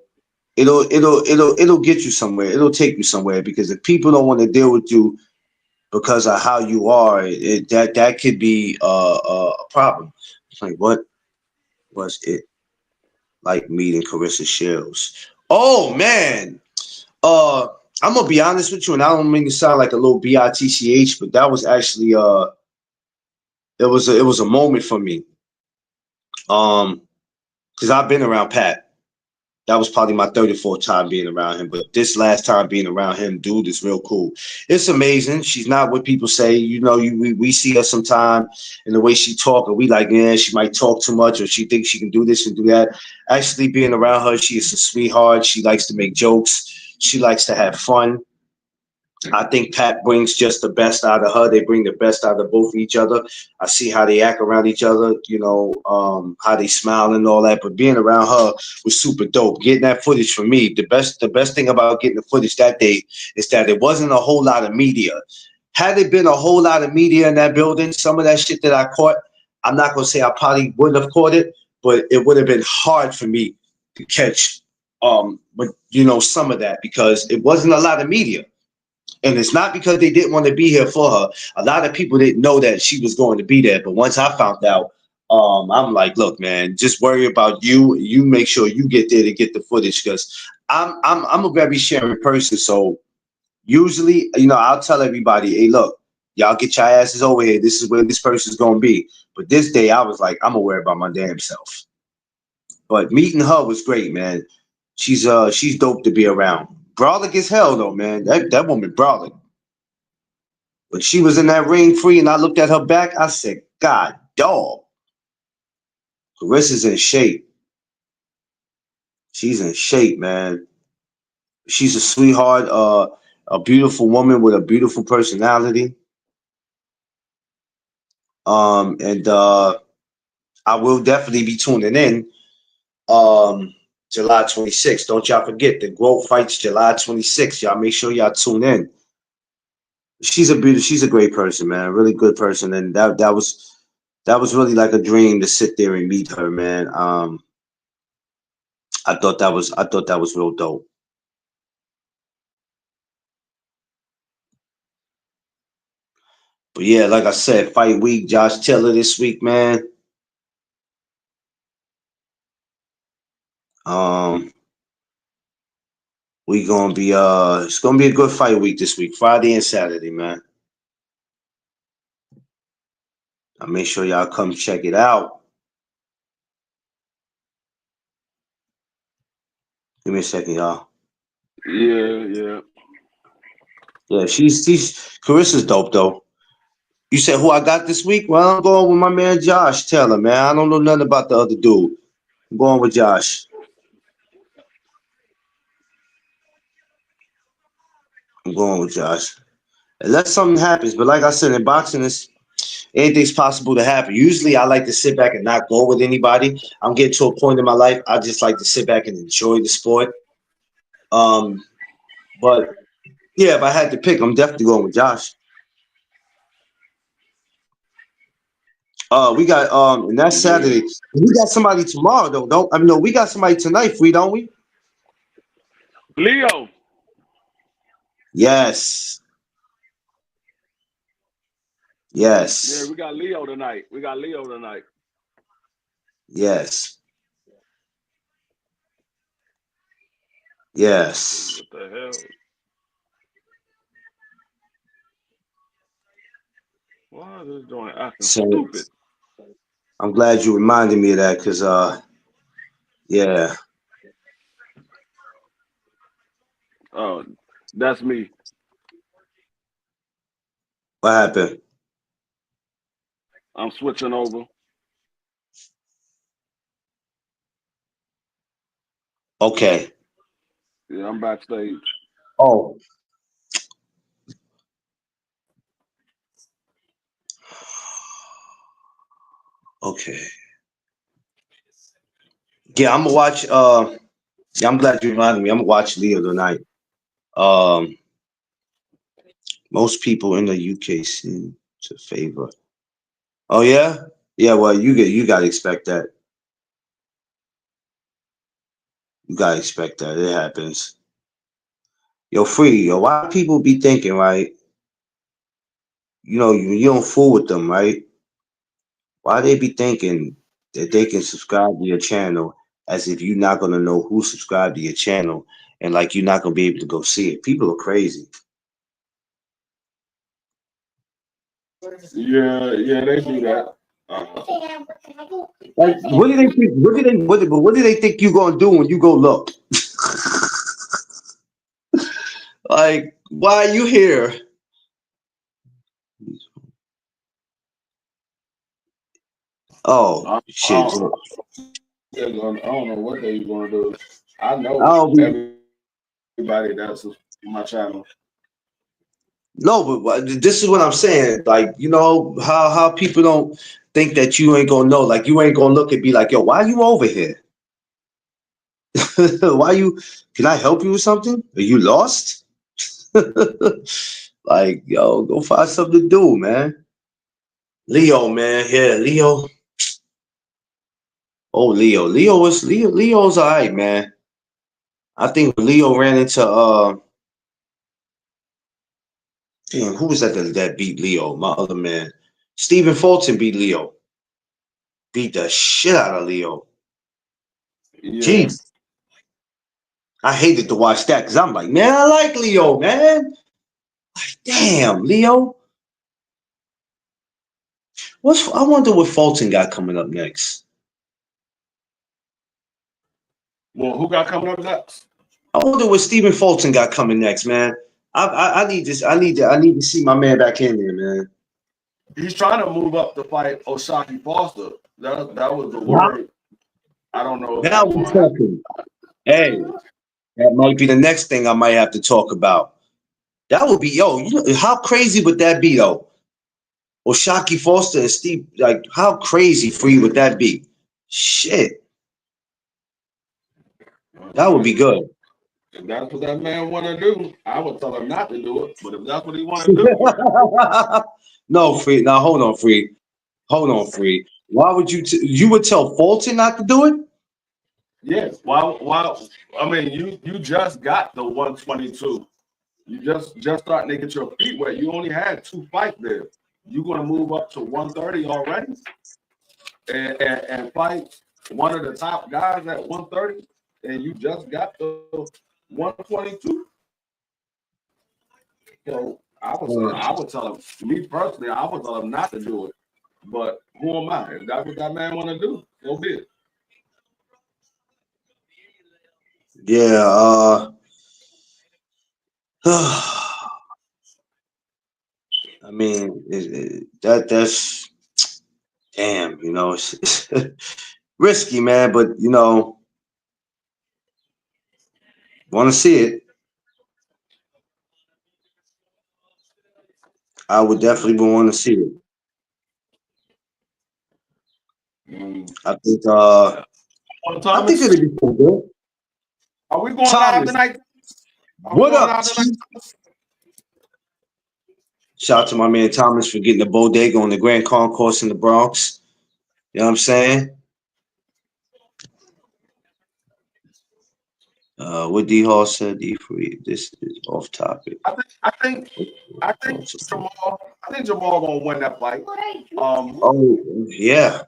get you somewhere. It'll take you somewhere because if people don't want to deal with you because of how you are, that could be a problem. It's like, what was it like meeting Carissa Shields? Oh man, uh, I'm gonna be honest with you, and I don't mean to sound like a little bitch, but that was actually it was a moment for me. Because I've been around Pat. That was probably my 34th time being around him. But this last time being around him, dude is real cool. It's amazing. She's not what people say. We see her sometime and the way she talk, and we like, yeah, she might talk too much or she thinks she can do this and do that. Actually, being around her, she is a sweetheart. She likes to make jokes. She likes to have fun. I think Pat brings just the best out of her. They bring the best out of both of each other. I see how they act around each other, how they smile and all that. But being around her was super dope. Getting that footage for me, the best thing about getting the footage that day is that it wasn't a whole lot of media. Had there been a whole lot of media in that building, some of that shit that I caught, I'm not gonna say I probably wouldn't have caught it, but it would have been hard for me to catch but some of that because it wasn't a lot of media. And it's not because they didn't want to be here for her. A lot of people didn't know that she was going to be there. But once I found out, I'm like, look, man, just worry about you. You make sure you get there to get the footage because I'm a very sharing person. So usually, I'll tell everybody, hey, look, y'all get your asses over here. This is where this person's gonna be. But this day, I was like, I'm gonna worry about my damn self. But meeting her was great, man. She's dope to be around. Brolic as hell though, man. That woman brolic. When she was in that ring free and I looked at her back, I said, God dog. Carissa's in shape. She's in shape, man. She's a sweetheart, a beautiful woman with a beautiful personality. And I will definitely be tuning in. July 26th. Don't y'all forget the Growth Fights July 26th. Y'all make sure y'all tune in. She's a great person, man. Really good person. And that was really like a dream to sit there and meet her, man. I thought that was real dope. But yeah, like I said, fight week, Josh Taylor this week, man. Um, we gonna be it's gonna be a good fight week this week, Friday and Saturday, man. I make sure y'all come check it out. Give me a second, y'all. Yeah, yeah. Yeah, she's Carissa's dope though. You said who I got this week? Well, I'm going with my man Josh Taylor, man. I don't know nothing about the other dude. I'm going with Josh. I'm going with Josh. Unless something happens, but like I said, in boxing, anything's possible to happen. Usually, I like to sit back and not go with anybody. I'm getting to a point in my life I just like to sit back and enjoy the sport. Um, but yeah, if I had to pick, I'm definitely going with Josh. We got and that's Yeah. Saturday. We got somebody tomorrow though. Don't I mean no, we got somebody tonight, free, don't we? Leo. Yes. Yeah, Yes. we got Leo tonight. We got Leo tonight. Yes. Yes. What the hell? Why is this joint acting So stupid? I'm glad you reminded me of that because yeah. Oh, that's me. What happened? I'm switching over. Okay. Yeah, I'm backstage. Oh, okay. Yeah, I'm gonna watch yeah, I'm glad you reminded me. I'm gonna watch Leo tonight. Um most people in the UK seem to favor. Oh yeah? Yeah, well you gotta expect that. You gotta expect that. It happens. Yo, free, yo, why people be thinking, right? You know, you don't fool with them, right? Why they be thinking that they can subscribe to your channel as if you're not gonna know who subscribed to your channel and like you're not gonna be able to go see it. People are crazy. Yeah, they do that. Like, what do they think? What do they think you gonna do when you go look? Like, why are you here? Oh I, I, shit! don't, I don't know what they're gonna do. I know Oh everybody that's in my channel. no, but this is what I'm saying. Like, you know how people don't think that you ain't gonna know. Like, you ain't gonna look and be like, yo, why you over here? Why you? Can I help you with something? Are you lost? Like, yo, go find something to do, man. Leo, man, yeah, Leo. Oh, Leo's all right, man. I think Leo ran into damn, who was that beat Leo? My other man. Stephen Fulton beat Leo. Beat the shit out of Leo. Yeah. Jeez. I hated to watch that because I'm like, man, I like Leo, man. Like, damn, Leo. I wonder what Fulton got coming up next. Well, who got coming up next? I wonder what Stephen Fulton got coming next, man. I need this. I need to see my man back in there, man. He's trying to move up to fight Oshaki Foster. That was the Now, word. I don't know if now that's we're gonna happen. talking. Hey, that might be the next thing I might have to talk about. That would be, yo, you know, how crazy would that be, though? Oshaki Foster and Steve, like, how crazy free would that be? Shit, that would be good. If that's what that man want to do, I would tell him not to do it. But if that's what he want to do, No, free. Now, hold on, free. Hold on, free. Why would you would tell Fulton not to do it? yes. Why? I mean, you just got the 122. You just starting to get your feet wet. You only had 2 fights there. You gonna move up to 130 already and fight one of the top guys at 130, and you just got the 122. So I would tell him, me personally, I would tell him not to do it. But who am I? If that's what that man want to do, so be it. Yeah. I mean, that's damn. You know, it's risky, man. But you know, want to see it. I would definitely want to see it. Mm. I think. Well, I think Thomas, it'll be pretty good. are we going live Thomas, tonight? Are we what going up, live tonight? Chief? Shout out to my man Thomas for getting the bodega on the Grand Concourse in the Bronx. You know what I'm saying? What D Hall said, D free. This is off topic. I think I think I think Jamal. I think Jamal gonna win that fight. Oh yeah.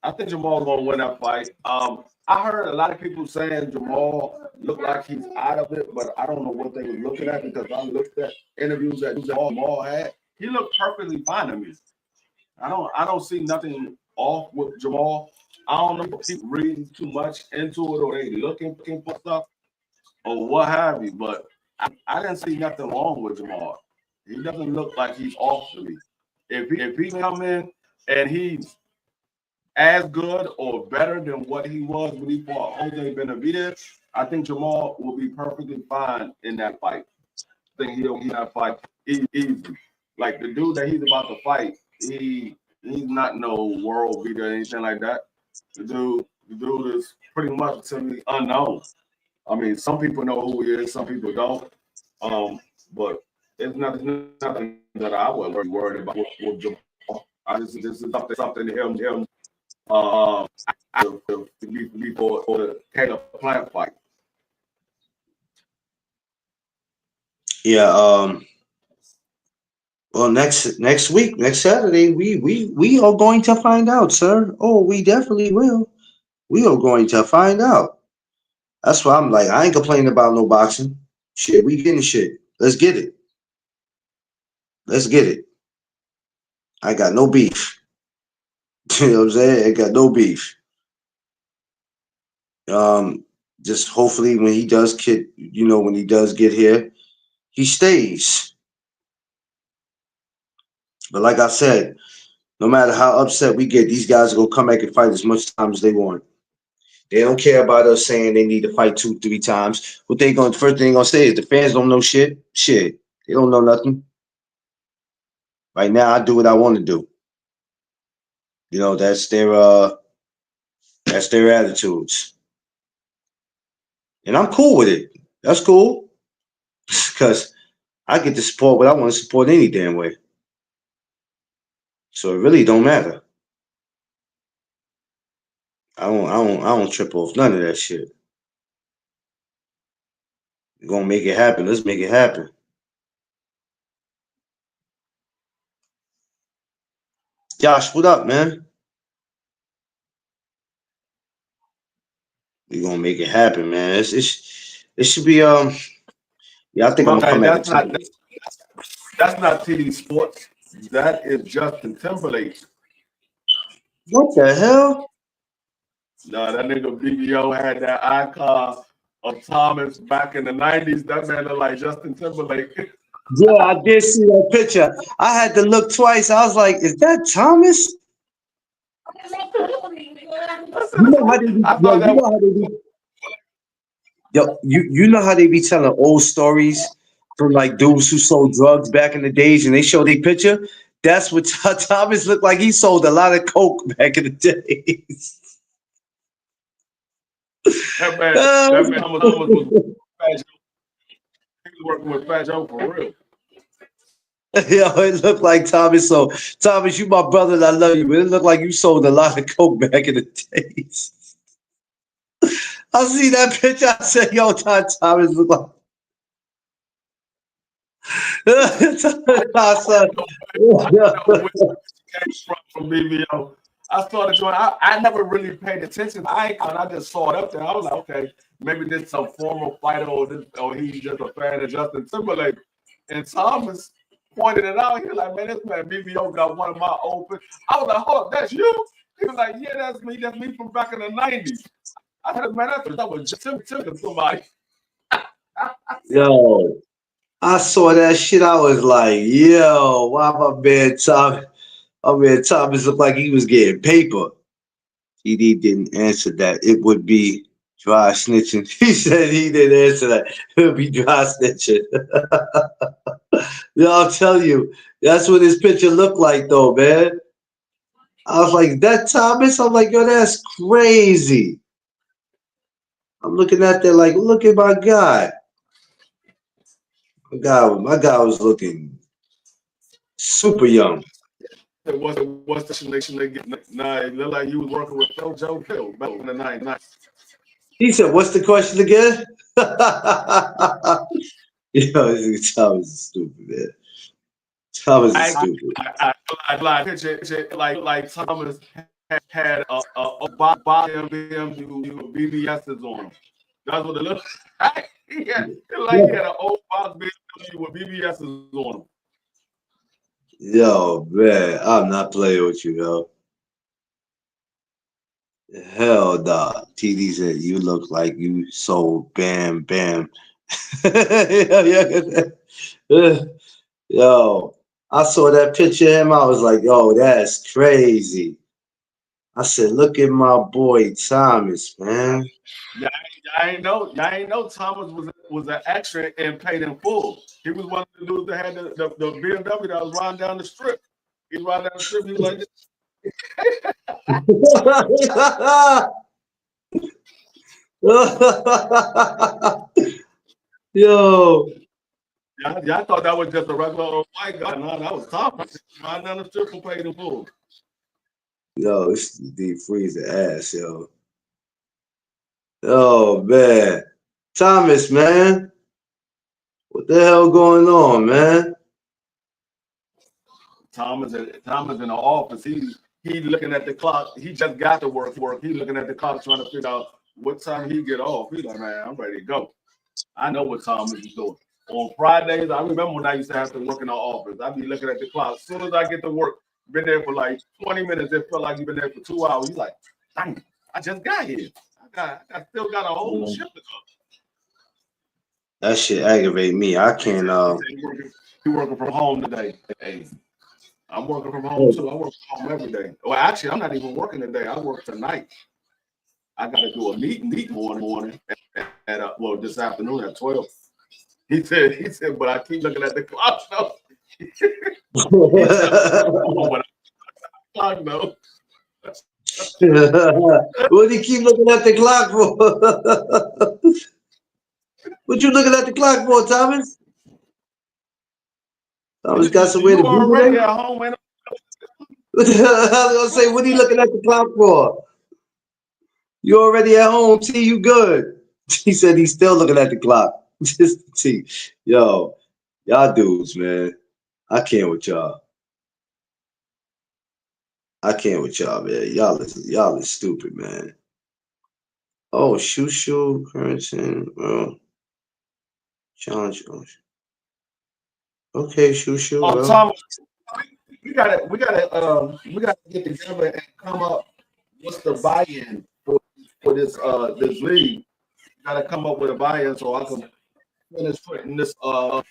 I think Jamal gonna win that fight. I heard a lot of people saying Jamal looked like he's out of it, but I don't know what they were looking at because I looked at interviews that Jamal had. He looked perfectly fine to me. I don't see nothing off with Jamal. I don't know if people reading too much into it or they looking for stuff or what have you, but I didn't see nothing wrong with Jamal. He doesn't look like he's off to me. If he come in and he's as good or better than what he was when he fought Jose Benavidez, I think Jamal will be perfectly fine in that fight. I think he'll win that fight easy. Like the dude that he's about to fight, he's not no world beater or anything like that. The dude is pretty much to me unknown. I mean, some people know who he is, some people don't. But it's nothing that I would be worried about with Jamal. This is something him uh, before the Caleb Plant fight. Yeah. Well, next week, next Saturday, we are going to find out, sir. Oh, we definitely will. We are going to find out. That's why I'm like, I ain't complaining about no boxing. Shit, we getting shit. Let's get it. Let's get it. I got no beef. You know what I'm saying? I got no beef. Um, just hopefully when he does when he does get here, he stays. But like I said, no matter how upset we get, these guys are gonna come back and fight as much time as they want. They don't care about us saying they need to fight 2, 3 times. What they going first thing they gonna say is the fans don't know shit. Shit, they don't know nothing. Right now, I do what I want to do. You know, that's their attitudes, and I'm cool with it. That's cool because I get to support what I want to support any damn way. So it really don't matter. I don't trip off none of that shit. We're gonna make it happen. Let's make it happen. Josh, what up, man? We're gonna make it happen, man. It should be yeah, I think I'm My gonna come man, back and that's tell not you. that's not TD Sports. That is Justin Timberlake. What the hell? No, that nigga BBO had that icon of Thomas back in the 90s. That man looked like Justin Timberlake. Yeah, I did see that picture. I had to look twice. I was like, is that Thomas? You know how they be, I yo, thought you that know how they be, yo, you know how they be telling old stories from like dudes who sold drugs back in the days and they show their picture? That's what Thomas looked like. He sold a lot of coke back in the days. that man Thomas was Fat Joe. He was working with Fat Joe for real. Yo, it looked like Thomas. So, Thomas, you my brother and I love you, but it looked like you sold a lot of coke back in the days. I see that picture. I said, yo, Thomas look like. I said, Know where it came from BBO. I started doing. I never really paid attention to icon. I just saw it up there. I was like, okay, maybe this some former fighter or he's just a fan of Justin Timberlake. And Thomas pointed it out. He was like, man, this man BBO got one of my old pictures. I was like, hold up, that's you? He was like, yeah, that's me. That's me from back in the 90s. I said, man, I thought that was Tim somebody. yo, I saw that shit. I was like, yo, why my man Thomas looked like he was getting paper. He didn't answer that. It would be dry snitching. He said he didn't answer that. It would be dry snitching. Yo, I'll tell you, that's what his picture looked like, though, man. I was like, that Thomas? I'm like, yo, that's crazy. I'm looking at that like, look at my guy. My guy was looking. Super young. What's the nation they get? Nah, it looked like you was working with Joe Hill back in the 90s. He said, "What's the question again?" Thomas is stupid, man. Thomas is stupid. I picture like Thomas had a BMW BBSs on him. That's what it looked like. He had an old box BMW with BBSs on him. Yo, man, I'm not playing with you, yo. Hell nah. TD said, "You look like you sold Bam Bam." Yo, I saw that picture of him. I was like, yo, that's crazy. I said, look at my boy Thomas, man. I ain't know Thomas was an extra and paid in full. He was one of the dudes that had the BMW that was riding down the strip. He was riding down the strip. He was like, Yo. Yeah, I thought that was just a regular old white guy. No, that was Thomas. Riding down the strip and paid in full. Yo, it's deep freeze the ass, yo. Oh man. Thomas, man. What the hell going on, man? Thomas in the office. He looking at the clock. He just got to work. He looking at the clock trying to figure out what time he get off. He's like, man, I'm ready to go. I know what Thomas is doing. On Fridays, I remember when I used to have to work in the office. I'd be looking at the clock. As soon as I get to work, been there for like 20 minutes. It felt like you've been there for 2 hours. He's like, dang, I just got here. I still got a whole shift to go. That shit aggravate me. I can't. He working from home today. Hey, I'm working from home too. I work from home every day. Well, actually, I'm not even working today. I work tonight. I got to do a meet morning at this afternoon at 12. He said, but I keep looking at the clock. No. Clock, no. What do you keep looking at the clock for? What you looking at the clock for, Thomas? Thomas got somewhere to be today? At home, man. I was gonna say, what are you looking at the clock for? You already at home, T, you good. He said he's still looking at the clock. Just T. Yo, y'all dudes, man. I can't with y'all. I can't with y'all, man. Y'all is stupid, man. Oh, Shushu, Currency, well, challenge. Okay, Shushu. Well. Thomas, we gotta get together and come up. What's the buy-in for this league? Gotta come up with a buy-in so I can finish putting this voiceover.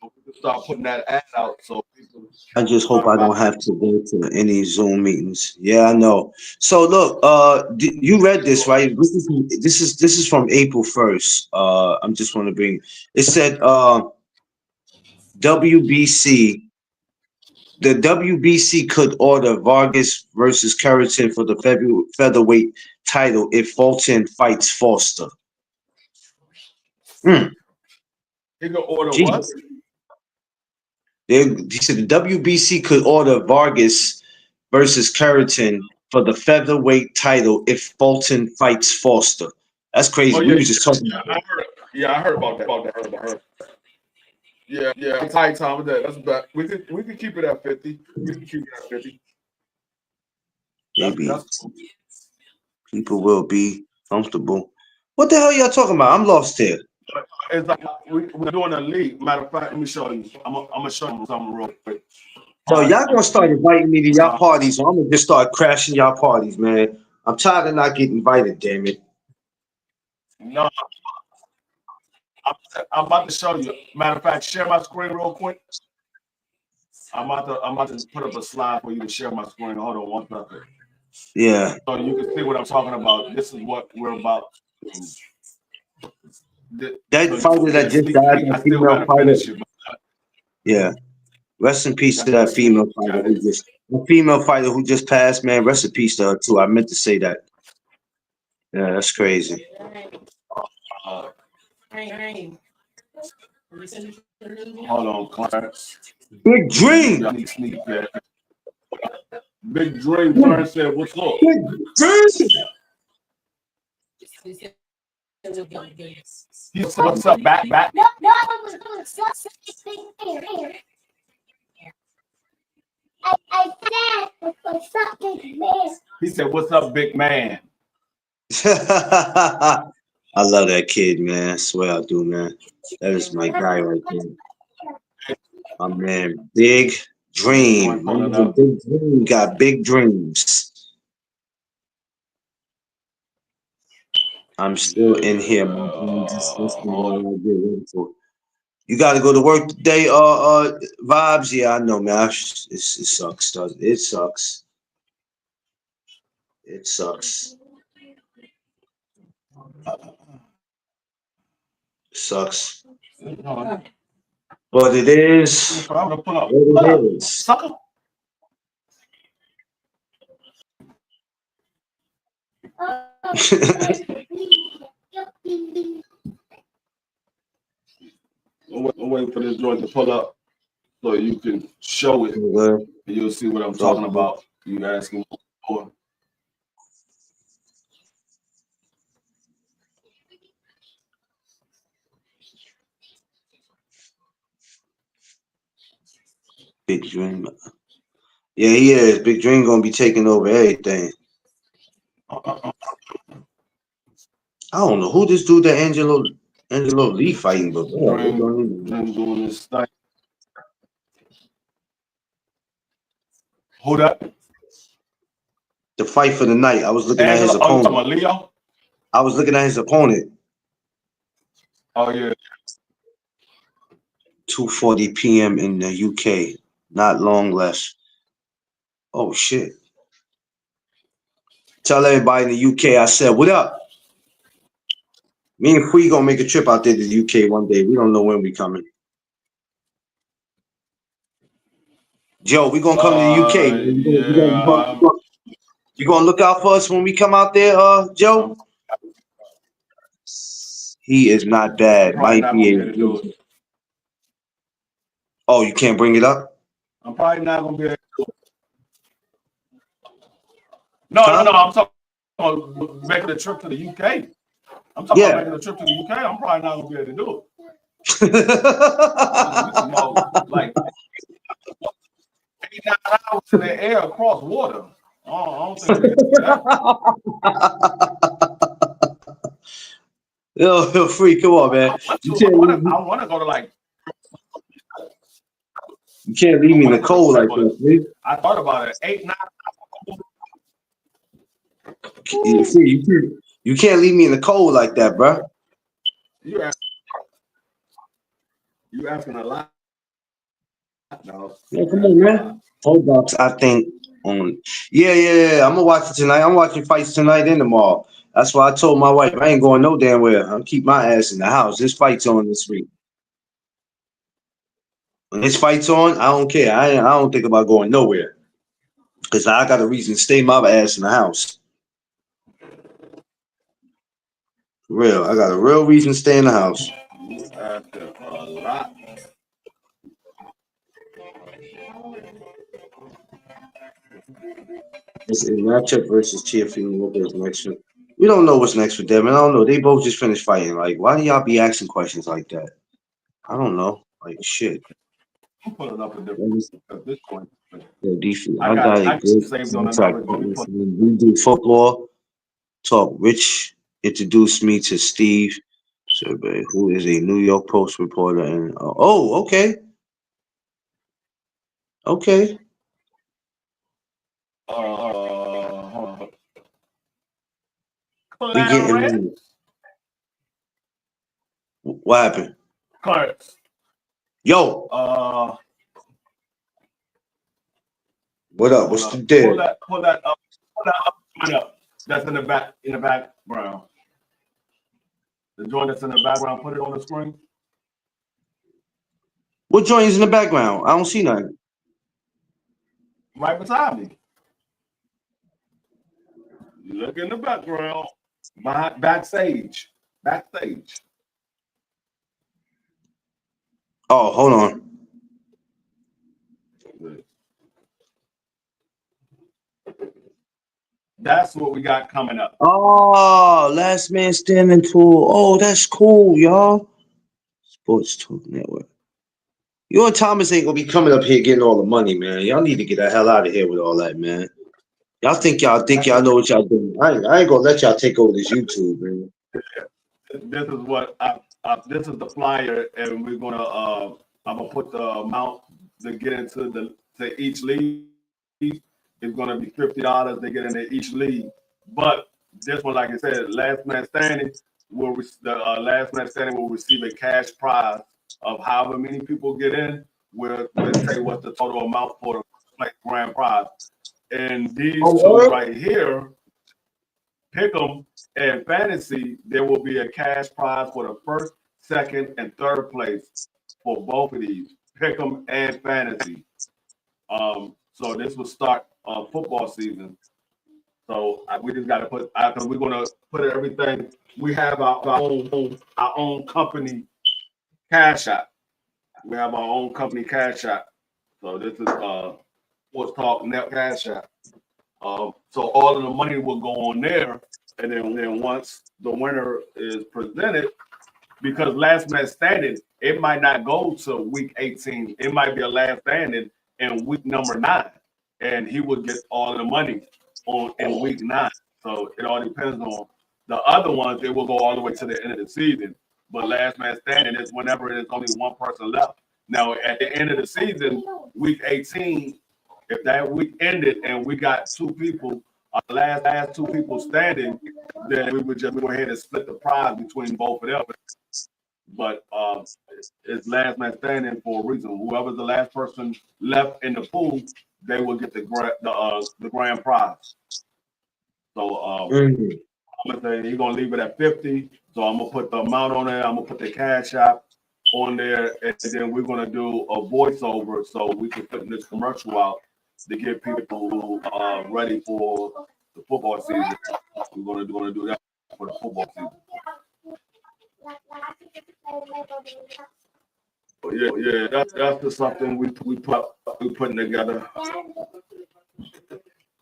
We can start putting that ad out so people. I just hope I don't have to go to any Zoom meetings. Yeah, I know. So look, you read this, right? This is from April 1st. I'm just want to bring. It said WBC. The WBC could order Vargas versus Keratin for the featherweight title if Fulton fights Foster. He could order what? He said the WBC could order Vargas versus Keratin for the featherweight title if Fulton fights Foster. That's crazy. We were just talking about that. I heard about that. Yeah. It's high time with that. That's bad. We could keep it at 50. We can keep it at 50. Maybe people will be comfortable. What the hell y'all talking about? I'm lost here. It's like we're doing a league. Matter of fact, let me show you. I'm gonna show you something real quick. So y'all gonna start inviting me to y'all parties, so I'm gonna just start crashing y'all parties, man. I'm tired of not getting invited, damn it. No, I'm about to show you. Matter of fact, share my screen real quick. I'm about to put up a slide for you to share my screen. Hold on one second. Yeah. So you can see what I'm talking about. This is what we're about. That fighter that just died, that female fighter. Yeah. Rest in peace to that female fighter who just passed, man. Rest in peace to her too. I meant to say that. Yeah, that's crazy. Hold on, Clarence. Big Dream. Y'all need to sneak that. Big Dream. Clarence said, "What's up?" Big Dream. He said, "What's up, back?" He said, "What's up, big man?" I love that kid, man. I swear I do, man. That is my guy right there. My man, Big Dream. My man, Big Dream got big dreams. I'm still in here, my man. Just listening while I get ready for it. You got to go to work today, Vibes? Yeah, I know, man. It sucks, doesn't it? It sucks. It sucks. Sucks. But it is what it is. I'm waiting for this joint to pull up so you can show it. And you'll see what I'm talking about. You asking for. Big Dream. Yeah, he is. Big Dream gonna be taking over everything. I don't know who this dude that Angelo Lee fighting, but doing this stuff. Hold up. The fight for the night. I was looking at his opponent. Oh, Leo? I was looking at his opponent. Oh yeah. 2:40 p.m. in the UK. Not long less. Oh shit. Tell everybody in the UK I said, what up? Me and Free gonna make a trip out there to the UK one day. We don't know when we coming. Joe, we gonna come to the UK. You gonna look out for us when we come out there, Joe? He is not bad. Might be a. Oh, you can't bring it up? I'm probably not gonna be able to do it. No. I'm talking about making a trip to the UK. I'm talking about making a trip to the UK. I'm probably not gonna be able to do it. Like 89 hours in the air across water. I don't think we can do that. Yo, Free, come on, man. I want to go to like. You can't leave me in the cold like this, please. I thought about it. 8, 9. You can't leave me in the cold like that, bro. You asking a lot. No. Yeah, come on, man. Hold up, I think on. Yeah. I'm gonna watch it tonight. I'm watching fights tonight and tomorrow. That's why I told my wife I ain't going no damn where. I'll keep my ass in the house. This fight's on this week. When this fight's on, I don't care. I don't think about going nowhere. Because I got a reason to stay my ass in the house. For real. I got a real reason to stay in the house. After a lot. It's matchup versus Teofimo Lopez next week. We don't know what's next with them. And I don't know. They both just finished fighting. Like, why do y'all be asking questions like that? I don't know. Like, shit. I'm pulling up a different at this point. I got it good. We do football. Talk. Rich introduced me to Steve, who is a New York Post reporter. And okay. Okay. We getting ready. What happened? Clarence. Yo. What up? What's the deal? Pull that up. That's in the background. The joint that's in the background, put it on the screen. What joint is in the background? I don't see nothing. Right beside me. You look in the background. Backstage. Oh, hold on. That's what we got coming up. Oh, Last Man Standing Tour. Oh, that's cool, y'all. Sports Talk Network. You and Thomas ain't gonna be coming up here getting all the money, man. Y'all need to get the hell out of here with all that, man. Y'all think y'all know what y'all doing. I ain't gonna let y'all take over this YouTube, man. This is what this is the flyer, and we're gonna I'm gonna put the amount to get into to each league. It's gonna be $50 to get into each league. But this one, like I said, last man standing last man standing will receive a cash prize of however many people get in. We'll tell you what the total amount for the grand prize. And these two right here, Pick'em and Fantasy, there will be a cash prize for the first, second, and third place for both of these, Pick'em and Fantasy. So this will start football season. So we just got to put. We're gonna put everything. We have our own company cash app. We have our own company cash app. So this is Sports Talk Net Cash app. So all of the money will go on there, and then once the winner is presented, because last man standing, it might not go to week 18. It might be a last standing in week number 9, and he will get all of the money in week 9. So it all depends on the other ones. It will go all the way to the end of the season. But last man standing is whenever there's only one person left. Now at the end of the season, week 18, if that week ended and we got two people, last two people standing, then we would just go ahead and split the prize between both of them. But it's last man standing for a reason. Whoever's the last person left in the pool, they will get the grand prize. So I'm gonna say he's gonna leave it at 50. So I'm gonna put the amount on there. I'm gonna put the cash app on there, and then we're gonna do a voiceover so we can put this commercial out to get people ready for the football season. We're gonna do that for the football season. But yeah, that's just something we putting together.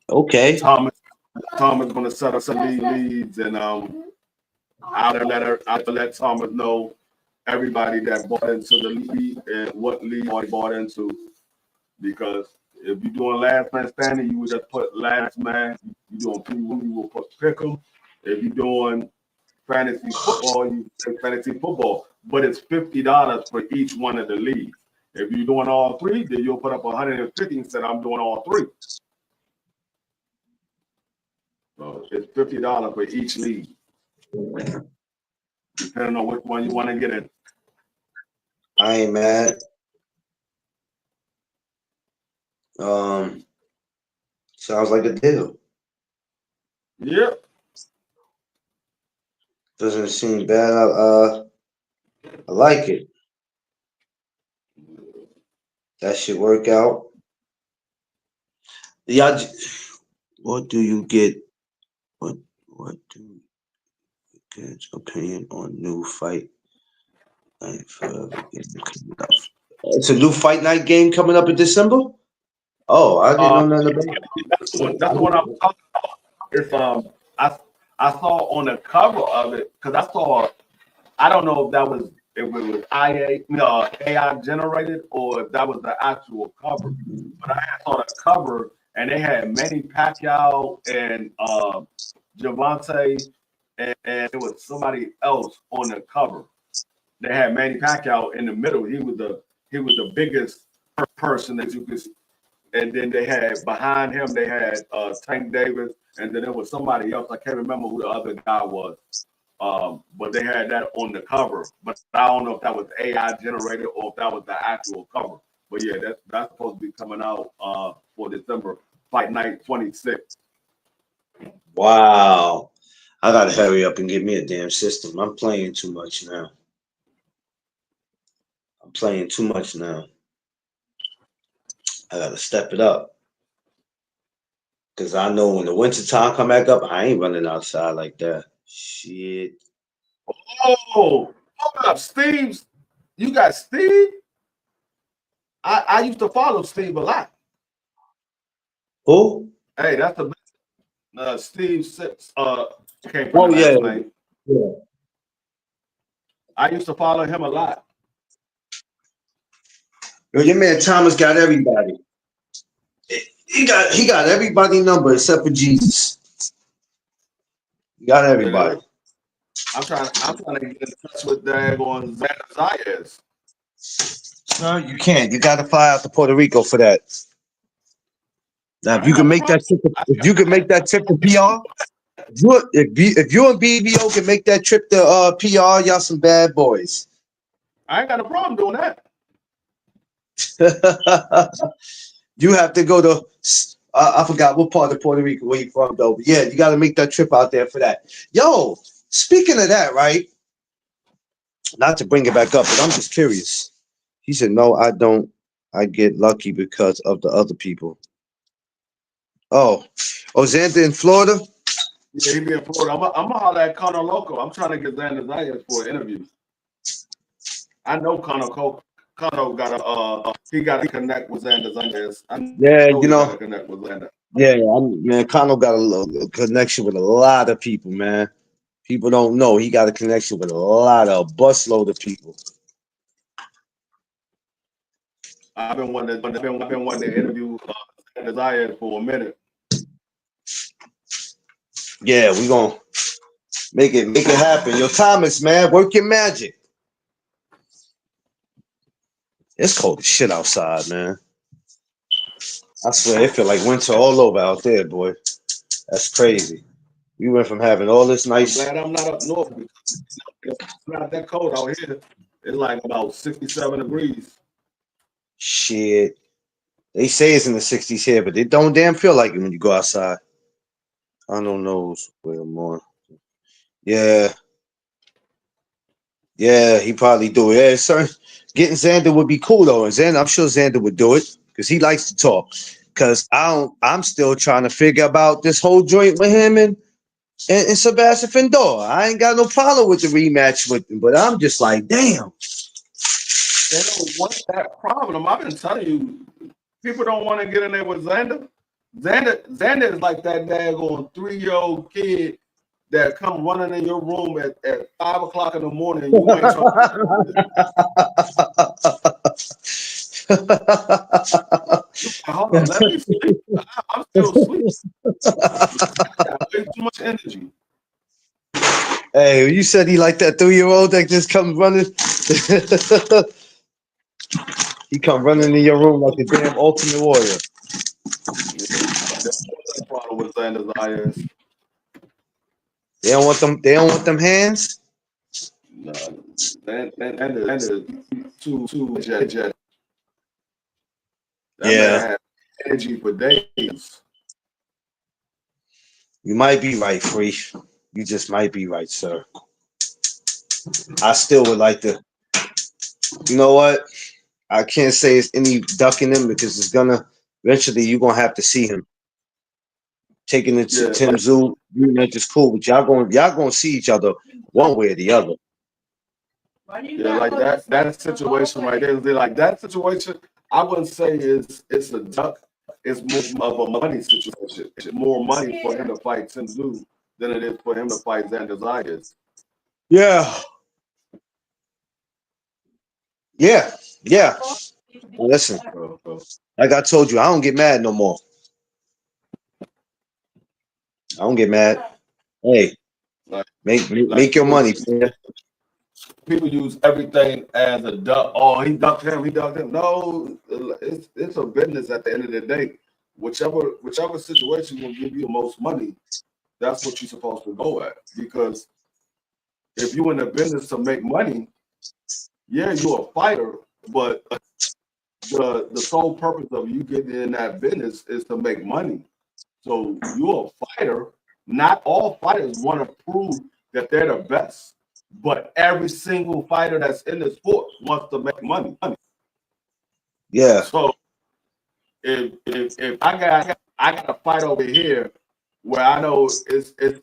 Okay. Thomas gonna set us some leads, and I'll let Thomas know everybody that bought into the league and what league he bought into, because if you're doing last man standing, you would just put last man. You're doing P1, you will put Pick'em. If you're doing fantasy football, you say fantasy football, but it's $50 for each one of the leagues. If you're doing all three, then you'll put up 150 and say I'm doing all three. So it's $50 for each league, depending on which one you want to get in. I ain't mad. Sounds like a deal. Yep. Doesn't seem bad. I like it. That should work out. Y'all, what do you get? What do you get? Opinion on new fight night forever game coming up? It's a new fight night game coming up in December. Oh, I didn't know nothing about it. That's what I'm talking about. It's I saw on the cover of it, because I don't know if it was AI generated or if that was the actual cover. But I saw the cover and they had Manny Pacquiao and Javante, and it was somebody else on the cover. They had Manny Pacquiao in the middle. He was the biggest person that you could. And then they had behind him, they had Tank Davis, and then there was somebody else. I can't remember who the other guy was. But they had that on the cover. But I don't know if that was AI generated or if that was the actual cover. But yeah, that's supposed to be coming out for December, Fight Night 26. Wow. I gotta hurry up and get me a damn system. I'm playing too much now. I gotta step it up. Cause I know when the winter time come back up, I ain't running outside like that. Shit. Oh, hold up, Steve. You got Steve? I used to follow Steve a lot. Who? Hey, that's the Steve Six. Came from Oh the yeah. last name. Yeah. I used to follow him a lot. Yo, your man Thomas got everybody. He got everybody number except for Jesus. He got everybody. I'm trying to get in touch with daggone Xander Zayas. No, you can't. You got to fly out to Puerto Rico for that. Now, if you can make that trip, if you can make that trip to PR, if you and BBO can make that trip to PR, y'all some bad boys. I ain't got a problem doing that. You have to go to. I forgot what part of Puerto Rico where you from though. But yeah, you got to make that trip out there for that. Yo, speaking of that, right? Not to bring it back up, but I'm just curious. He said, "No, I don't. I get lucky because of the other people." Oh, Xander in Florida. Yeah, he be in Florida. I'm gonna holler at Conor Loco. I'm trying to get Xander Zayas for an interview. I know Conor got he got to connect with Xander Zayas. Yeah, you know. Got to connect with Xander. Yeah, man, Conor got a connection with a lot of people, man. People don't know he got a connection with a busload of people. I've been wanting to interview Xander Zayas for a minute. Yeah, we gonna make it happen. Yo, Thomas, man, work your magic. It's cold as shit outside, man. I swear, it feel like winter all over out there, boy. That's crazy. We went from having all this nice. I'm glad I'm not up north. It's not that cold out here. It's like about 67 degrees. Shit. They say it's in the 60s here, but it don't damn feel like it when you go outside. I don't know where more. Yeah. Yeah, he probably do it. Yeah, sir. Getting Xander would be cool though. And Xander, I'm sure Xander would do it because he likes to talk. Because I'm still trying to figure out this whole joint with him and Sebastian Findor. I ain't got no problem with the rematch with him, but I'm just like, damn. They don't want that problem. I've been telling you, people don't want to get in there with Xander. Xander is like that daggone 3-year-old kid that come running in your room at 5 o'clock in the morning. And you ain't hold on, let me sleep. I'm still asleep. I got way too much energy. Hey, you said he like that 3-year-old that just comes running. He come running in your room like a damn Ultimate Warrior. That's the problem with Xander Zayas. They don't want them hands. No, Xander too jet. That man had energy for days. You might be right, Free. You just might be right, sir. I still would like to. You know what? I can't say it's any ducking him because it's gonna eventually you're gonna have to see him. Taking it to Tim Zoo, rematch is cool, but y'all gonna see each other one way or the other. Yeah, like that situation right there. Like that situation, I wouldn't say it's a duck. It's more of a money situation. It's more money for him to fight Tim Zoo than it is for him to fight Xander Zayas. Yeah. Listen, like I told you, I don't get mad no more. I don't get mad. Hey, make your money, man. People use everything as a duck. Oh, he ducked him. No, it's a business at the end of the day. Whichever situation will give you the most money, that's what you're supposed to go at. Because if you're in the business to make money, yeah, you're a fighter, but the sole purpose of you getting in that business is to make money. So you're a fighter. Not all fighters want to prove that they're the best, but every single fighter that's in the sport wants to make money. Yeah. So if I got a fight over here where I know it's a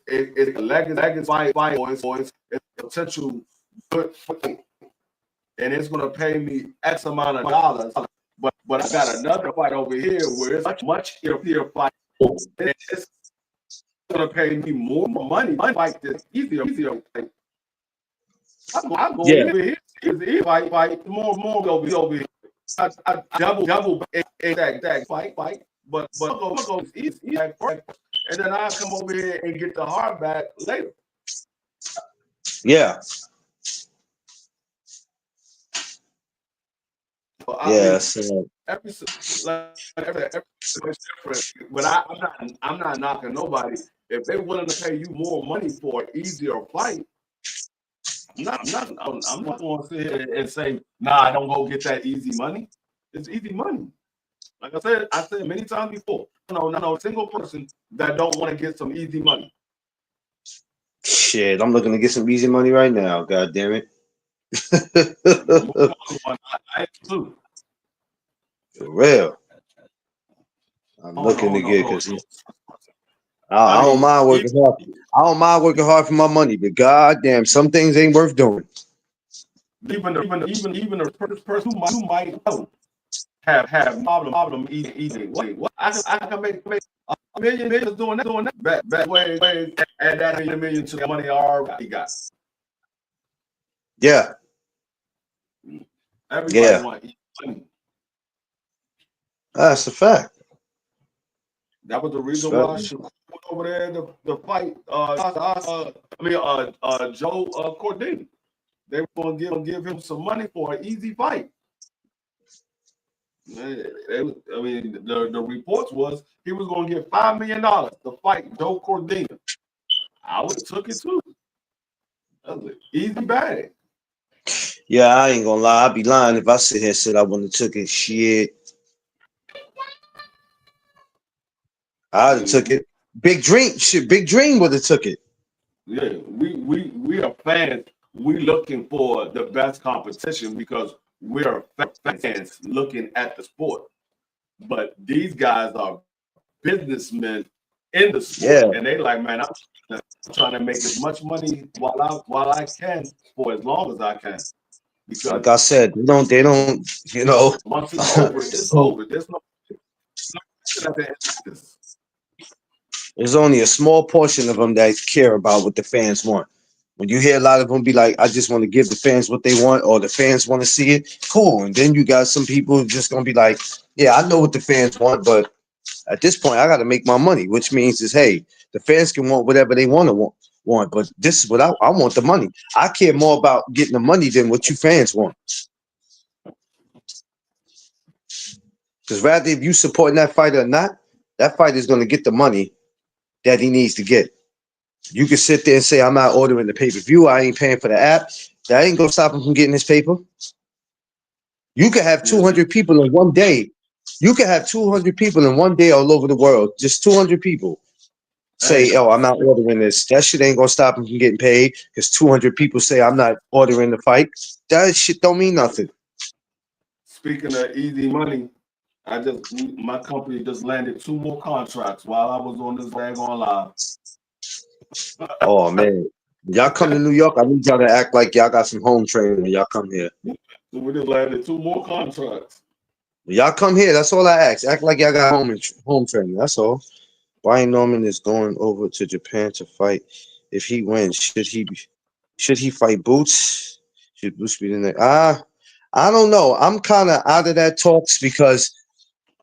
legacy fight or it's potential good fight, and it's going to pay me X amount of dollars, But I got another fight over here where it's much easier fight. It's gonna pay me more money. Fight this easier. Like, I'm going over here. It's fight more over here. I double that fight. But I'll go easy and then I'll come over here and get the hard back later. Yeah. So Yes. Every but I'm not knocking nobody. If they're willing to pay you more money for an easier fight, I'm not going to sit here and say, nah, don't go get that easy money. It's easy money. Like I said many times before, no single person that don't want to get some easy money. Shit, I'm looking to get some easy money right now. God damn it. I too. For real. I'm looking to get because I don't mind working hard. I don't mind working hard for my money, but goddamn, some things ain't worth doing. Even the person who might have problem eating. What I can make $1 million doing that. Back way add that $1 million to the money I already got. Yeah. Everybody want to eat money. That's a fact. That was the reason why she went over there to fight. Joe Cordini. They were going to give him some money for an easy fight. The reports was he was going to get $5 million to fight Joe Cordini. I would have took it too. That was an easy bag. Yeah, I ain't gonna lie. I'd be lying if I sit here and said I wouldn't have took it. Shit. I'd have took it. Big Dream would have took it. Yeah, we are fans. We looking for the best competition because we're fans looking at the sport. But these guys are businessmen in the sport, and they like, man, I'm trying to make as much money while I can for as long as I can. Because like I said, they don't, you know. Once it's over, it's over. There's no There's only a small portion of them that care about what the fans want. When you hear a lot of them be like, I just want to give the fans what they want, or the fans want to see it, cool. And then you got some people just going to be like, yeah, I know what the fans want, but at this point, I got to make my money, which means is, hey, the fans can want whatever they want, but this is what I want the money. I care more about getting the money than what you fans want. Because rather if you supporting that fighter or not, that fighter is going to get the money that he needs to get. You can sit there and say, I'm not ordering the pay-per-view. I ain't paying for the app. That ain't going to stop him from getting his paper. You can have 200 people in one day. You can have 200 people in one day all over the world. Just 200 people say, oh, I'm not ordering this. That shit ain't going to stop him from getting paid because 200 people say, I'm not ordering the fight. That shit don't mean nothing. Speaking of easy money, my company just landed 2 more contracts while I was on this daggone live. Oh man, y'all come to New York. I need y'all to act like y'all got some home training when y'all come here. So we just landed 2 more contracts. When y'all come here, that's all I ask. Act like y'all got home training. That's all. Brian Norman is going over to Japan to fight. If he wins, should he fight Boots? Should Boots be in there? I don't know. I'm kind of out of that talks because,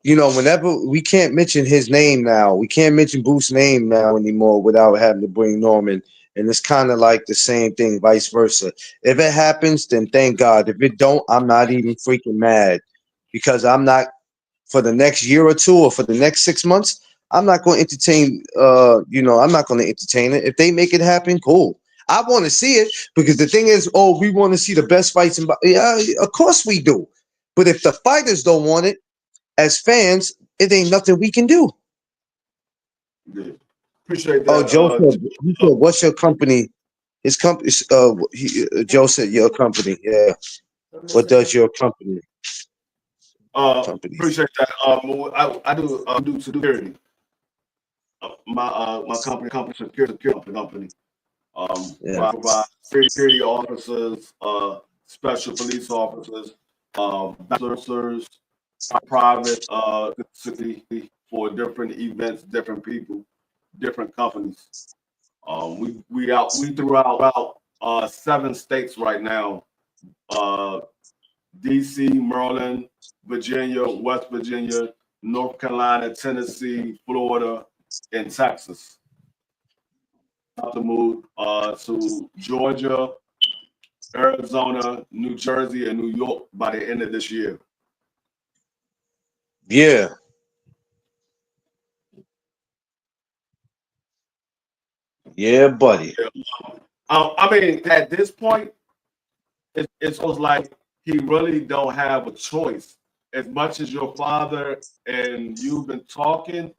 you know, whenever we can't mention his name now, we can't mention Boots' name now anymore without having to bring Norman. And it's kind of like the same thing, vice versa. If it happens, then thank God. If it don't, I'm not even freaking mad because I'm not, for the next year or two or for the next 6 months, I'm not going to entertain, I'm not going to entertain it. If they make it happen, cool. I want to see it because the thing is, we want to see the best fights. Yeah, of course we do. But if the fighters don't want it, as fans, it ain't nothing we can do. Yeah. Appreciate that. Oh, Joe said, what's your company? His company, Joe said your company. Yeah. What does your company? Appreciate that. I do security. My company security company. Provide security officers, special police officers, bachelors, private city for different events, different people, different companies. We threw out about 7 states right now. DC, Maryland, Virginia, West Virginia, North Carolina, Tennessee, Florida, and Texas. To move to Georgia, Arizona, New Jersey, and New York by the end of this year. Yeah. Yeah, buddy. I mean, at this point, it's almost like he really don't have a choice. As much as your father and you've been talking,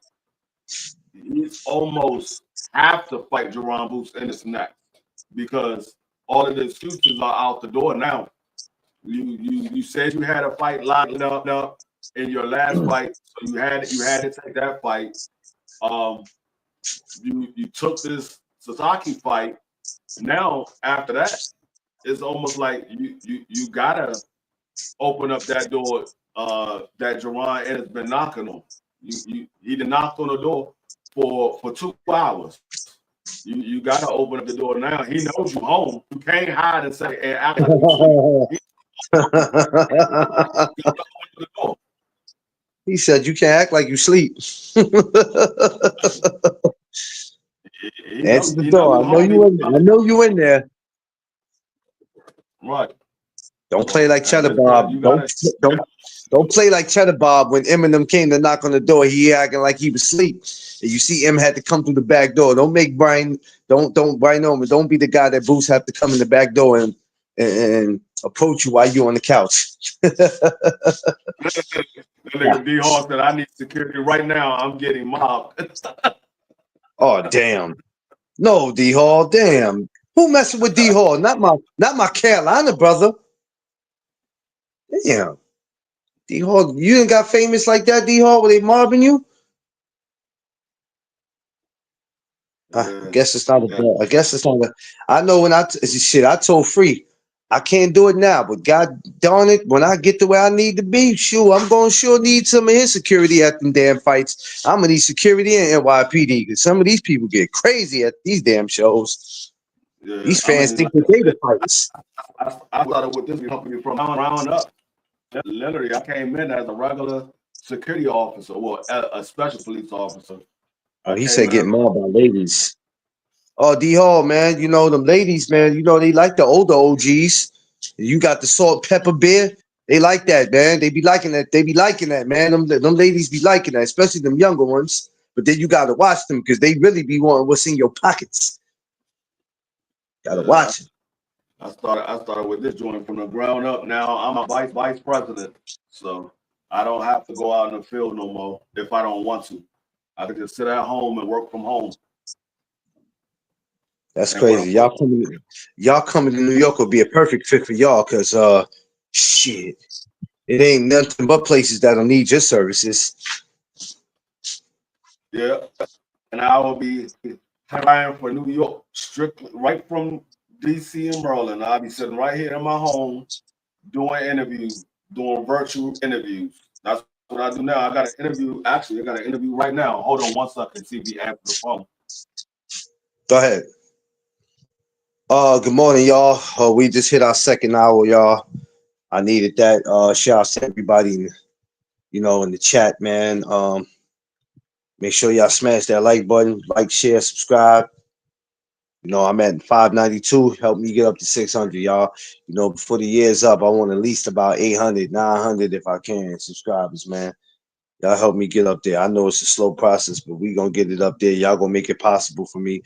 he's almost have to fight Jerron Boots in his neck because all of the excuses are out the door now. You said you had a fight lined up in your last fight, so you had to take that fight. You took this Sasaki fight. Now after that, it's almost like you gotta open up that door that Jerron has been knocking on. He done knocked on the door for 2 hours. You gotta open up the door now. He knows you home. You can't hide and say and act like you sleep. He said you can't act like you sleep. Answer the door. I know you in there. Right. Don't play like Cheddar Bob. Don't play like Cheddar Bob when Eminem came to knock on the door. He acting like he was asleep. And you see M had to come through the back door. Don't make Brian. Don't Brian Norman. Don't be the guy that Bruce have to come in the back door and approach you while you on the couch. Nigga D Hall said, "I need security right now. I'm getting mobbed." Oh damn! No D Hall. Damn. Who messing with D Hall? Not my Carolina brother. Damn. D Hall, you didn't got famous like that, D Hall, were they mobbing you? I guess it's not a I guess it's not a I know when I told Free, I can't do it now, but God darn it, when I get to where I need to be, sure, I'm going to sure need some of his security at them damn fights. I'm going to need security in NYPD because some of these people get crazy at these damn shows. Yeah, these fans think that they the fighters. I started with this company from ground up. Literally, I came in as a regular security officer, well, a special police officer. Oh, he said get mobbed by ladies. Oh, D Hall, man, you know them ladies, man. You know they like the older OGs. You got the salt pepper beer. They like that, man. They be liking that. They be liking that, man. Them ladies be liking that, especially them younger ones. But then you gotta watch them because they really be wanting what's in your pockets. Gotta watch it. I started with this joint from the ground up. Now I'm a vice president, so I don't have to go out in the field no more if I don't want to. I can just sit at home and work from home. That's crazy. Y'all coming to New York will be a perfect fit for y'all because shit, it ain't nothing but places that'll need your services. Yeah, and I will be hiring for New York strictly right from DC and Maryland. I'll be sitting right here in my home doing interviews, doing virtual interviews. That's what I do now. I got an interview. Actually, I got an interview right now. Hold on one second. See if he answers the phone. Go ahead. Good morning, y'all. We just hit our second hour, y'all. I needed that. Shout out to everybody, in the chat, man. Make sure y'all smash that like button, like, share, subscribe. I'm at 592. Help me get up to 600, y'all. Before the year's up, I want at least about 800, 900 if I can subscribers, man. Y'all help me get up there. I know it's a slow process, but we gonna get it up there. Y'all gonna make it possible for me.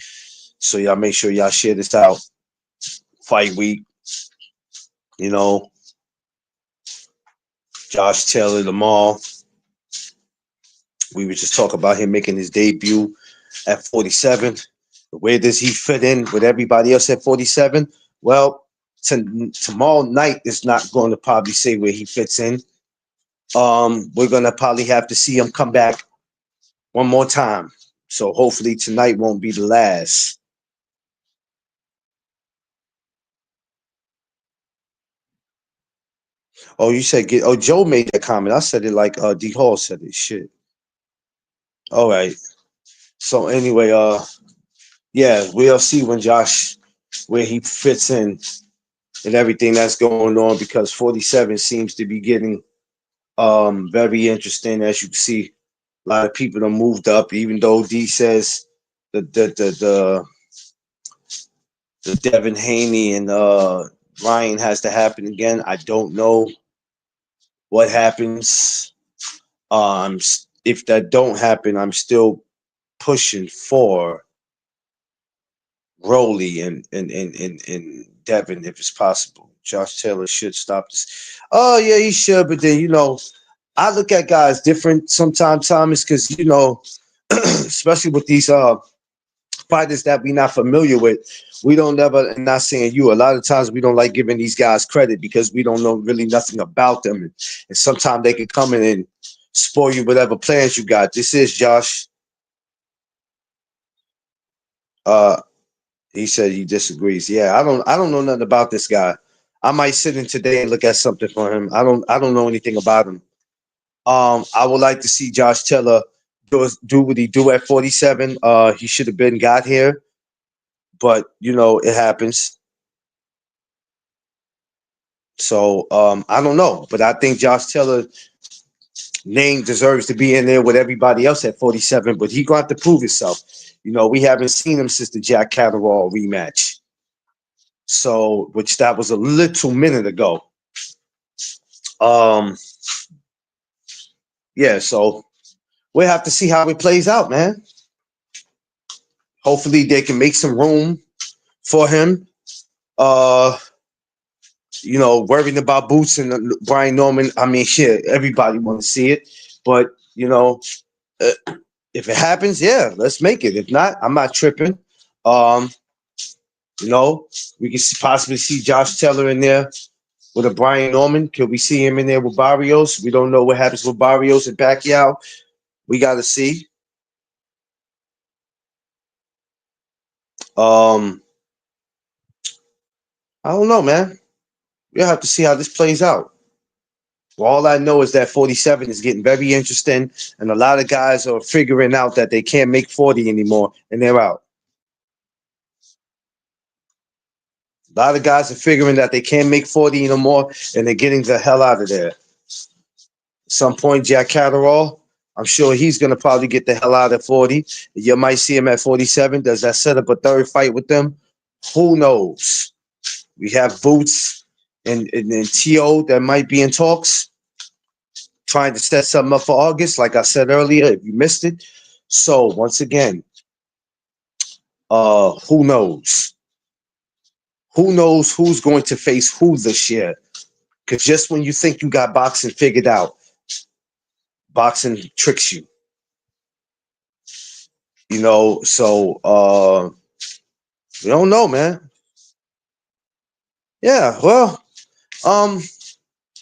So y'all make sure y'all share this out. Fight week, Josh Taylor tomorrow. We were just talking about him making his debut at 47. Where does he fit in with everybody else at 47? Well, tomorrow night is not going to probably say where he fits in. We're gonna probably have to see him come back one more time. So hopefully tonight won't be the last. Oh, you said get. Oh, Joe made that comment. I said it like D Hall said it. Shit. All right. So anyway, yeah, we'll see when Josh where he fits in and everything that's going on because 47 seems to be getting very interesting. As you can see, a lot of people have moved up, even though D says the Devin Haney and Ryan has to happen again. I don't know what happens. If that don't happen, I'm still pushing for Rowley and Devin if it's possible. Josh Taylor should stop this. Oh yeah, he should, but then I look at guys different sometimes, Thomas, because especially with these fighters that we not familiar with, we don't never. And not saying you, a lot of times we don't like giving these guys credit because we don't know really nothing about them, and sometimes they can come in and spoil you whatever plans you got. This is Josh. He said he disagrees. Yeah, I don't know nothing about this guy. I might sit in today and look at something for him. I don't know anything about him. I would like to see Josh Taylor do what he do at 47. He should have been got here, but it happens. So I don't know, but I think Josh Taylor name deserves to be in there with everybody else at 47. But he going to have to prove himself. We haven't seen him since the Jack Catterall rematch. So, which that was a little minute ago. Um, yeah, so we'll have to see how it plays out, man. Hopefully they can make some room for him. Worrying about Boots and Brian Norman. I mean, shit, everybody want to see it, but if it happens, yeah, let's make it. If not, I'm not tripping. Um, we can possibly see Josh Taylor in there with a Brian Norman. Could we see him in there with Barrios? We don't know what happens with Barrios and Pacquiao. We got to see. I don't know, man. We'll have to see how this plays out. Well, all I know is that 47 is getting very interesting, and a lot of guys are figuring out that they can't make 40 anymore, and they're out. A lot of guys are figuring that they can't make 40 anymore, and they're getting the hell out of there. At some point, Jack Catterall, I'm sure he's going to probably get the hell out of 40. You might see him at 47. Does that set up a third fight with them? Who knows? We have Boots and T.O. that might be in talks, trying to set something up for August, like I said earlier, if you missed it. So, once again, who knows? Who knows who's going to face who this year? Because just when you think you got boxing figured out, boxing tricks you. So we don't know, man. Yeah, well,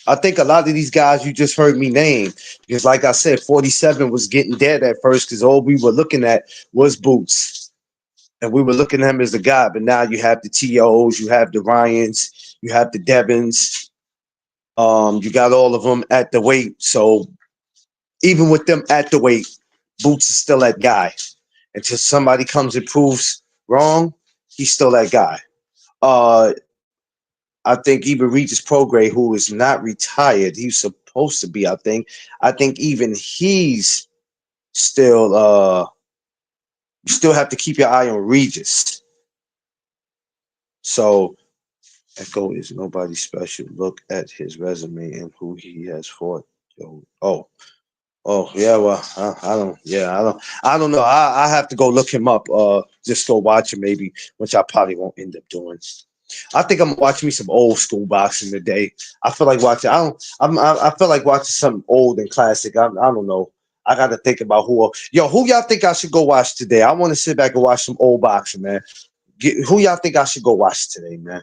I think a lot of these guys you just heard me name, because like I said, 47 was getting dead at first because all we were looking at was Boots. And we were looking at him as the guy, but now you have the TOs, you have the Ryans, you have the Devins, you got all of them at the weight. So even with them at the weight, Boots is still that guy. Until somebody comes and proves wrong, he's still that guy. I think even Regis Prograis, who is not retired, he's supposed to be, I think. I think even he's still you still have to keep your eye on Regis. So Echo is nobody special. Look at his resume and who he has fought. Yeah. Well, I don't know. I have to go look him up. Just go watch him maybe, which I probably won't end up doing. I think I'm watching me some old school boxing today. I feel like watching. I feel like watching something old and classic. I don't know. I got to think about who y'all think I should go watch today. I want to sit back and watch some old boxing, man. Who y'all think I should go watch today, man?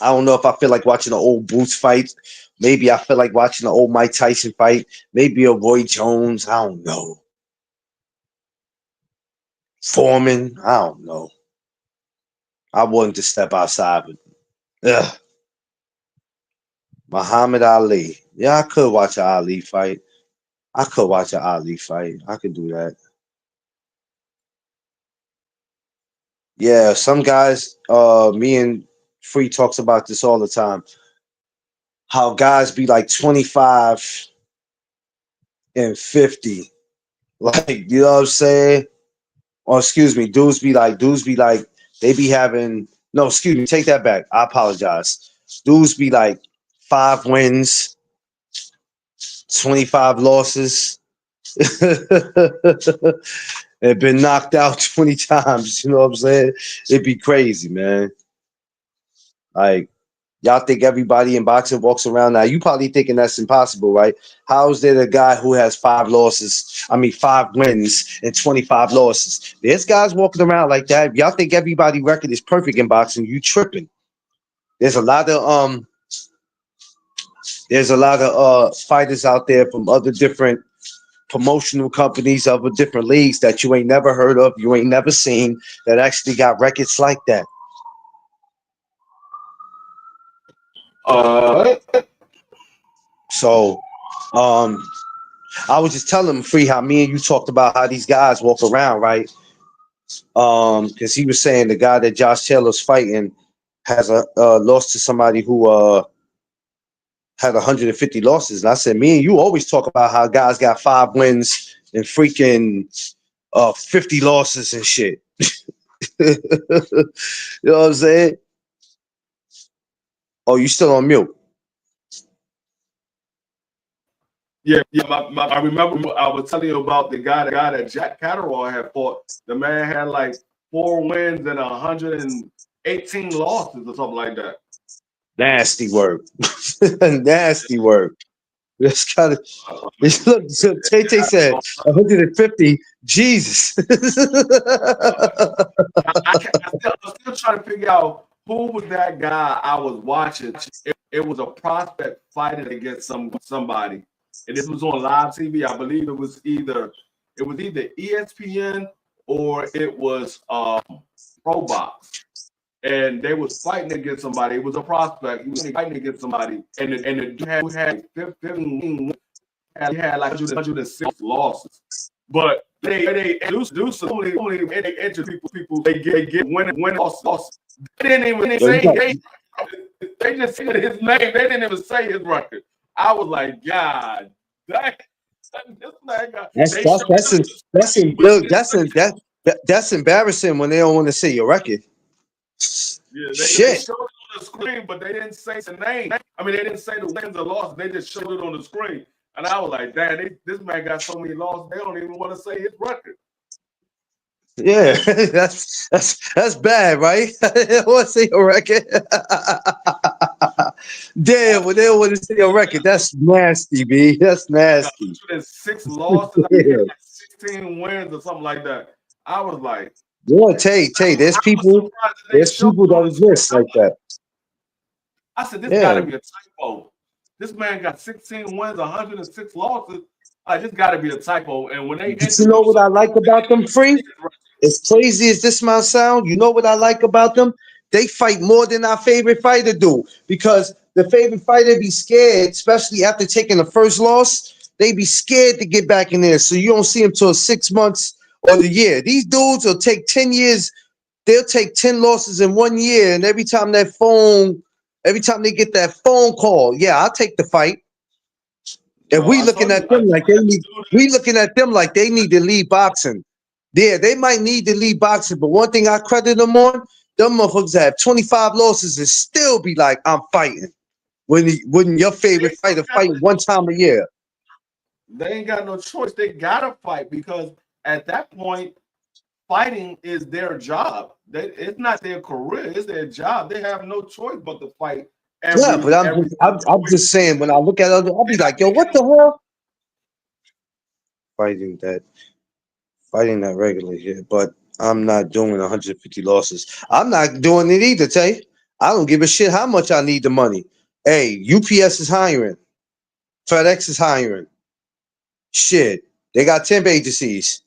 I don't know if I feel like watching an old Boots fight. Maybe I feel like watching an old Mike Tyson fight. Maybe a Roy Jones. I don't know. Foreman. I don't know. I wanted to step outside, but Muhammad Ali. Yeah, I could watch an Ali fight. I could watch an Ali fight. I could do that. Yeah, some guys, me and Free talks about this all the time. How guys be like 25 and 50. Like, you know what I'm saying? Or excuse me, dudes be like, they be having, no, excuse me, take that back. I apologize. Dudes be like 5 wins, 25 losses. And been knocked out 20 times. You know what I'm saying? It'd be crazy, man. Like, y'all think everybody in boxing walks around now? You probably thinking that's impossible, right? How is there a guy who has 5 losses? I mean, 5 wins and 25 losses. There's guys walking around like that. Y'all think everybody record is perfect in boxing? You tripping? There's a lot of fighters out there from other different promotional companies, other different leagues that you ain't never heard of, you ain't never seen, that actually got records like that. So, I was just telling him, Free, how me and you talked about how these guys walk around, right? Because he was saying the guy that Josh Taylor's fighting has a lost to somebody who had 150 losses. And I said, me and you always talk about how guys got 5 wins and freaking 50 losses and shit. You know what I'm saying? Oh, you still on mute? Yeah. I remember I was telling you about the guy that Jack Catterall had fought. The man had like 4 wins and 118 losses or something like that. Nasty work. Nasty work. That's kind of. Look, so Tay said 150. Jesus. I'm still trying to figure out who was that guy I was watching. It was a prospect fighting against somebody, and this was on live TV. I believe it was either ESPN or it was Pro Box, and they was fighting against somebody. It was a prospect. He was fighting against somebody, and the dude had 15. He had like 106 losses, but they introduce so many they introduce people they get winning losses. They didn't even say they just said his name. They didn't even say his record. I was like, God, that's embarrassing when they don't want to say your record. Yeah, they Shit. showed it on the screen, but they didn't say the name. I mean, they didn't say the wins or losses. They just showed it on the screen. And I was like, damn, this man got so many losses, they don't even want to say his record. Yeah, that's bad, right? They don't want to say your record. Damn, when they don't want to say your record, that's nasty, B. That's nasty. 6 losses, yeah. 16 wins or something like that. I was like, yeah, Tay, there's people that exist like that. I said, this got to be a typo. This man got 16 wins, 106 losses. This got to be a typo. And when they, you know what I like about them, Free? As crazy as this might sound, you know what I like about them? They fight more than our favorite fighter do, because the favorite fighter be scared, especially after taking the first loss. They be scared to get back in there, so you don't see them till 6 months or the year. These dudes will take 10 years. They'll take 10 losses in 1 year, and every time they get that phone call, yeah, I'll take the fight. And we looking at them like they need to leave boxing. Yeah, they might need to leave boxing, but one thing I credit them on, them motherfuckers have 25 losses and still be like, I'm fighting. When your favorite fighter fight 1 time a year. They ain't got no choice. They gotta fight, because at that point, fighting is their job. It's not their career, it's their job. They have no choice but to fight. But I'm just saying, when I look at other, I'll be like, yo, what the hell? Fighting that regularly here, but I'm not doing 150 losses. I'm not doing it either, Tay. I don't give a shit how much I need the money. Hey, UPS is hiring. FedEx is hiring. Shit, they got temp agencies.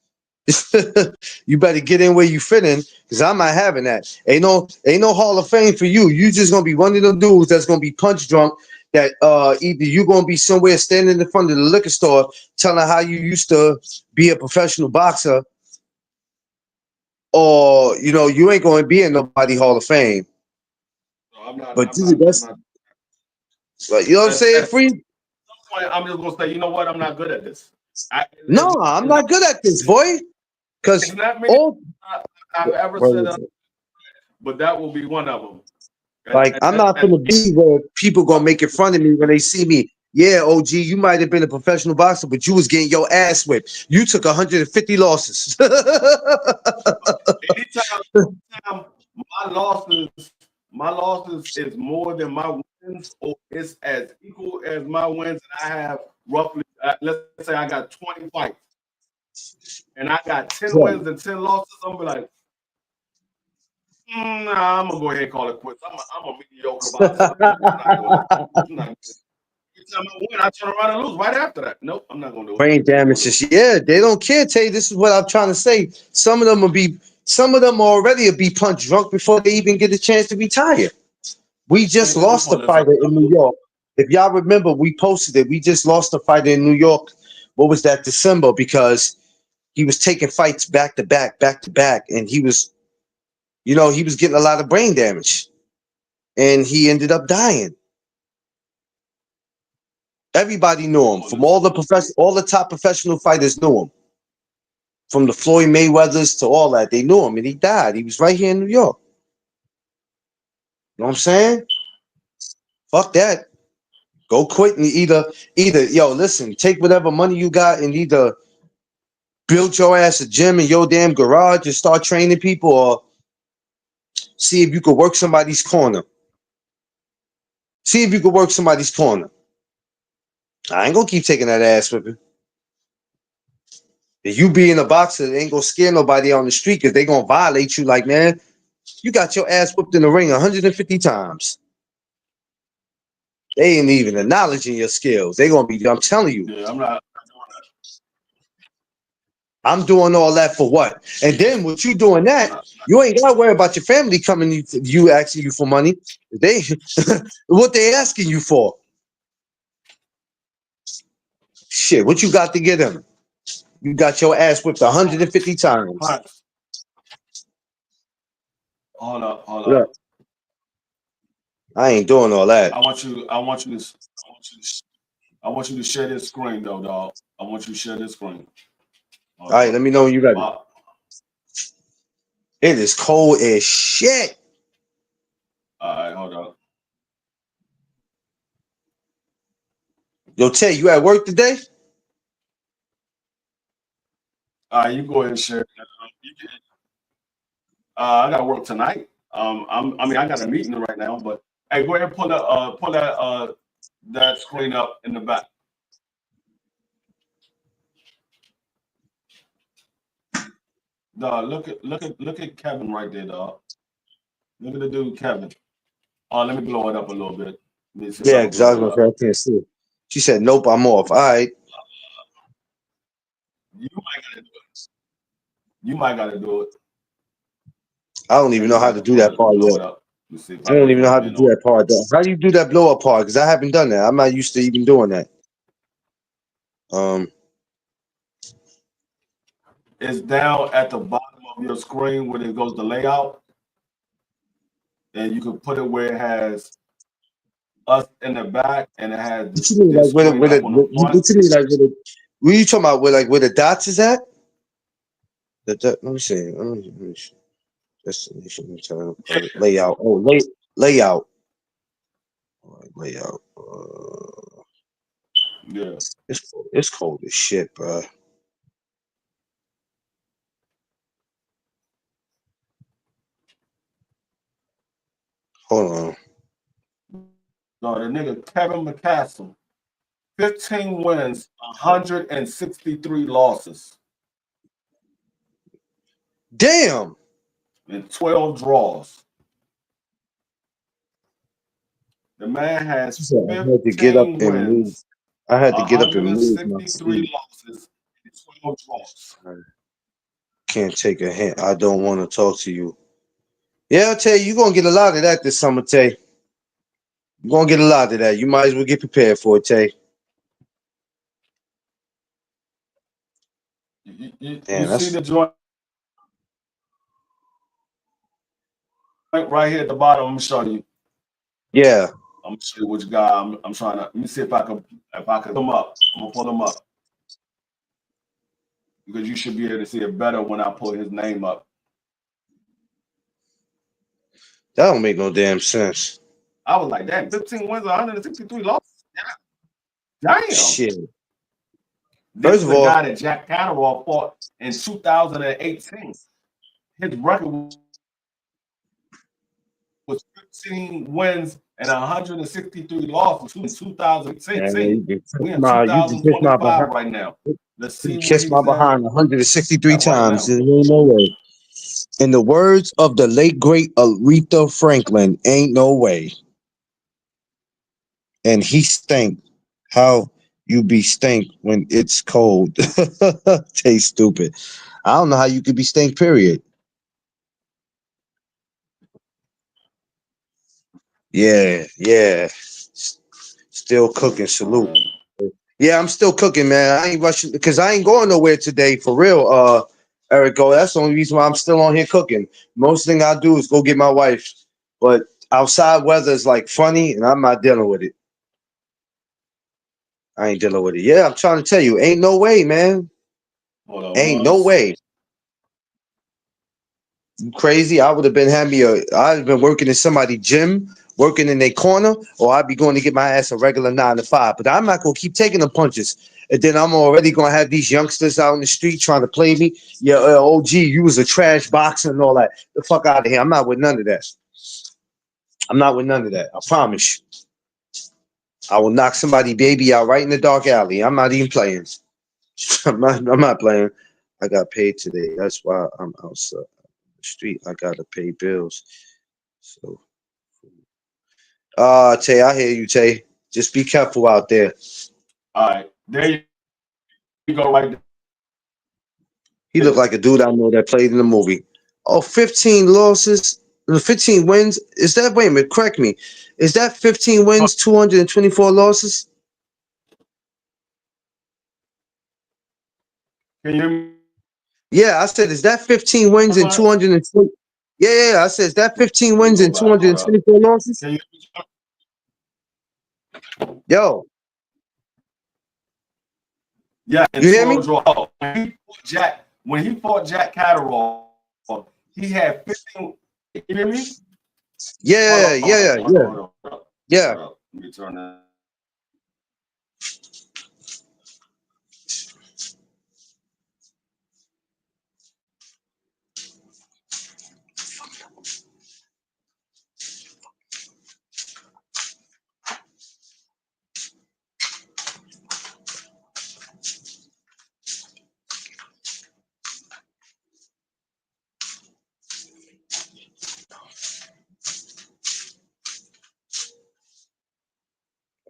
You better get in where you fit in, because I'm not having that. Ain't no Hall of Fame for you. You just gonna be one of them dudes that's gonna be punch drunk. That either you gonna be somewhere standing in front of the liquor store telling how you used to be a professional boxer, or you ain't gonna be in nobody Hall of Fame. No, I'm not. But I'm not. I'm that's not. you know what I'm saying, At some Free. point, I'm just gonna say, you know what? I'm not good at this. No, I'm not good at this, boy. It's Because not many all I've ever what said is up, it? but that will be one of them. Like, I'm not gonna be where people gonna make it fun of me when they see me. Yeah, OG, you might have been a professional boxer, but you was getting your ass whipped. You took 150 losses. anytime my losses is more than my wins, or it's as equal as my wins, and I have roughly, let's say I got 20 fights, and I got 10 Right. wins and 10 losses. I'm gonna be like, nah, I'm gonna go ahead and call it quits. I'm a mediocre boxer. I'm not doing it. I'm not. Every time I win, I turn around and lose right after that. Nope, I'm not gonna do it. Brain damage is, yeah, they don't care, Tay. This is what I'm trying to say. Some of them already will be punch drunk before they even get a chance to retire. We just lost a fighter in New York. If y'all remember, we posted it. We just lost a fighter in New York. What was that, December? Because he was taking fights back to back, and he was getting a lot of brain damage, and he ended up dying. Everybody knew him. From all the top professional fighters knew him. From the Floyd Mayweathers to all that, they knew him, and he died. He was right here in New York. You know what I'm saying? Fuck that. Go quit and either listen, take whatever money you got and either build your ass a gym in your damn garage and start training people, or see if you could work somebody's corner. See if you could work somebody's corner. I ain't gonna keep taking that ass whipping. If you being a boxer, it ain't gonna scare nobody on the street because they gonna violate you. Like, man, you got your ass whipped in the ring 150 times. They ain't even acknowledging your skills. They gonna be, I'm telling you. Yeah, I'm not. I'm doing all that for what? And then with you doing that, you ain't gotta worry about your family coming you asking you for money. They what they asking you for? Shit, what you got to get them? You got your ass whipped 150 times. Hold up. Yeah. I ain't doing all that. I want you to share this screen though, dog. I want you to share this screen. All right, let me know when you're ready. It is cold as shit. All right, hold on. Yo, Tay, you at work today? You go ahead and share. I got to work tonight. I got a meeting right now, but hey, go ahead and pull that screen up in the back. Dog, look at Kevin right there, dog. Look at the dude, Kevin. Let me blow it up a little bit. Yeah, exactly. I can't see it. She said, "Nope, I'm off." All right. You might gotta do it. I don't even know how to do that part yet. I don't even know how to do that part. How do you do that blow up part? Because I haven't done that. I'm not used to even doing that. It's down at the bottom of your screen where it goes to layout, and you can put it where it has us in the back, and it has What you mean, like what you mean, like what are you talking about? Where the dots is at? Let me see. Let me see. Destination layout. Oh, layout. All right, layout. Yeah. It's cold as shit, bro. Hold on. No, the nigga Kevin McCastle, 15 wins, 163 losses. Damn. And 12 draws. The man has 15 I had to get up and move. wins. I had to get up and move. 163 losses and 12 draws. can't take a hint. I don't want to talk to you. Yeah, I'll tell you, you're gonna get a lot of that this summer, Tay. You're gonna get a lot of that. You might as well get prepared for it, Tay. You Damn, see that's the joint right here at the bottom. I'm showing you. yeah. I'm gonna show you which guy I'm trying to. Let me see if I can pull them up. I'm gonna pull them up because you should be able to see it better when I pull his name up. That don't make no damn sense. I was like, damn, 15 wins, 163 losses. Damn. Shit. This First is of a all, guy that Jack Catterall fought in 2018. His record was 15 wins and 163 losses in 2018. We in you just kissed my 2025 behind. right now. Let's see You where kissed my he's at behind 163 right times. now. There ain't no way. In the words of the late great Aretha Franklin, ain't no way. And he stank. How you be stank when it's cold? Taste stupid. I don't know how you could be stank. Period. Yeah, yeah. Still cooking. Salute. Yeah, I'm still cooking, man. I ain't rushing because I ain't going nowhere today for real. Erico, that's the only reason why I'm still on here cooking. Most thing I do is go get my wife, but outside weather is like funny, and I'm not dealing with it. I ain't dealing with it. Yeah, I'm trying to tell you, ain't no way, man. Hold on, Ain't no way. You crazy? I would have been I'd have been working in somebody's gym, working in their corner, or I'd be going to get my ass a regular 9 to 5. But I'm not gonna keep taking the punches. And then I'm already gonna have these youngsters out in the street trying to play me. Yeah, OG, you was a trash boxer and all that. The fuck out of here. I'm not with none of that. I'm not with none of that. I promise you. I will knock somebody baby out right in the dark alley. I'm not even playing. I'm not playing. I got paid today. That's why I'm outside the street. I gotta pay bills. So Tay, I hear you, Tay. Just be careful out there. All right, there you go, right there. He looked like a dude I know that played in the movie. Oh, 15 losses, 15 wins. Is that, wait a minute, correct me. Is that 15 wins, 224 losses? Can you hear me? Yeah, I said, is that 15 wins and 220? Yeah, I said, is that 15 wins and 224 losses? Can you Yo. Yeah, you hear me? Draw. When he fought Jack Catterall, he had 15. You hear me? Yeah. Yeah. Let me turn that.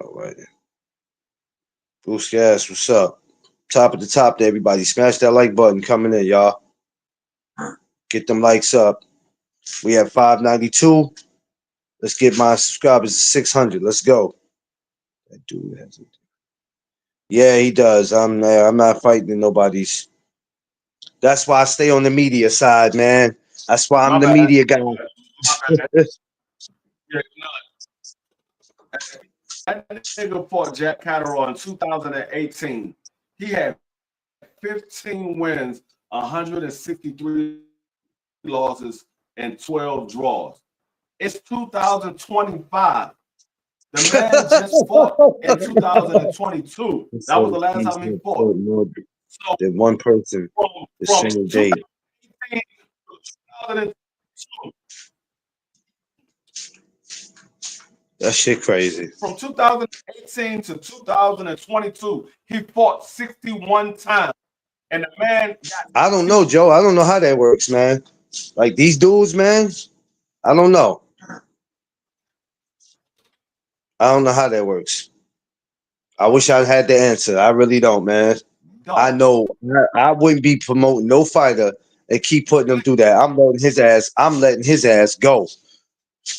All right. Bruce Gas, what's up? Top of the top to everybody. Smash that like button coming in, y'all. Get them likes up. We have 592. Let's get my subscribers to 600. Let's go. That dude has it. Yeah, he does. I'm not fighting nobody's. That's why I stay on the media side, man. That's why I'm the media guy. That nigga fought Jack Catterall in 2018. He had 15 wins, 163 losses, and 12 draws. It's 2025. The man just fought in 2022. That was the last time he fought. So that one person the same day. That shit crazy. From 2018 to 2022, he fought 61 times. And the man I don't know, Joe. I don't know how that works, man. Like these dudes, man. I don't know. I don't know how that works. I wish I had the answer. I really don't, man. I know I wouldn't be promoting no fighter and keep putting him through that. I'm letting his ass go.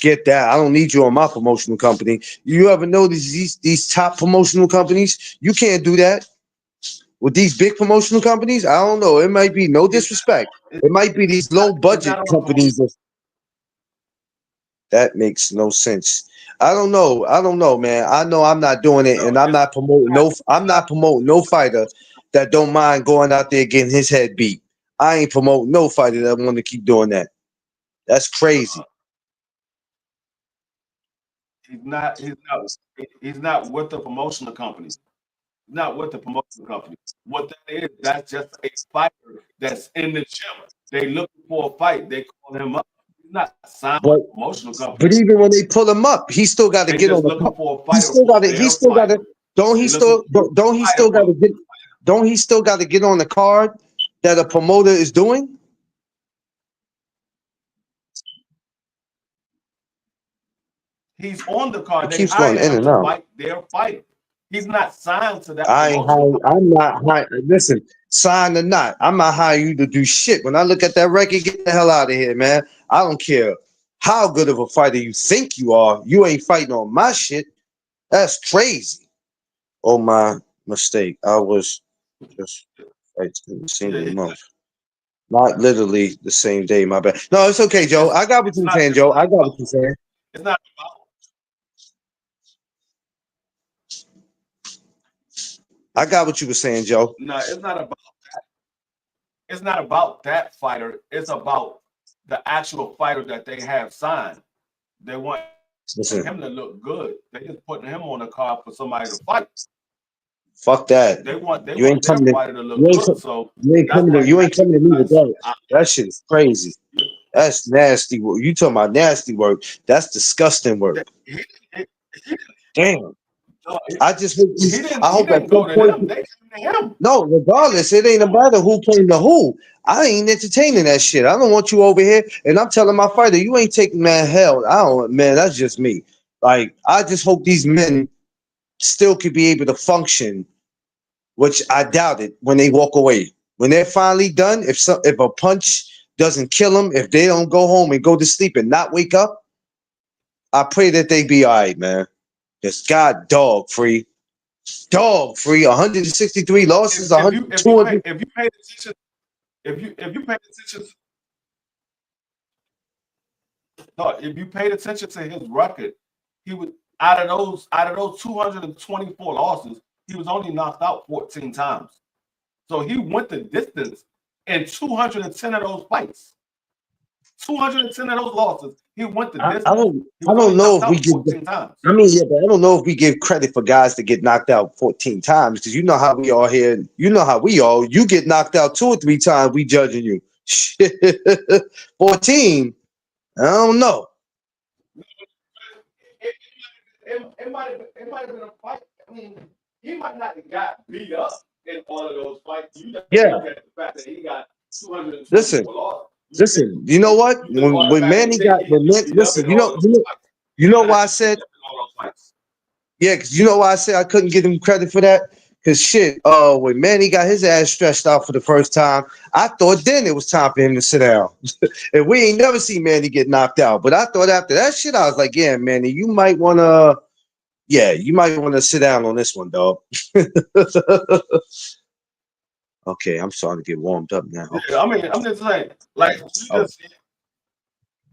Get that. I don't need you on my promotional company. You ever notice these top promotional companies? You can't do that with these big promotional companies. I don't know. It might be no disrespect. It might be these low budget companies. That makes no sense. I don't know. I don't know, man. I know I'm not doing it, and I'm not promoting no. I'm not promoting no fighter that don't mind going out there getting his head beat. I ain't promoting no fighter that want to keep doing that. That's crazy. He's not. He's not with the promotional company. He's not with the promotional company. What that is, that's just a fighter that's in the gym. They looking for a fight. They call him up. He's not signed with a promotional company. But even when they pull him up, he still got to get on the. Looking for a He fighter. still got to. He still got to. Don't he still? Don't he still got to get? Don't he still got to get on the card that a promoter is doing? He's on the card. It keeps going in and out. Fight their fight. He's not signed to that. I'm not high. Listen, signed or not, I'm not hiring you to do shit. When I look at that record, get the hell out of here, man. I don't care how good of a fighter you think you are. You ain't fighting on my shit. That's crazy. Oh, my mistake. I was just right in the same month. Not literally the same day, my bad. No, it's okay, Joe. I got what you're saying, Joe. I got what you're saying. It's not I got what you were saying, Joe. No, it's not about that. It's not about that fighter. It's about the actual fighter that they have signed. They want him to look good. They just putting him on the card for somebody to fight. Fuck that. You ain't coming to look good. So you ain't coming to me with that. That shit is crazy. That's nasty work. You talking about nasty work? That's disgusting work. Damn. I just hope. I hope at some point. No, regardless, it ain't a matter who came to who. I ain't entertaining that shit. I don't want you over here, and I'm telling my fighter, you ain't taking man hell. I don't, man. That's just me. Like, I just hope these men still could be able to function, which I doubt it when they walk away. When they're finally done, if a punch doesn't kill them, if they don't go home and go to sleep and not wake up, I pray that they be all right, man. It's God dog free. 163 losses, if you pay attention, if you paid attention to his record, he was out of those 224 losses, he was only knocked out 14 times. So he went the distance in 210 of those fights. 210 of those losses, he went the distance. I don't know if we give. I mean, yeah, but I don't know if we give credit for guys that get knocked out 14 times, because you know how we are here. You know how we are. You get knocked out 2 or 3 times, we judging you. 14. I don't know. It might have been a fight. I mean, he might not have got beat up in all of those fights. You look at the fact that he got 224 losses. Listen, you know what? When Manny listen, you know why I said, yeah, because you know why I said I couldn't give him credit for that? Because shit, when Manny got his ass stretched out for the first time, I thought then it was time for him to sit down. And we ain't never seen Manny get knocked out. But I thought after that shit, I was like, yeah, Manny, you might want to sit down on this one, dog. Okay, I'm starting to get warmed up now. Okay. Yeah, I mean, I'm just saying, like,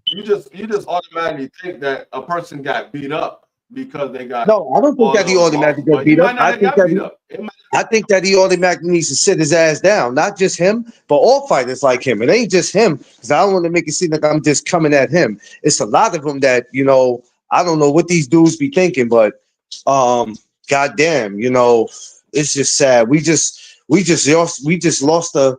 you just automatically think that a person got beat up because they got. No, I don't think that he automatically got beat up. I think that he automatically needs to sit his ass down. Not just him, but all fighters like him. It ain't just him, because I don't want to make it seem like I'm just coming at him. It's a lot of them that, I don't know what these dudes be thinking, but goddamn, it's just sad. We just lost a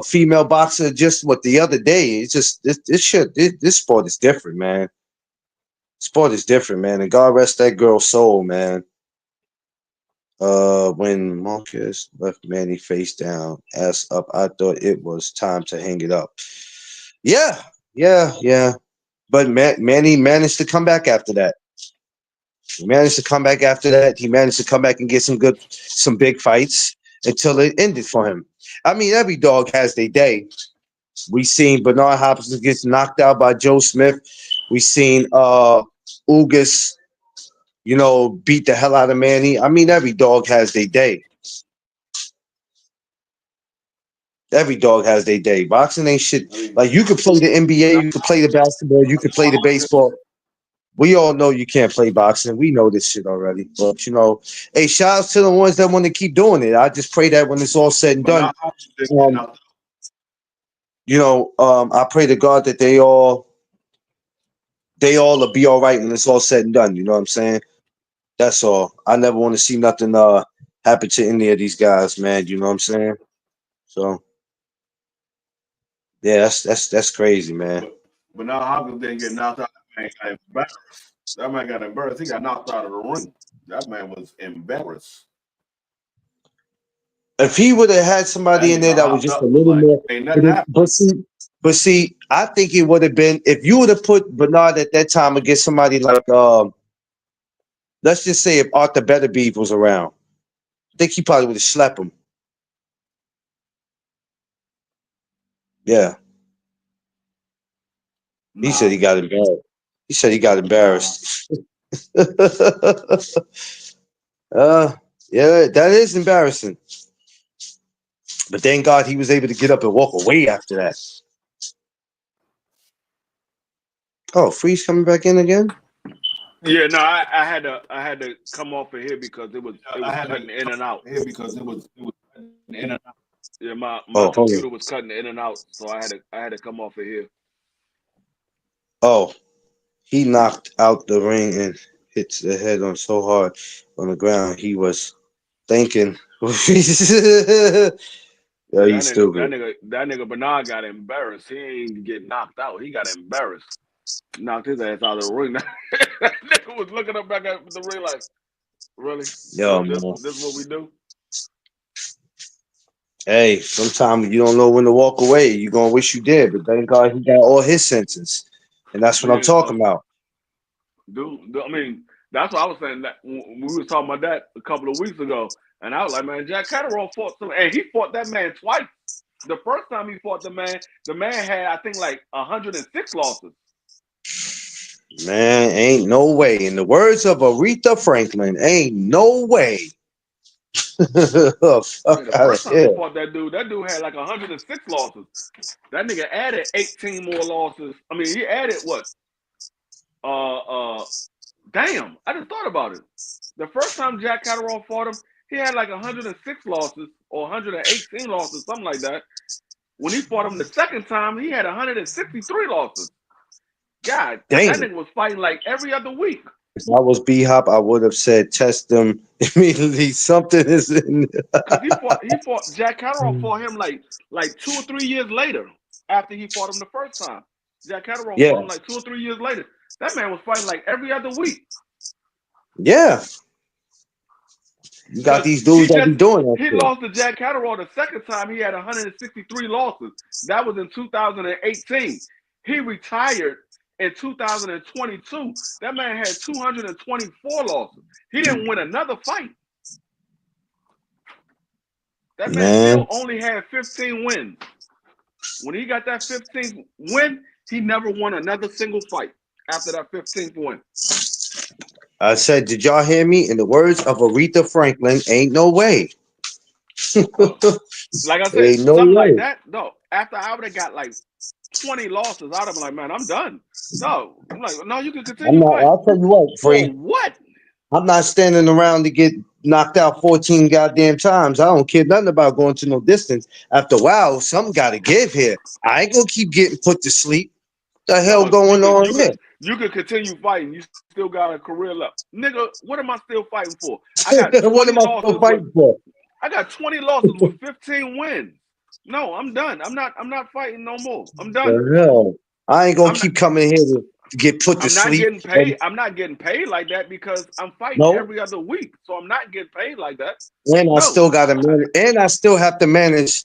female boxer just the other day. It's just this sport is different, man. Sport is different, man. And God rest that girl's soul, man. When Marcus left Manny face down, ass up, I thought it was time to hang it up. Yeah. But Manny managed to come back after that. He managed to come back and get some big fights. until it ended for him. I mean, every dog has their day. We seen Bernard Hopkins gets knocked out by Joe Smith. We seen Ugas, beat the hell out of Manny. I mean, every dog has their day. Every dog has their day. Boxing ain't shit. Like, you could play the NBA, you could play the basketball, you could play the baseball. We all know you can't play boxing. We know this shit already. But, hey, shout out to the ones that want to keep doing it. I just pray that when it's all said and done, I pray to God that they all will be all right when it's all said and done. You know what I'm saying? That's all. I never want to see nothing happen to any of these guys, man. You know what I'm saying? So, yeah, that's crazy, man. But now Hopkins didn't get knocked out. That man got embarrassed. He got knocked out of the ring. That man was embarrassed. If he would have had somebody in there that was just a little more, but see, I think it would have been, if you would have put Bernard at that time against somebody like, let's just say if Arthur Betterbeef was around, I think he probably would have slapped him. Yeah. He said he got embarrassed. He said he got embarrassed. Yeah, that is embarrassing. But thank God he was able to get up and walk away after that. Oh, Freeze coming back in again? Yeah, no, I had to come off of here because it was cutting in and out. Yeah, my computer was cutting in and out, so I had to come off of here. Oh, he knocked out the ring and hits the head on so hard on the ground. He was thinking. Yeah, he's stupid. That nigga Bernard got embarrassed. He ain't get knocked out. He got embarrassed. Knocked his ass out of the ring. That nigga was looking up back at the ring like, really? Yo, this is what we do? Hey, sometimes you don't know when to walk away. You're going to wish you did, but thank God he got all his senses. And that's what I'm talking about. Dude, I mean, that's what I was saying. That we was talking about that a couple of weeks ago. And I was like, man, Jack Catterall fought and he fought that man twice. The first time he fought the man had, I think, like 106 losses. Man, ain't no way. In the words of Aretha Franklin, ain't no way. The first time he fought that dude had like 106 losses. That nigga added 18 more losses. I mean, he added what? Damn, I just thought about it. The first time Jack Catterall fought him, he had like 106 losses or 118 losses, something like that. When he fought him the second time, he had 163 losses. God, that nigga was fighting like every other week. If I was B-Hop, I would have said test them immediately. Something is in there. Because he fought Jack Catterall fought him like 2 or 3 years later after he fought him the first time. Jack Catterall fought him like 2 or 3 years later. That man was fighting like every other week. Yeah. You got these dudes that be doing that. He lost to Jack Catterall the second time. He had 163 losses. That was in 2018. He retired in 2022. That man had 224 losses. He didn't win another fight. That man still only had 15 wins. When he got that 15th win, he never won another single fight after that 15th win. I said, did y'all hear me? In the words of Aretha Franklin, ain't no way. Like I said, something like that, no. After I would have got like 20 losses, I'd have been like, man, I'm done. No, I'm like, no, you can continue fighting. I'll tell you what, Free. What? I'm not standing around to get knocked out 14 goddamn times. I don't care nothing about going to no distance. After a while, something got to give here. I ain't gonna keep getting put to sleep. The hell going on here? You can continue fighting. You still got a career left, nigga. What am I still fighting for? I got 20 what am I still fighting for? I got 20 losses with 15 wins. No, I'm done. I'm not fighting no more. I'm done. The hell? I ain't gonna keep coming here to get put to sleep. Getting paid. I'm not getting paid like that because I'm fighting every other week. So I'm not getting paid like that. And I still got to manage, and I still have to manage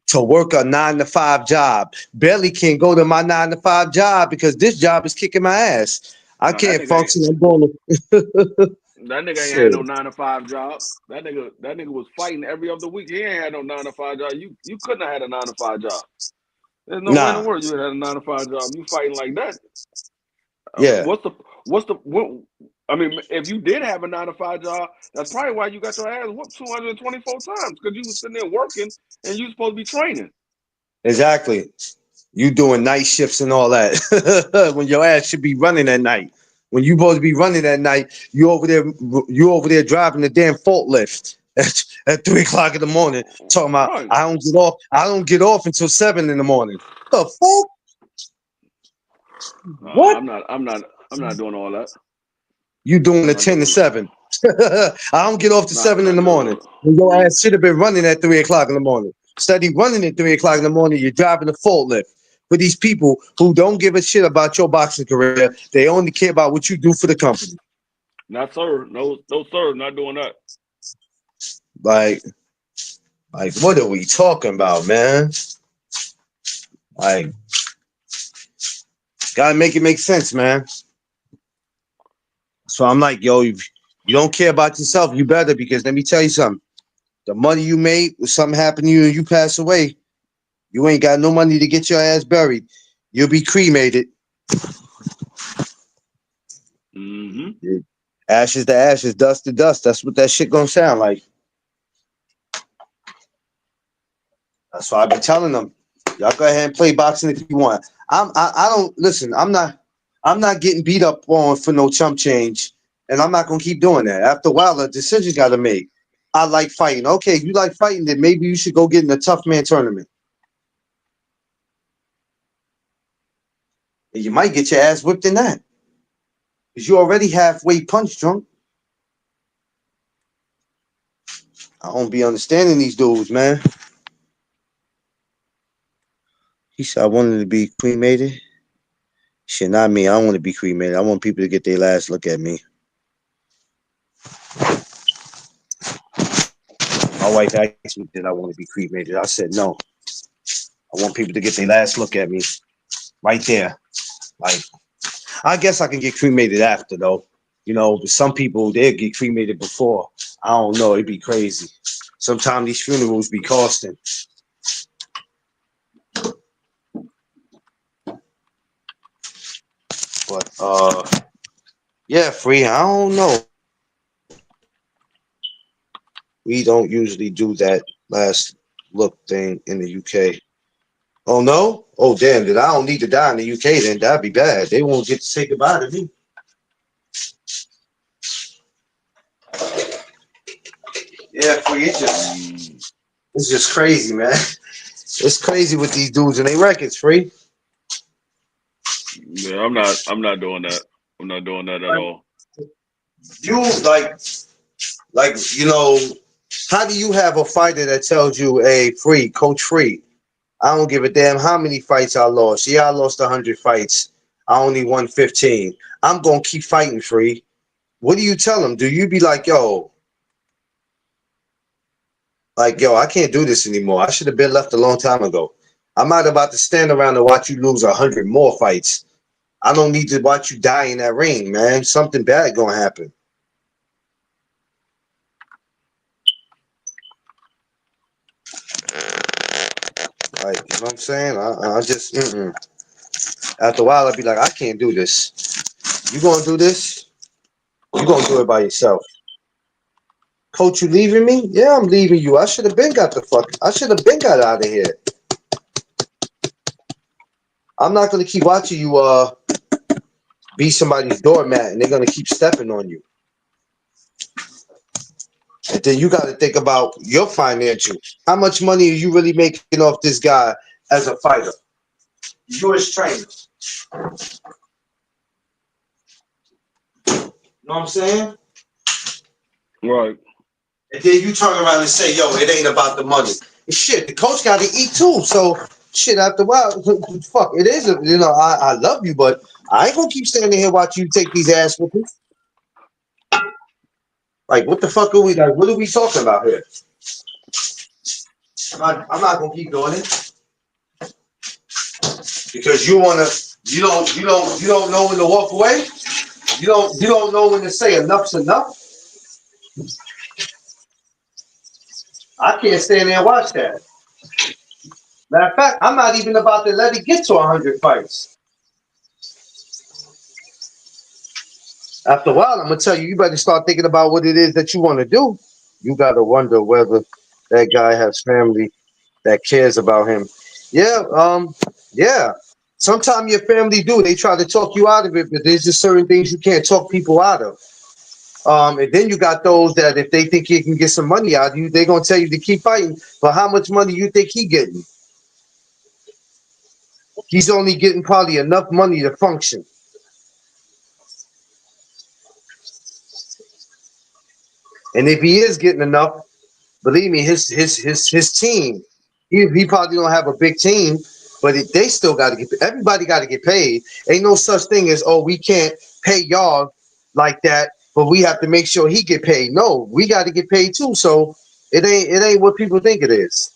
to work a 9-to-5 job. Barely can go to my 9-to-5 job because this job is kicking my ass. I can't function. I'm going to. That nigga ain't had Shit. no 9-to-5 job. That nigga was fighting every other week. He ain't had no 9-to-5 job. You couldn't have had a 9-to-5 job. There's no way in the Nah. world you had a 9-to-5 job. You fighting like that. Yeah. I mean, if you did have a 9-to-5 job, that's probably why you got your ass whooped 224 times, because you was sitting there working and you supposed to be training. Exactly. You doing night shifts and all that when your ass should be running at night. When you supposed to be running at night, you over there driving the damn forklift at 3 o'clock in the morning, talking about Right. I don't get off until 7 in the morning. The fuck? What? I'm not doing all that. You doing I'm the not 10 to doing 7? I don't get off to Nah, I'm 7 in not the doing morning. all that. When your ass should have been running at 3 o'clock in the morning. Instead of running at 3 o'clock in the morning, you're driving a forklift. For these people who don't give a shit about your boxing career, they only care about what you do for the company. Not sir. No, sir. Not doing that. Like, what are we talking about, man? Like, gotta make it make sense, man. So I'm like, yo, if you don't care about yourself, you better, because let me tell you something. The money you made, if something happened to you and you pass away, you ain't got no money to get your ass buried. You'll be cremated. Mm-hmm. Ashes to ashes, dust to dust. That's what that shit gonna sound like. That's why I've been telling them. Y'all go ahead and play boxing if you want. I don't listen. I'm not getting beat up on for no chump change, and I'm not gonna keep doing that. After a while, a decision's got to make. I like fighting. Okay, if you like fighting, then maybe you should go get in a tough man tournament. And you might get your ass whipped in that, because you already halfway punch drunk. I don't be understanding these dudes, man. He said I wanted to be cremated. Shit, not me. I don't want to be cremated. I want people to get their last look at me. My wife asked me, did I want to be cremated? I said no. I want people to get their last look at me right there. Like, I guess I can get cremated after, though. You know, but some people, they'll get cremated before. I don't know. It'd be crazy. Sometimes these funerals be costing. But, yeah, Free, I don't know. We don't usually do that last look thing in the UK. Oh, no? Oh, damn. Then I don't need to die in the UK then. That'd be bad. They won't get to say goodbye to me. Yeah, Free, it's just crazy, man. It's crazy with these dudes and they records, Free. Yeah, I'm not doing that. I'm not doing that at all. You like, you know, how do you have a fighter that tells you, hey, Free, Coach Free, I don't give a damn how many fights I lost. Yeah, I lost 100 fights. I only won 15. I'm going to keep fighting, Free. What do you tell them? Do you be like, yo, I can't do this anymore. I should have been left a long time ago. I'm not about to stand around and watch you lose 100 more fights. I don't need to watch you die in that ring, man. Something bad going to happen. Like, you know what I'm saying? I just, After a while, I'd be like, I can't do this. You gonna do this? You gonna do it by yourself. Coach, you leaving me? Yeah, I'm leaving you. I should have been got out of here. I'm not gonna keep watching you be somebody's doormat and they're gonna keep stepping on you. And then you gotta think about your financial. How much money are you really making off this guy as a fighter? You're his trainer. You know what I'm saying? Right. And then you turn around and say, yo, it ain't about the money. And shit, the coach got to eat too. So, shit, after a while, fuck, it is, I love you, but I ain't going to keep standing here watching you take these ass whoopings. Like, what the fuck are we, like, what are we talking about here? I'm not going to keep doing it. Because you don't know when to walk away. You don't know when to say enough's enough. I can't stand there and watch that. Matter of fact, I'm not even about to let it get to 100 fights. After a while, I'm gonna tell you, you better start thinking about what it is that you want to do. You gotta wonder whether that guy has family that cares about him. Yeah, yeah. Sometimes your family do. They try to talk you out of it, but there's just certain things you can't talk people out of. And then you got those that if they think he can get some money out of you, they're gonna tell you to keep fighting. But how much money you think he getting? He's only getting probably enough money to function. And if he is getting enough, believe me, his team, he probably don't have a big team, but they still got to get. Everybody got to get paid. Ain't no such thing as we can't pay y'all like that, but we have to make sure he get paid. No, we got to get paid too. So it ain't what people think it is.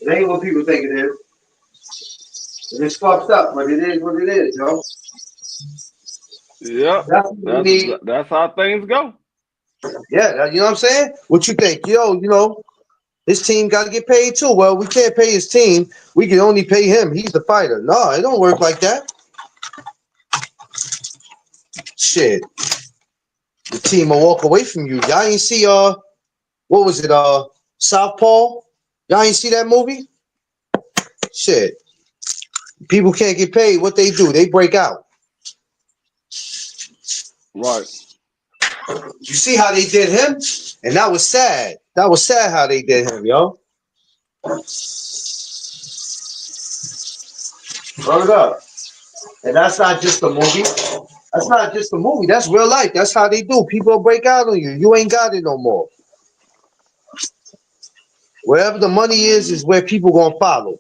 It ain't what people think it is. It's fucked up, but it is what it is, yo. Yep. That's what we need. That's how things go. Yeah, you know what I'm saying? What you think? His team got to get paid too. Well, we can't pay his team. We can only pay him. He's the fighter. No, it don't work like that. Shit. The team will walk away from you. Y'all ain't see what was it? Southpaw? Y'all ain't see that movie? Shit. People can't get paid. What they do? They break out. Right. You see how they did him? And that was sad. That was sad how they did him, yo. Run it up. And that's not just a movie. That's not just a movie. That's real life. That's how they do. People break out on you. You ain't got it no more. Wherever the money is where people gonna follow.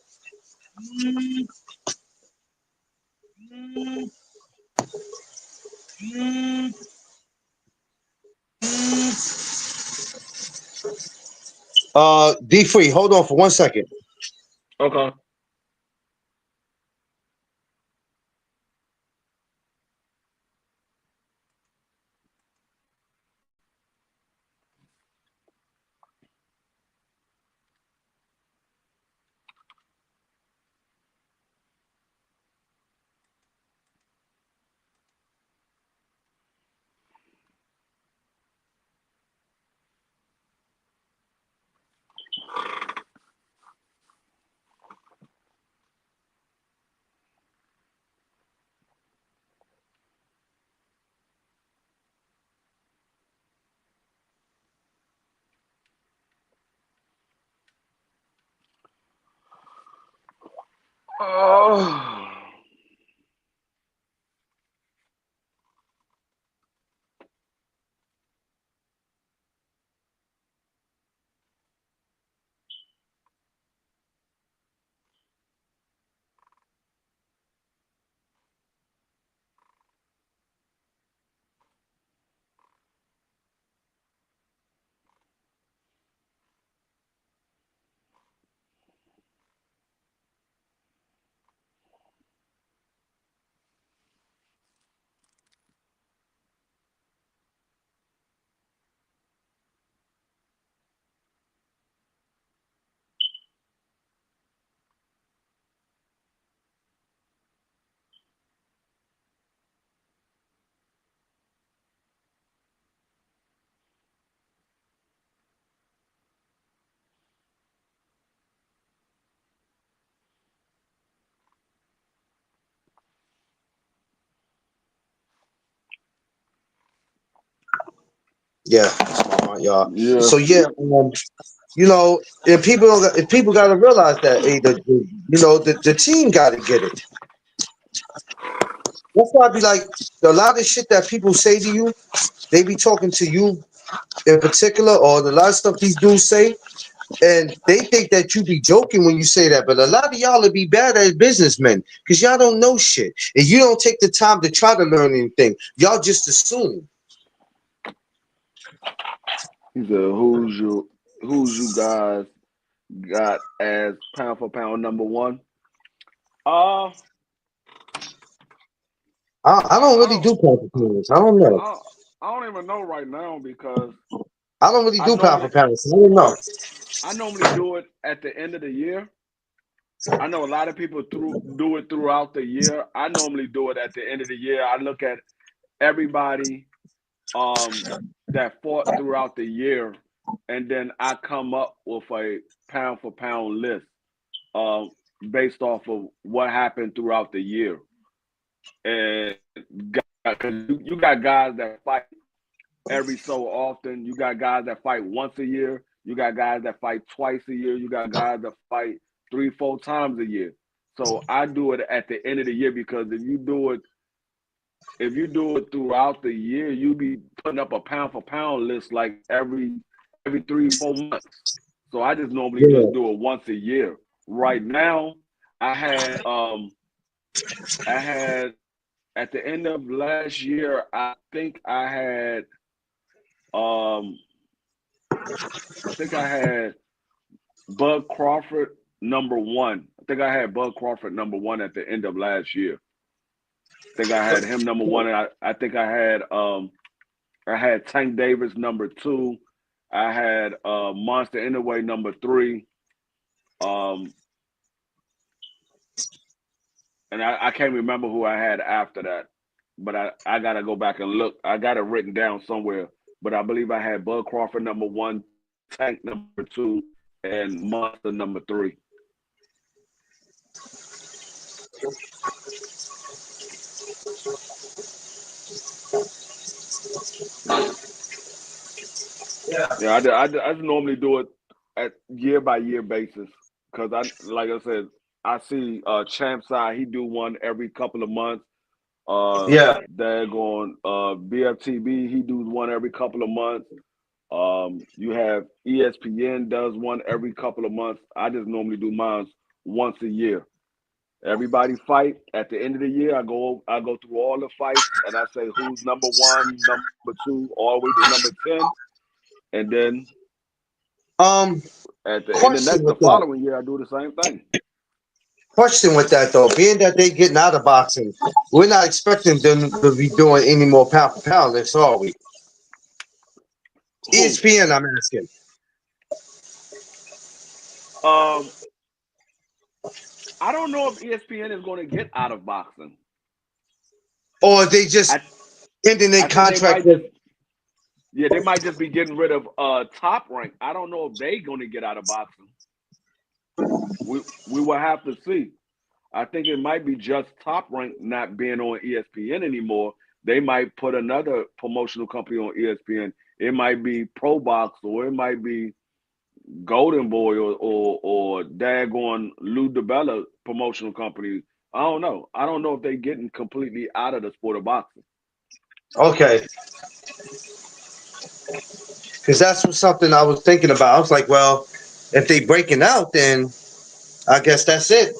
D Free, hold on for 1 second. Okay. Oh. Yeah, y'all. Yeah. So yeah, if people got to realize that, hey, the team got to get it. That's why I be like, a lot of shit that people say to you, they be talking to you in particular, or the lot of stuff these dudes say, and they think that you be joking when you say that. But a lot of y'all will be bad as businessmen because y'all don't know shit, and you don't take the time to try to learn anything. Y'all just assume. He said, who's you guys got as pound for pound number one? I don't really do pound for pounds. I don't know. I don't even know right now because I don't really I do pound for normally pound, so I don't know. I normally do it at the end of the year. I know a lot of people do it throughout the year. I normally do it at the end of the year. I look at everybody that fought throughout the year, and then I come up with a pound for pound list um, based off of what happened throughout the year. And because you got guys that fight every so often, you got guys that fight once a year, you got guys that fight twice a year, you got guys that fight 3, 4 times a year. So I do it at the end of the year because if you do it throughout the year, you be putting up a pound for pound list like every 3, 4 months. So I just normally Yeah. just do it once a year. Right now, I had I had at the end of last year, I think um I had Bud Crawford #1. I think I had Bud Crawford #1 at the end of last year. I think I had him #1. And I think I had Tank Davis #2. I had Monster Inouye #3. Um, and I can't remember who I had after that. But I gotta go back and look. I got it written down somewhere. But I believe I had Bud Crawford #1, Tank #2, and Monster #3. Yeah, I just normally do it at year by year basis because like I said, I see Champ Side, he do one every couple of months. Yeah. Daggone BFTB, he do one every couple of months. You have ESPN does one every couple of months. I just normally do mine once a year. Everybody fight at the end of the year. I go through all the fights and I say who's #1, #2, all the way to #10, and then Um, at the end of question the with that. following year, I do the same thing. Question with that though, being that they getting out of boxing, we're not expecting them to be doing any more pound for pound lists, are we? Who? ESPN, I'm asking. Um, I don't know if ESPN is going to get out of boxing. Or they just I ending their I think they contract might with. just they might just be getting rid of Top Rank. I don't know if they going to get out of boxing. We will have to see. I think it might be just Top Rank not being on ESPN anymore. They might put another promotional company on ESPN. It might be Pro Box or it might be Golden Boy or daggone Lou DiBella promotional company. I don't know. I don't know if they're getting completely out of the sport of boxing. Okay. Because that's something I was thinking about. I was like, well, if they breaking out, then I guess that's it.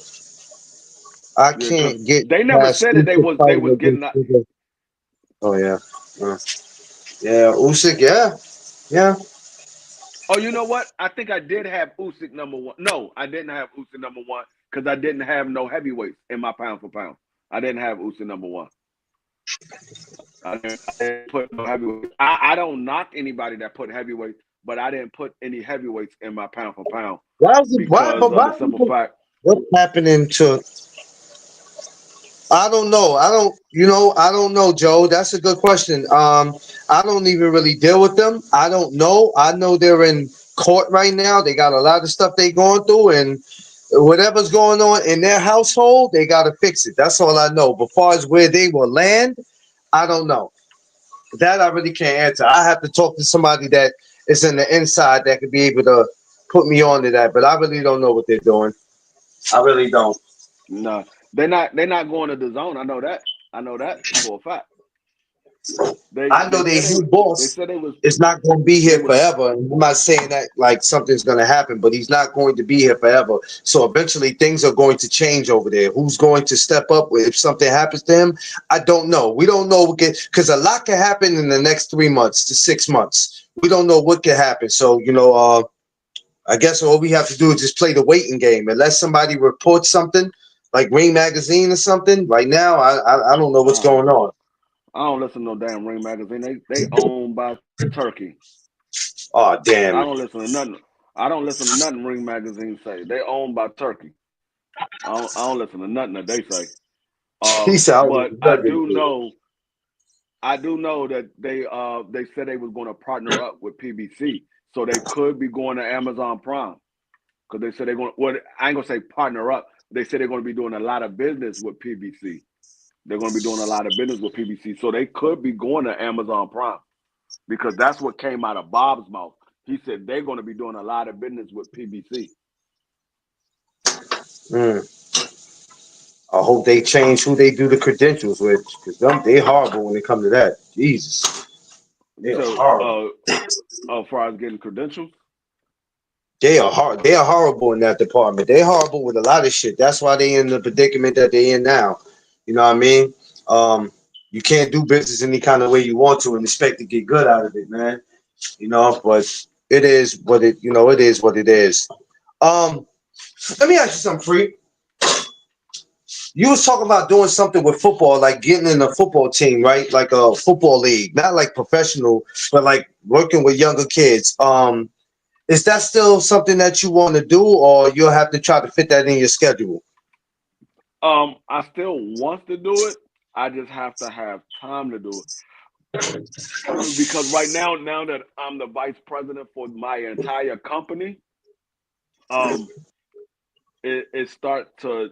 I Yeah, because can't get they never past said that Usyk they fighting was getting against Usyk. Oh yeah. Yeah, Usyk, yeah. Yeah. Oh, you know what? I think I did have Usyk #1. No, I didn't have Usyk #1 because I didn't have no heavyweights in my pound for pound. I didn't have Usyk #1. I didn't put no heavyweights. I don't knock anybody that put heavyweights, but I didn't put any heavyweights in my pound for pound Why is it because of why the simple people fact. what's happening to I don't know. I don't know, Joe. That's a good question. I don't even really deal with them. I don't know. I know they're in court right now. They got a lot of stuff they going through, and whatever's going on in their household, they got to fix it. That's all I know. But far as where they will land, I don't know. That I really can't answer. I have to talk to somebody that is in the inside that could be able to put me on to that. But I really don't know what they're doing. I really don't. No, they're not going to the zone. I know that. I know that for a fact. I know they new They boss said is not going to be they here was forever. And I'm not saying that like something's going to happen, but he's not going to be here forever. So eventually things are going to change over there. Who's going to step up if something happens to him? I don't know. We don't know because a lot can happen in the next 3 months to 6 months. We don't know what can happen. So, I guess all we have to do is just play the waiting game. Unless somebody reports something like Ring Magazine or something. Right now, I don't know what's going on. I don't listen to no damn Ring magazine. They owned by Turkey. Oh damn I it. don't listen to nothing. I don't listen to nothing Ring magazine say. They owned by Turkey. I don't listen to nothing that they say. He said I was But nothing. I do know that they said they was going to partner up with PBC, so they could be going to Amazon Prime because they said they're going. Well, I ain't gonna say partner up. They said they're going to be doing a lot of business with PBC. They're going to be doing a lot of business with PBC, so they could be going to Amazon Prime because that's what came out of Bob's mouth. He said they're going to be doing a lot of business with PBC. I hope they change who they do the credentials with, because they horrible when it comes to that. Jesus, they're So, horrible. as far as getting credentials. They are hard. They are horrible in that department. They horrible with a lot of shit. That's why they in the predicament that they in now. You know what I mean? You can't do business any kind of way you want to and expect to get good out of it, man. You know, but it is what it. You know, it is what it is. Um, Let me ask you something, Free. You was talking about doing something with football, like getting in a football team, right? Like a football league, not like professional, but like working with younger kids. Is that still something that you want to do, or you'll have to try to fit that in your schedule? I still want to do it. I just have to have time to do it because right now that I'm the vice president for my entire company, um, it starts to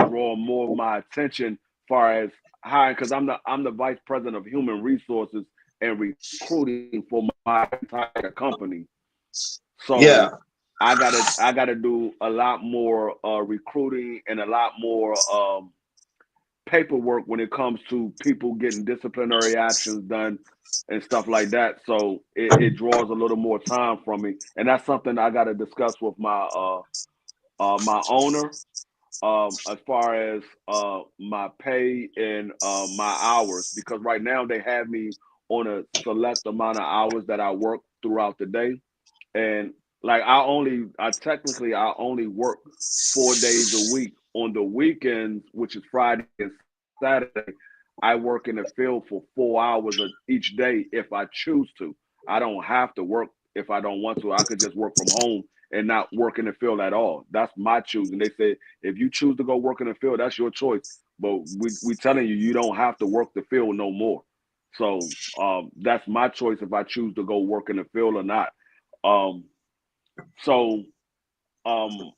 draw more of my attention, far as hiring, because I'm the vice president of human resources and recruiting for my entire company. So Yeah. I gotta do a lot more recruiting and a lot more paperwork when it comes to people getting disciplinary actions done and stuff like that. So it draws a little more time from me, and that's something I got to discuss with my owner, as far as my pay and my hours, because right now they have me on a select amount of hours that I work throughout the day, and like I only work 4 days a week. On the weekends, which is Friday and Saturday, I work in the field for 4 hours each day if I choose to. I don't have to work if I don't want to. I could just work from home and not work in the field at all. That's my choosing. They said if you choose to go work in the field, that's your choice. But we telling you you don't have to work the field no more. So that's my choice if I choose to go work in the field or not. Um, so um,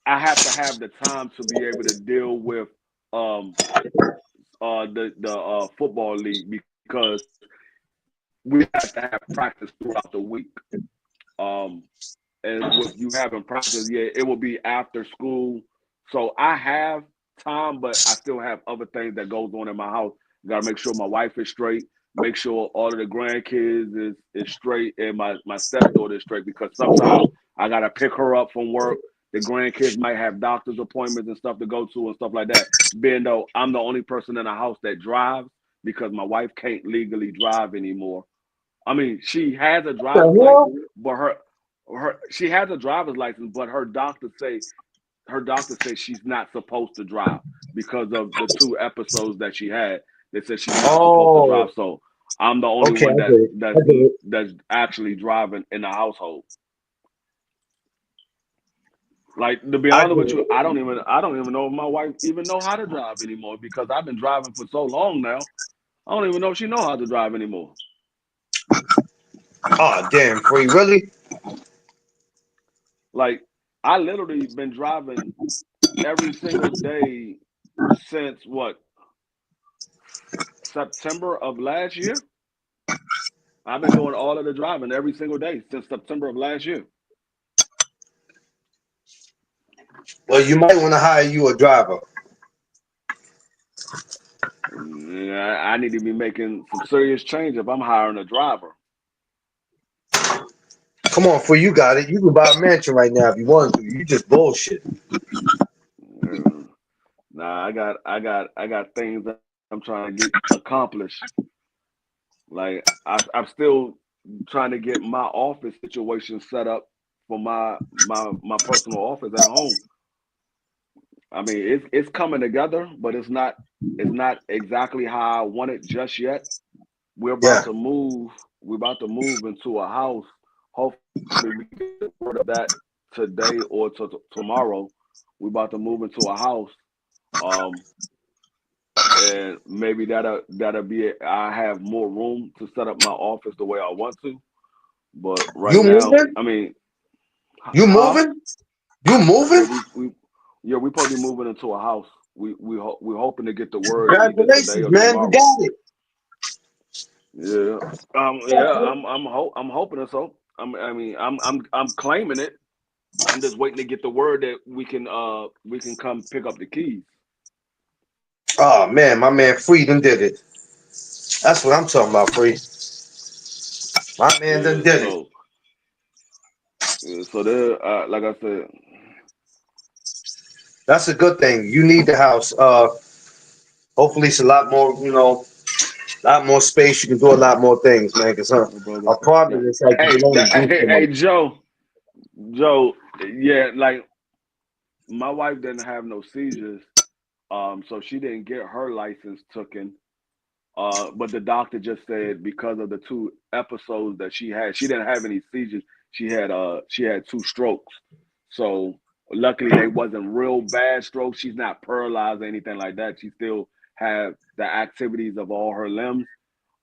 I have to have the time to be able to deal with um, the football league because we have to have practice throughout the week. Um, and with you having practice, yeah, it will be after school. So I have time, but I still have other things that goes on in my house. Got to make sure my wife is straight, make sure all of the grandkids is straight, and my stepdaughter is straight, because sometimes I got to pick her up from work. The grandkids might have doctor's appointments and stuff to go to and stuff like that. Being though I'm the only person in the house that drives because my wife can't legally drive anymore. I mean, she has a The driver's license, hell? but she has a driver's license, but her doctor says she's not supposed to drive because of the 2 episodes that she had. They said she's not supposed to drive. Oh, So I'm the only okay, I one get it. I get it. that's actually driving in the household. Like, to be I honest get with you, it. I don't even know if my wife even know how to drive anymore because I've been driving for so long now. I don't even know if she know how to drive anymore. Oh, damn, Free, really? Like, I literally been driving every single day since what, September of last year. I've been doing all of the driving every single day since September of last year. Well, you might want to hire you a driver. I need to be making some serious change if I'm hiring a driver. Come on, Free, you got it. You can buy a mansion right now if you want to. You just bullshit. Uh, Nah, I got things that I'm trying to get accomplished. Like, I'm still trying to get my office situation set up for my personal office at home. I mean, it's coming together, but it's not exactly how I want it just yet. We're Yeah. about to move. We're about to move into a house. Hopefully, we get word of that today or tomorrow. We're about to move into a house. Um, and maybe that'll be it. I have more room to set up my office the way I want to. But right You now, moving? I mean, You huh? moving? You Yeah, moving? we probably be moving into a house. We're hoping to get the word either today Congratulations, or man. You tomorrow. got it. Yeah, yeah, I'm hoping so. I'm claiming it. I'm just waiting to get the word that we can come pick up the keys. Oh man, my man Freedom did it. That's what I'm talking about, Free. My man done Yeah, did it. so so there, like I said, That's a good thing. You need the house. Hopefully it's a lot more, a lot more space. You can do a lot more things, man. Cause my brother. Yeah. apartment is like you Hey, can only do hey, so hey, much. Joe, yeah, like my wife didn't have no seizures, so she didn't get her license taken. But the doctor just said because of the two episodes that she didn't have any seizures. She had two strokes. So luckily they wasn't real bad strokes. She's not paralyzed or anything like that. She still have the activities of all her limbs.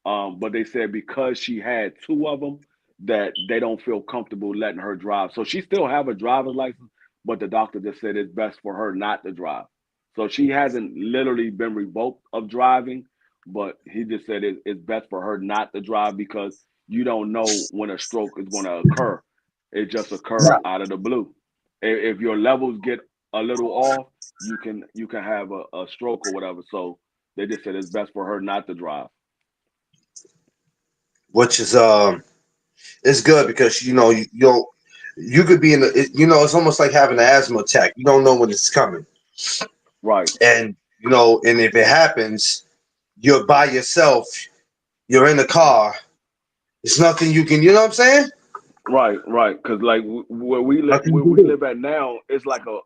But they said because she had two of them, that they don't feel comfortable letting her drive. So she still have a driver's license, but the doctor just said it's best for her not to drive. So she hasn't literally been revoked of driving, but he just said it's best for her not to drive because you don't know when a stroke is going to occur. It just occur Right. out of the blue. If your levels get a little off, you can have a stroke or whatever. So they just said it's best for her not to drive. Which is it's good because you could be in it's almost like having an asthma attack. You don't know when it's coming, Right. and and if it happens, you're by yourself. You're in the car. There's nothing you can. You know what I'm saying? Right, right. Because like Nothing you where can we do. live at now, it's like a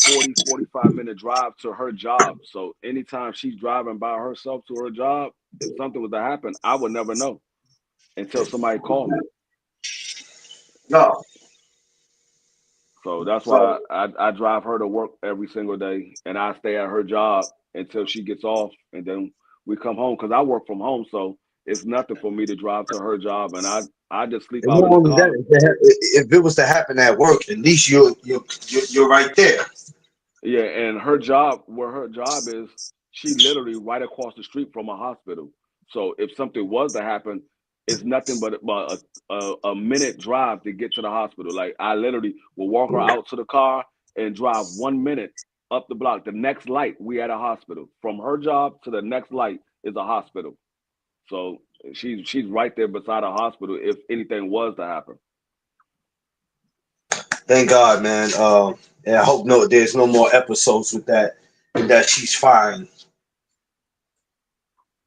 40, 45 minute drive to her job. So anytime she's driving by herself to her job, if something was to happen, I would never know until somebody called me. No. So that's So why I drive her to work every single day, and I stay at her job until she gets off, and then we come home because I work from home. So it's nothing for me to drive to her job, and I just sleep and out not in the only that, car. if it was to happen at work, at least you're right there. Yeah, and her job, where her job is, she literally right across the street from a hospital. So if something was to happen, it's nothing but a minute drive to get to the hospital. Like I literally will walk her out to the car and drive 1 minute up the block. The next light, we at a hospital. From her job to the next light is a hospital. So she's right there beside a hospital if anything was to happen. Thank God, man. And I hope there's no more episodes with that, and that she's fine.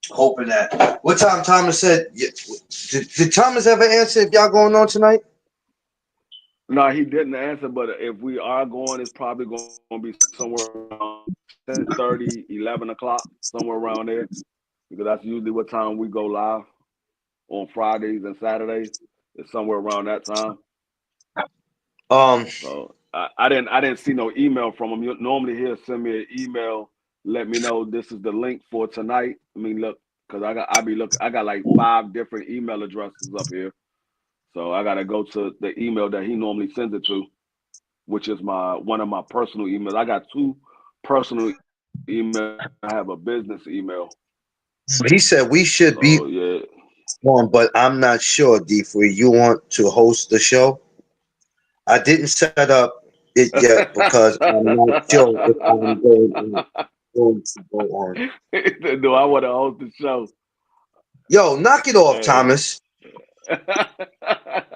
Hoping that. What time Thomas said? Did Thomas ever answer if y'all going on tonight? No, he didn't answer, but if we are going, it's probably going to be somewhere around 10:30, 11 o'clock, somewhere around there, because that's usually what time we go live on Fridays and Saturdays. It's somewhere around that time. Um, So I didn't see no email from him. Normally he'll send me an email, let me know this is the link for tonight. I mean, look, because I got like 5 different email addresses up here, so I got to go to the email that he normally sends it to, which is my one of my personal emails. I got two personal emails. I have a business email. he said we should So be yeah. on, but I'm not sure. D, for you want to host the show? I didn't set up it yet because I'm not sure if I'm going to go on. Do I want to host the show? Yo, knock it off, Hey. Thomas.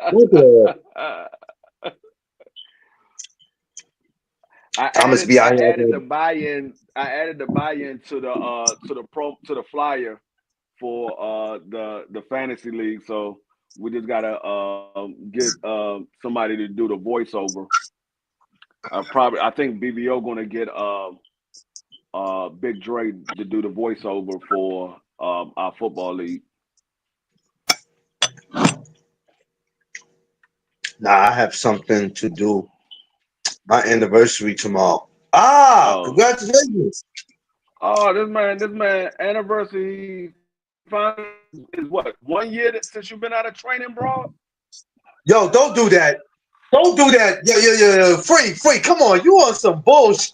Knock it off. I Thomas added be I out here. added the buy-in. I added the buy-in to the flyer for the fantasy league. So we just gotta get somebody to do the voiceover. I think BBO gonna get Big Dre to do the voiceover for our football league. Nah, I have something to do. My anniversary tomorrow. Ah, Oh, congratulations. oh, this man anniversary is what, 1 year since you've been out of training, bro? Yo, don't do that. Don't do that. Yo. Free. Come on, you on some bullshit.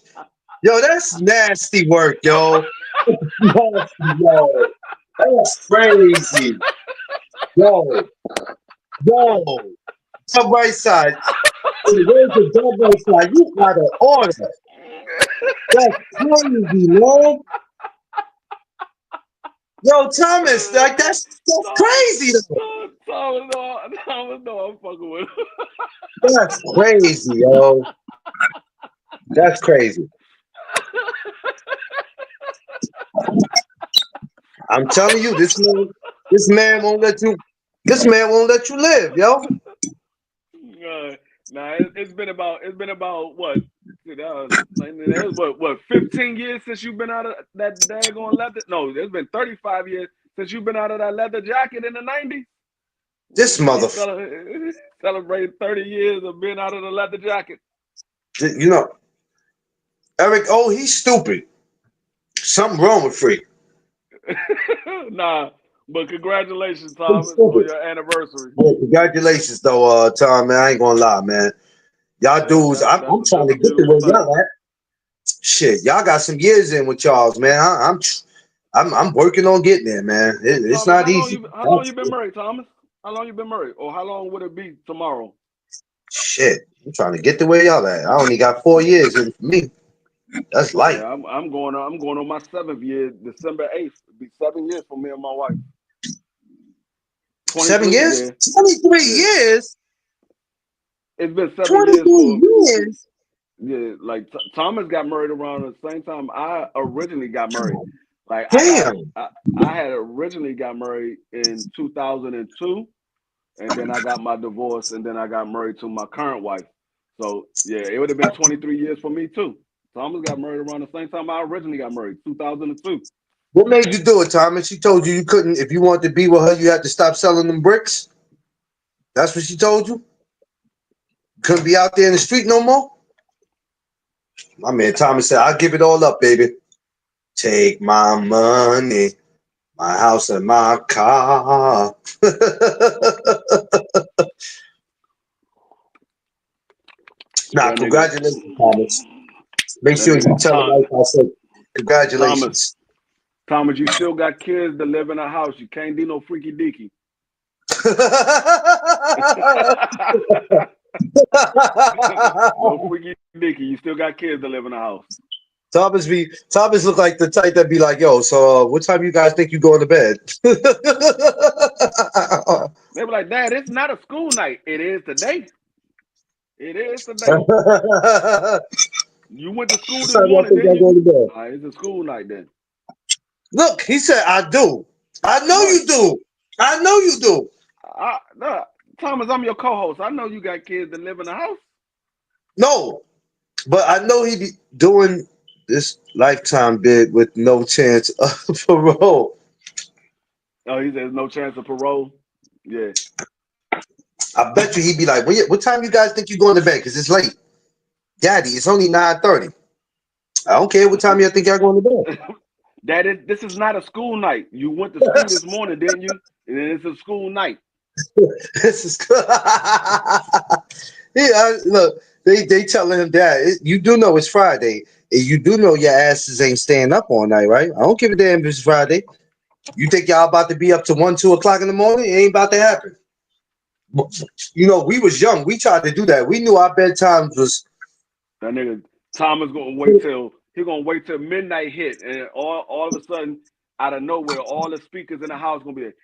Yo, that's nasty work, yo. Yo, that's crazy. Yo. Top right side. Where's the top right side? You got to order. That's crazy, man. Yo, Thomas, like that's crazy though. Thomas, no, I'm fucking with him. That's crazy, yo. That's crazy. I'm telling you, this man won't let you. This man won't let you live, yo. Nah, it's been about what? That was what 15 years since you've been out of that daggone leather. No, it's been 35 years since you've been out of that leather jacket in the 90s. This motherfucker celebrated 30 years of being out of the leather jacket. You know, Eric. Oh, he's stupid. Something wrong with Free. Nah, but congratulations, Thomas, on your anniversary. Yeah, congratulations, though, Tom. Man, I ain't gonna lie, man. Y'all dudes, I'm trying to get to where y'all at. Shit, y'all got some years in with y'all, man. I'm working on getting there, man. It's Thomas, not easy. How long you been married, Thomas? How long you been married, or how long would it be tomorrow? Shit, I'm trying to get to where y'all at. I only got 4 years in for me. That's light. Yeah, I'm going on my 7th year, December 8th. It'll be 7 years for me and my wife. 7 years? Yeah. 23 years? It's been 7 years 23 years? Yeah, like Thomas got married around the same time I originally got married. Like Damn. I had originally got married in 2002, and then I got my divorce, and then I got married to my current wife. So yeah, it would have been 23 years for me too. Thomas got married around the same time I originally got married, 2002. What made you do it, Thomas? She told you couldn't, if you wanted to be with her, you had to stop selling them bricks? That's what she told you? Couldn't be out there in the street no more? My man Thomas said, I'll give it all up, baby. Take my money, my house, and my car. Nah, congratulations, Thomas. Make sure you tell the wife I said congratulations. Thomas, you still got kids that live in a house. You can't do no freaky deaky. No freaky deaky. You still got kids that live in a house. Thomas look like the type that be like, yo, so what time you guys think you going to bed? They be like, Dad, it's not a school night. It is today. It is today. You went to school this morning, didn't you? It's a school night then. Look, he said, I do. I know you do. I know you do. Thomas, I'm your co-host. I know you got kids that live in a house. No, but I know he be doing this lifetime bid with no chance of parole. Oh, he says no chance of parole? Yeah. I bet you he'd be like, what time you guys think you're going to bed? Because it's late. Daddy, it's only 9:30. I don't care what time you think y'all going to bed. This is not a school night. You went to school this morning, didn't you? And then it's a school night. This is good. Yeah, look, they telling him, Dad, you do know it's Friday. You do know your asses ain't staying up all night, right? I don't give a damn if it's Friday. You think y'all about to be up to 1, 2 o'clock in the morning? It ain't about to happen. You know, we was young. We tried to do that. We knew our bedtimes was. That nigga Thomas gonna wait till midnight hit, and all of a sudden, out of nowhere, all the speakers in the house gonna be like,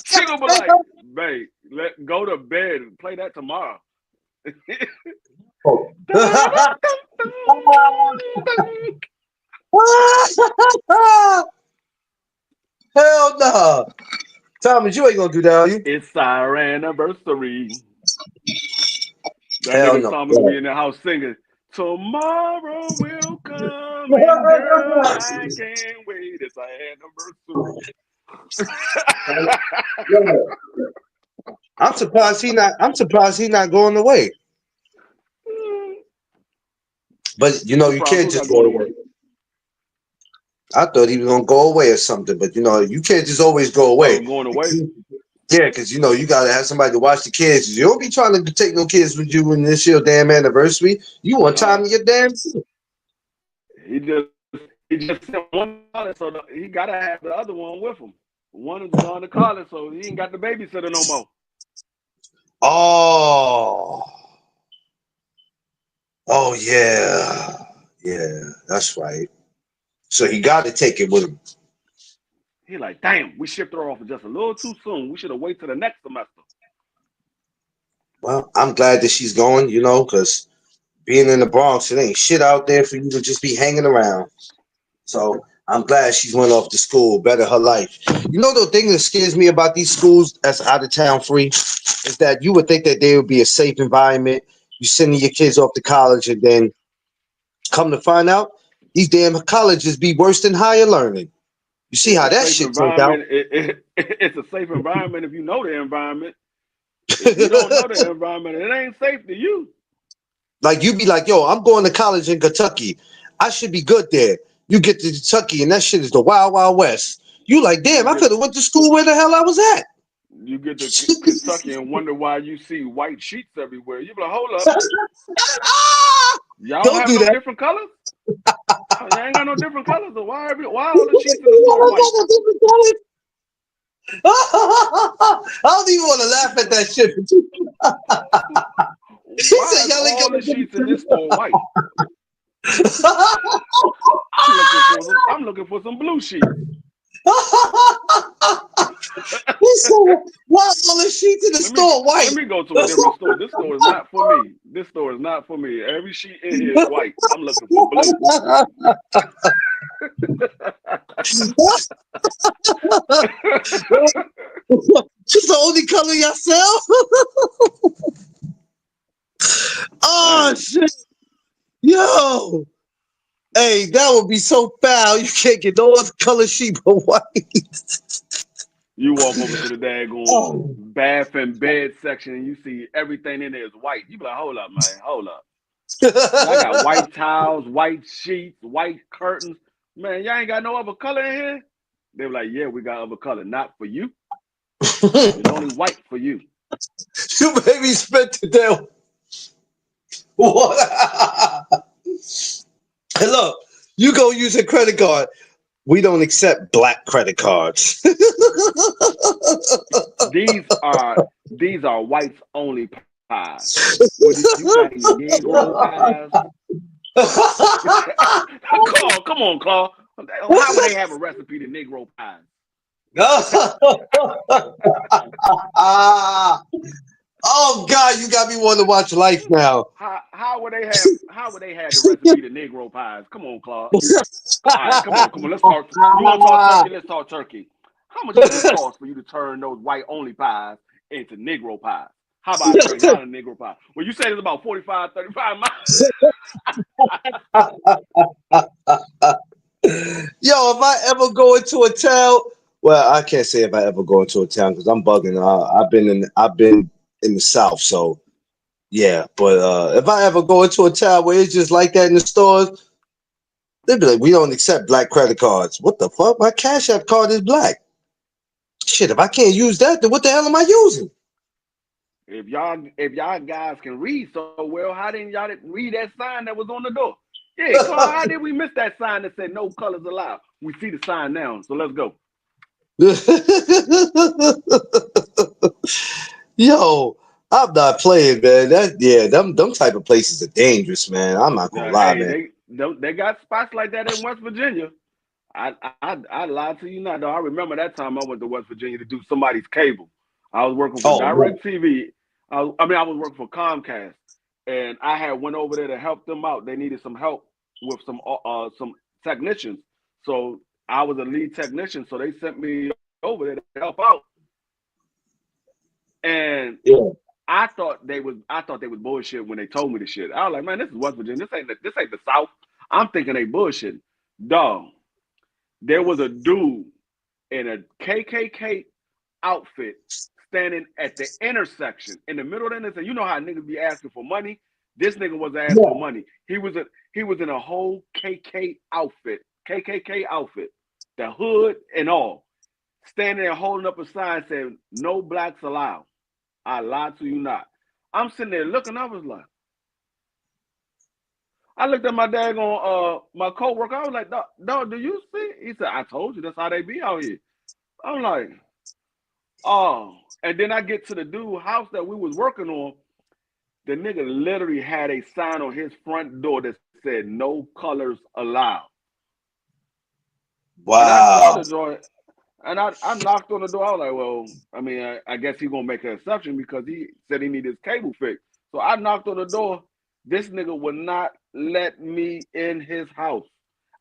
she gonna be like, babe, go to bed and play that tomorrow. Hell no. Thomas, you ain't gonna do that, are you? It's our anniversary. That Hell nigga no. Thomas be in the house singing, tomorrow will come and girl, I can't wait. It's our anniversary. I'm surprised he not. I'm surprised he not going away. But you know, you Surprise, can't who's not just going go away? away. I thought he was gonna go away or something, but you know, you can't just always go away. Oh, going away? Yeah, because you know you gotta have somebody to watch the kids. You don't be trying to take no kids with you when this your damn anniversary. You want time to your damn self. He just sent one to college, so he gotta have the other one with him. One is gone to college, so he ain't got the babysitter no more. Oh, oh yeah, that's right. So he got to take it with him. He like, damn, we shipped her off just a little too soon. We should have waited till the next semester. Well, I'm glad that she's going. You know, because being in the Bronx, it ain't shit out there for you to just be hanging around. So I'm glad she's went off to school, better her life. You know, the thing that scares me about these schools that's out of town free is that you would think that they would be a safe environment. You sending your kids off to college, and then come to find out, these damn colleges be worse than higher learning. You see It's how a that safe shit turned out? environment. It's a safe environment if you know the environment. If you don't know the environment, it ain't safe to you. Like you be like, yo, I'm going to college in Kentucky. I should be good there. You get to Kentucky and that shit is the wild, wild west. You like, damn, I could have went to school where the hell I was at. You get to Kentucky and wonder why you see white sheets everywhere. You be like, hold up, y'all don't Don't have do no that. different colors? Y'all ain't got no different colors. So why all the sheets in the store white? I don't even want to laugh at that shit. He Why said, is y'all ain't all got the no sheets in this store white? different- I'm looking for some blue sheets. He said, why all the sheets in the store white? Let me go to a different store. This store is not for me. This store is not for me. Every sheet in here is white. I'm looking for blue. She's the only color yourself. Oh shit. Yo. Hey, that would be so foul. You can't get no other color sheet but white. You walk over to the daggone Oh. bath and bed section and you see everything in there is white. You be like, hold up, man, hold up. Y'all got white towels, white sheets, white curtains. Man, y'all ain't got no other color in here? They were like, yeah, we got other color. Not for you. It's only white for you. You made me spit to death. What? Hey, look, you go use a credit card. We don't accept black credit cards. These are whites only pies. What did you got any Negro pies? Claw, come on, Claw. How would they have a recipe to Negro pies? Oh God, you got me wanting to watch Life now. How would they have the recipe to Negro pies? Come on, Claw. All right, come on. Let's talk. You want to talk turkey? Let's talk turkey. How much does it cost for you to turn those white only pies into Negro pies? How about I turn y'all a Negro pie? Well, you said it's about 45, 35 miles. Yo, if I ever go into a town, well, I can't say if I ever go into a town because I'm bugging. I've been in the South, so yeah. But if I ever go into a town where it's just like that in the stores, they'd be like, "We don't accept black credit cards." What the fuck? My Cash App card is black. Shit, if I can't use that, then what the hell am I using? If y'all guys can read so well, how didn't y'all read that sign that was on the door? Yeah, Claude, how did we miss that sign that said no colors allowed? We see the sign now, so let's go. Yo, I'm not playing, man. Them type of places are dangerous, man. I'm not gonna lie, man. Hey, they got spots like that in West Virginia. I lied to you not, though. I remember that time I went to West Virginia to do somebody's cable. I was working for Oh, man. DirecTV. I was working for Comcast, and I had went over there to help them out. They needed some help with some technicians, so I was a lead technician. So they sent me over there to help out. And Yeah. I thought they was bullshit when they told me the shit. I was like, man, this is West Virginia. This ain't the South. I'm thinking they bullshit. Dog, there was a dude in a KKK outfit standing at the intersection in the middle of the intersection. You know how niggas be asking for money? This nigga was asking for money. He was in a whole KKK outfit, the hood and all, standing there holding up a sign saying, "No blacks allowed. I lied to you not." I'm sitting there looking. I was like, I looked at my daggone my coworker. I was like, dog, do you see? He said, I told you that's how they be out here. I'm like, oh. And then I get to the dude's house that we was working on. The nigga literally had a sign on his front door that said "No colors allowed." Wow. And I saw the joint, and I knocked on the door. I was like, well, I mean, I guess he's gonna make an exception because he said he needed his cable fixed. So I knocked on the door. This nigga would not let me in his house.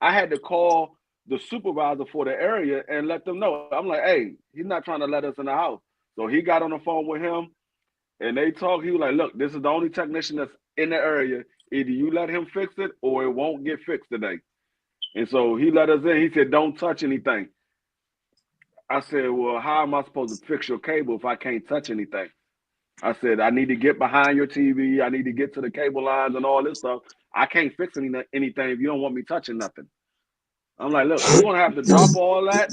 I had to call the supervisor for the area and let them know. I'm like, hey, he's not trying to let us in the house. So he got on the phone with him and they talked. He was like, look, this is the only technician that's in the area. Either you let him fix it or it won't get fixed today. And so he let us in. He said, don't touch anything. I said, well, how am I supposed to fix your cable if I can't touch anything? I said, I need to get behind your TV. I need to get to the cable lines and all this stuff. I can't fix anything if you don't want me touching nothing. I'm like, look, you're going to have to drop all that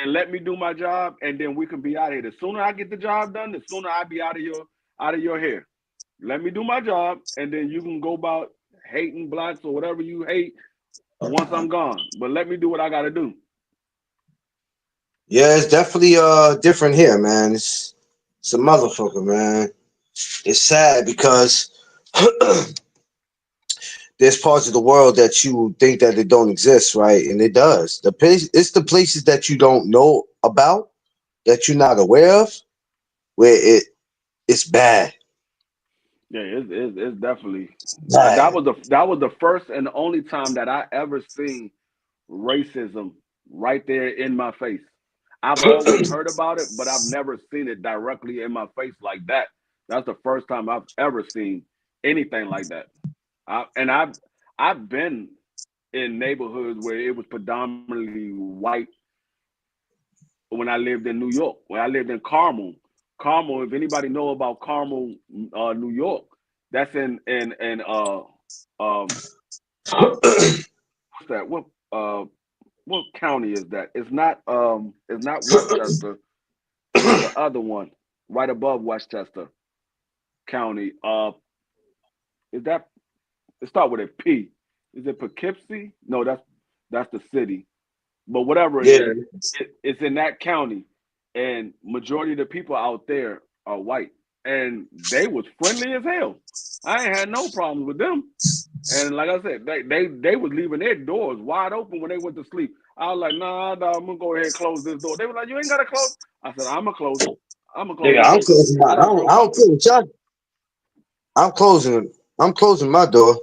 and let me do my job, and then we can be out of here. The sooner I get the job done, the sooner I be out of your hair. Let me do my job, and then you can go about hating blacks or whatever you hate once I'm gone. But let me do what I got to do. Yeah, it's definitely different here, man. It's a motherfucker, man. It's sad because there's parts of the world that you think that it don't exist, right? And it does. It's the places that you don't know about, that you're not aware of, where it's bad. Yeah, it's definitely Bad. that was the first and the only time that I ever seen racism right there in my face. I've always heard about it, but I've never seen it directly in my face like that. That's the first time I've ever seen anything like that. I've been in neighborhoods where it was predominantly white when I lived in New York. When I lived in Carmel, if anybody know about Carmel, New York, that's um what's that? What county is that? It's not Westchester. It's the other one right above Westchester County. Is that it start with a P? Is it Poughkeepsie? No, that's the city. But whatever it Yeah. is, it's in that county, and majority of the people out there are white, and they was friendly as hell. I ain't had no problems with them. And like I said, they was leaving their doors wide open when they went to sleep. I was like, nah, I'm gonna go ahead and close this door. They were like, you ain't gotta close. I said, I'm gonna close it. I'm gonna close Nigga, the I'm door. closing my. I don't give a I fuck. don't care what y'all. I'm closing. I'm closing my door.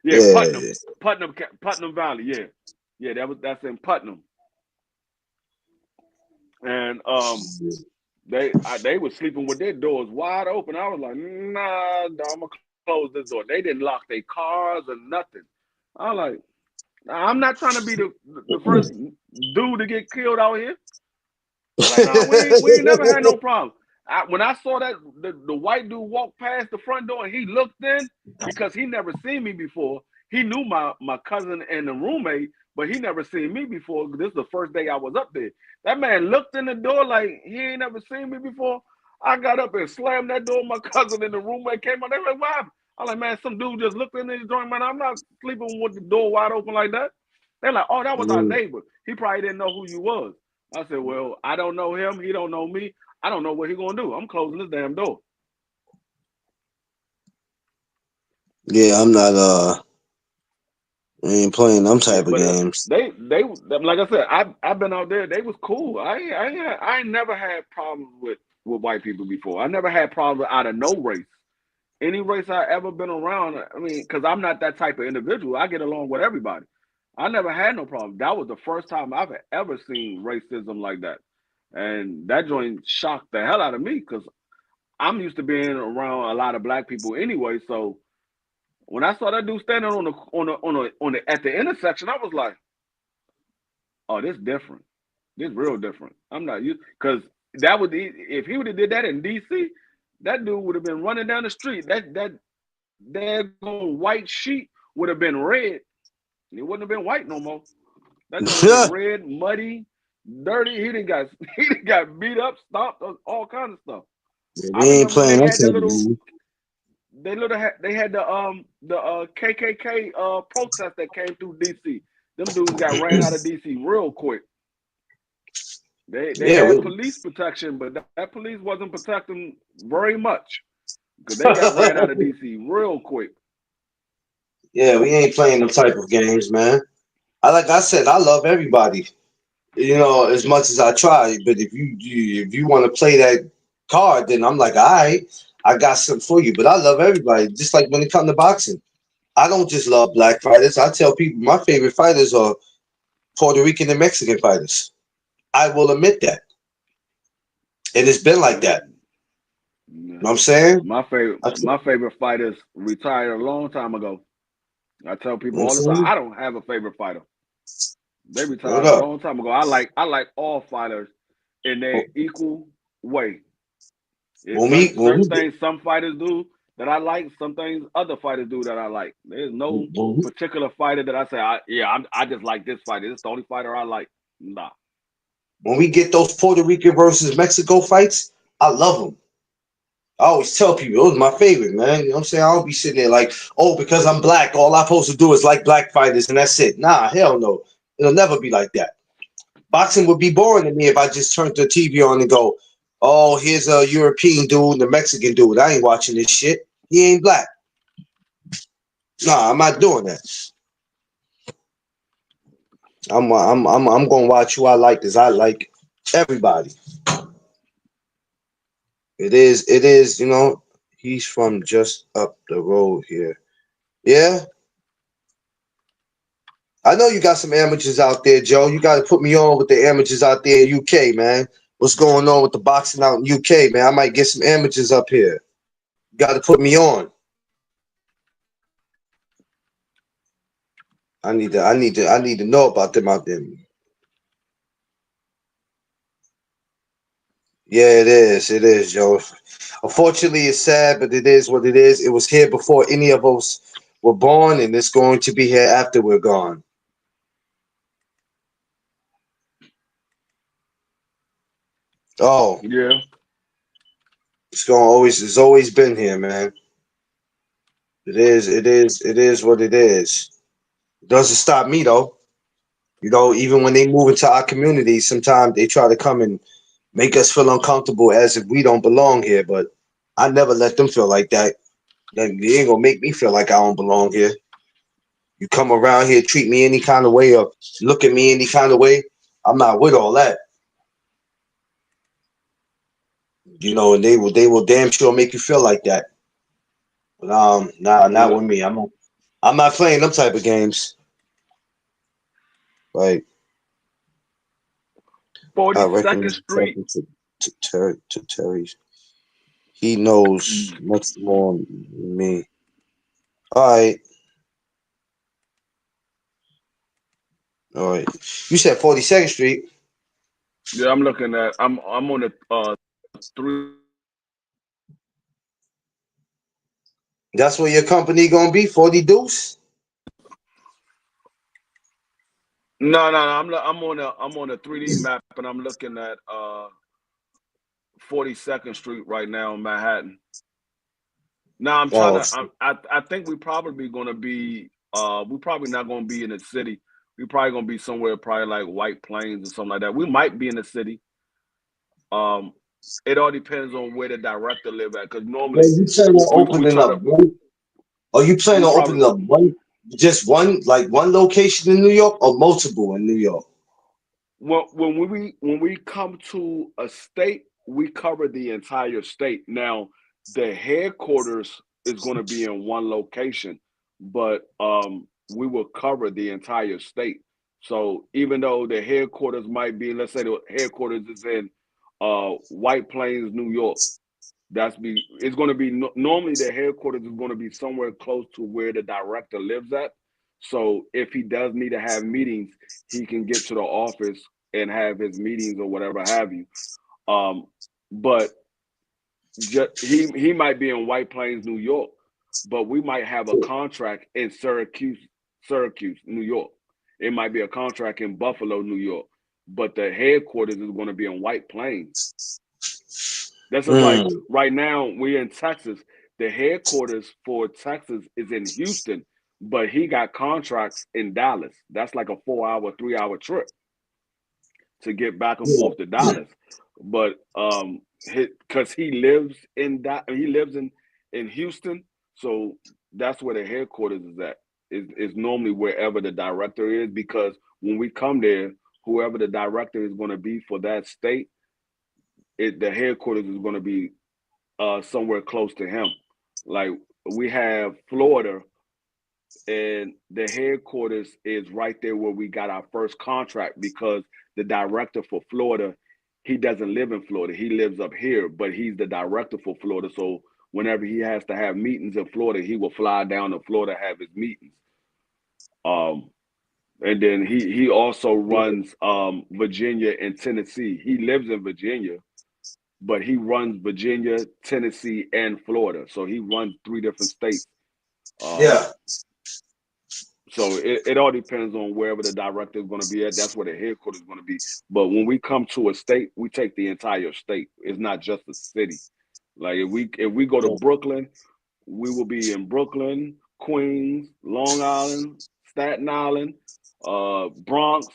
Yeah, Yeah. Putnam Valley. Yeah, that's in Putnam. And they were sleeping with their doors wide open. I was like, nah, I'm gonna close this door. They didn't lock their cars or nothing. I was like, I'm not trying to be the first dude to get killed out here. They're like, no, we ain't never had no problem. When I saw that the white dude walk past the front door and he looked in because he never seen me before. He knew my cousin and the roommate, but he never seen me before. This is the first day I was up there. That man looked in the door like he ain't never seen me before. I got up and slammed that door. My cousin and the roommate came out. They were like, what happened? I'm like, man, some dude just looked in his joint, man. I'm not sleeping with the door wide open like that. They're like, oh, that was our neighbor. He probably didn't know who you was. I said, well, I don't know him. He don't know me. I don't know what he gonna do. I'm closing this damn door. Yeah, I'm not. I ain't playing them Yeah, type of but games. they like I said, I've been out there. They was cool. I ain't never had problems with white people before. I never had problems out of no race. Any race I ever been around. I mean, because I'm not that type of individual. I get along with everybody. I never had no problem. That was the first time I've ever seen racism like that. And that joint shocked the hell out of me because I'm used to being around a lot of black people anyway. So when I saw that dude standing on the at the intersection, I was like, "Oh, this different. This real different." I'm not used because that would if he would have did that in DC, that dude would have been running down the street. That white sheet would have been red. It wouldn't have been white no more. That joint would have been red, muddy, dirty. He didn't got beat up, stomped, all kinds of stuff. I We ain't remember when playing they that had the type of little game. they had the KKK protest that came through DC. Them dudes got ran out of DC real quick. They Yeah, had police protection, but that police wasn't protecting very much because they got ran out of DC real quick. yeah, we ain't playing them type of games, man. Like I said, I love everybody. You know, as much as I try. But if you want to play that card, then I'm like, all right, I got something for you. But I love everybody. Just like when it comes to boxing, I don't just love black fighters. I tell people my favorite fighters are Puerto Rican and Mexican fighters. I will admit that, and it's been like that. Yeah. You know what I'm saying? My favorite fighters retired a long time ago. I tell You know people what I'm all the time, saying? I don't have a favorite fighter. They What retired a up? long time ago. I like all fighters in their equal way. It's When we when certain we get things some fighters do that I like, some things other fighters do that I like. There's no when we, particular fighter that I say, I just like this fighter. This is the only fighter I like. Nah. when we get those Puerto Rican versus Mexico fights, I love them. I always tell people it was my favorite, man. You know what I'm saying? I don't be sitting there like, oh, because I'm black, all I'm supposed to do is like black fighters and that's it. Nah, hell no. It'll never be like that. Boxing would be boring to me if I just turned the TV on and go, oh, here's a European dude and a Mexican dude. I ain't watching this shit. He ain't black. Nah, I'm not doing that. I'm gonna watch who I like because I like everybody. It is, you know, he's from just up the road here. Yeah. I know you got some amateurs out there, Joe. You got to put me on with the amateurs out there in UK, man. What's going on with the boxing out in UK, man? I might get some amateurs up here. You got to put me on. I need to know about them out there. Yeah, it is, Joe. Unfortunately, it's sad, but it is what it is. It was here before any of us were born, and it's going to be here after we're gone. Oh, Yeah. it's always been here, man. It is what it is. It doesn't stop me though. You know, even when they move into our community, sometimes they try to come and make us feel uncomfortable as if we don't belong here. But I never let them feel like that. They ain't gonna make me feel like I don't belong here. You come around here, treat me any kind of way, or look at me any kind of way. I'm not with all that. You know, and they will damn sure make you feel like that. But nah, not Yeah. with me. I'm not playing them type of games. Like I 42nd recommend Street. talking to Terry. He knows much more than me. All right, all right. You said 42nd Street. Yeah, I'm on the three. That's where your company gonna be. 40 Deuce. No. I'm on the 3D map and I'm looking at 42nd Street right now in Manhattan. Now I'm trying Oh, to. I think we probably going to be. We're probably not going to be in the city. We're probably going to be somewhere, probably like White Plains or something like that. We might be in the city. Um, it all depends on where the director live at. Because man, normally you plan on we opening try up to. one? Are you planning We on probably opening up one, just one, like one location in New York, or multiple in New York? when we come to a state, we cover the entire state. Now, the headquarters is going to be in one location, but we will cover the entire state. So even though the headquarters might be, let's say the headquarters is in White Plains, New York. It's going to be normally the headquarters is going to be somewhere close to where the director lives at. So if he does need to have meetings, he can get to the office and have his meetings or whatever have you. But he might be in White Plains, New York, but we might have a contract in Syracuse, New York. It might be a contract in Buffalo, New York, but the headquarters is going to be in White Plains. That's just like right now we're in Texas. The headquarters for Texas is in Houston, but he got contracts in Dallas. That's like a 4-hour, 3-hour trip to get back and forth to Dallas. But because he lives in Houston, so that's where the headquarters is at. Is normally wherever the director is, because when we come there, whoever the director is going to be for that state, the headquarters is going to be somewhere close to him. Like we have Florida, and the headquarters is right there where we got our first contract, because the director for Florida, he doesn't live in Florida. He lives up here, but he's the director for Florida. So whenever he has to have meetings in Florida, he will fly down to Florida, have his meetings. And then he also runs Virginia and Tennessee. He lives in Virginia, but he runs Virginia, Tennessee, and Florida. So he runs 3 different states. So it all depends on wherever the director is going to be at. That's where the headquarters is going to be. But when we come to a state, we take the entire state. It's not just a city. Like if we go to Brooklyn, we will be in Brooklyn, Queens, Long Island, Staten Island, Bronx,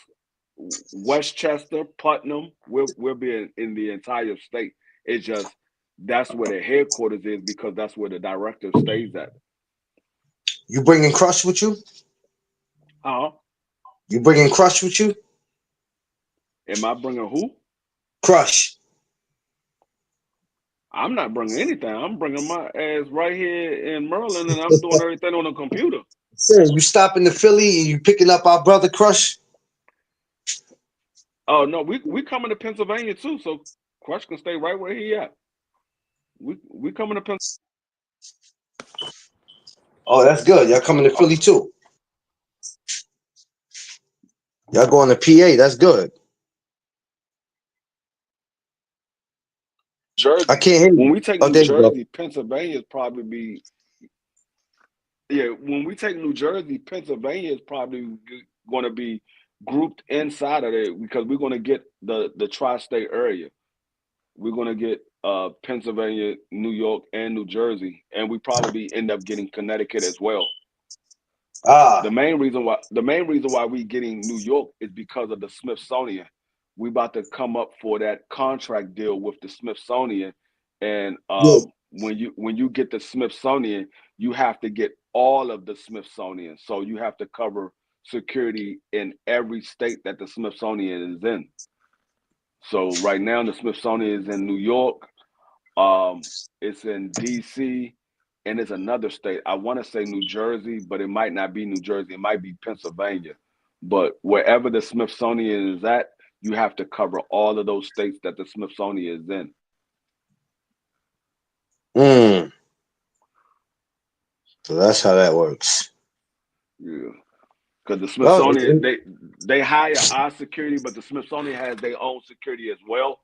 Westchester, Putnam. We'll be in the entire state. It's just that's where the headquarters is, because that's where the director stays at. You bringing Crush with you? You bringing Crush with you? Am I bringing who? Crush. I'm not bringing anything. I'm bringing my ass right here in Maryland, and I'm doing everything on the computer. Sir, you stopping to Philly and you picking up our brother Crush? Oh no, we coming to Pennsylvania too, so Crush can stay right where he at. We coming to Pennsylvania. Oh, that's good. Y'all coming to Philly too. Y'all going to PA. That's good. Jersey. I can't hear you. When we take New Jersey, Pennsylvania is probably be. Yeah, when we take New Jersey, Pennsylvania is probably going to be grouped inside of it, because we're going to get the tri-state area. We're going to get Pennsylvania, New York, and New Jersey, and we probably end up getting Connecticut as well. The main reason why we getting New York is because of the Smithsonian. We about to come up for that contract deal with the Smithsonian, and when you get the Smithsonian, you have to get all of the Smithsonian. So you have to cover security in every state that the Smithsonian is in. So right now the Smithsonian is in New York, it's in DC, and it's another state. I want to say New Jersey, but it might not be New Jersey. It might be Pennsylvania. But wherever the Smithsonian is at, you have to cover all of those states that the Smithsonian is in. So that's how that works. Yeah. Because the Smithsonian, they hire our security, but the Smithsonian has their own security as well.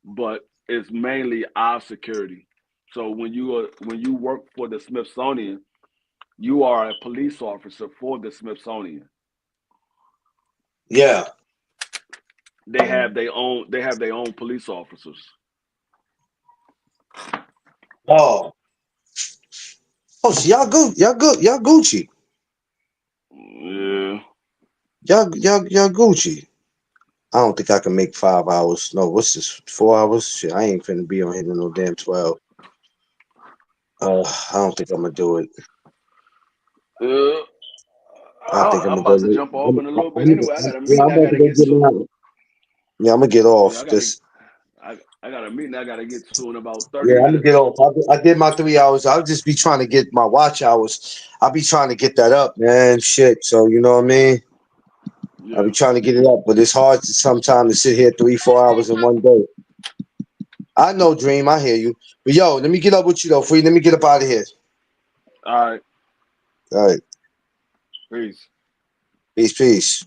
But it's mainly our security. So when you work for the Smithsonian, you are a police officer for the Smithsonian. Yeah. They have their own police officers. Oh, so y'all Gucci. Yeah. Y'all Gucci. I don't think I can make 5 hours. No, what's this? 4 hours? Shit, I ain't finna be on here no damn 12. I don't think I'm gonna do it. I think I'm about to jump off in a little bit anyway. I got a meeting I gotta get to. Yeah, I'm gonna get off. I got a meeting I gotta get to in about 30 minutes. I'm gonna get off. I did my 3 hours. I'll just be trying to get my watch hours. I'll be trying to get that up, man. Shit. So you know what I mean? Yeah. I'll be trying to get it up, but it's hard sometimes to sit here 3-4 hours in one day. I know, Dream. I hear you. But yo, let me get up with you though, Free. Let me get up out of here. All right. All right. Peace. Peace, peace.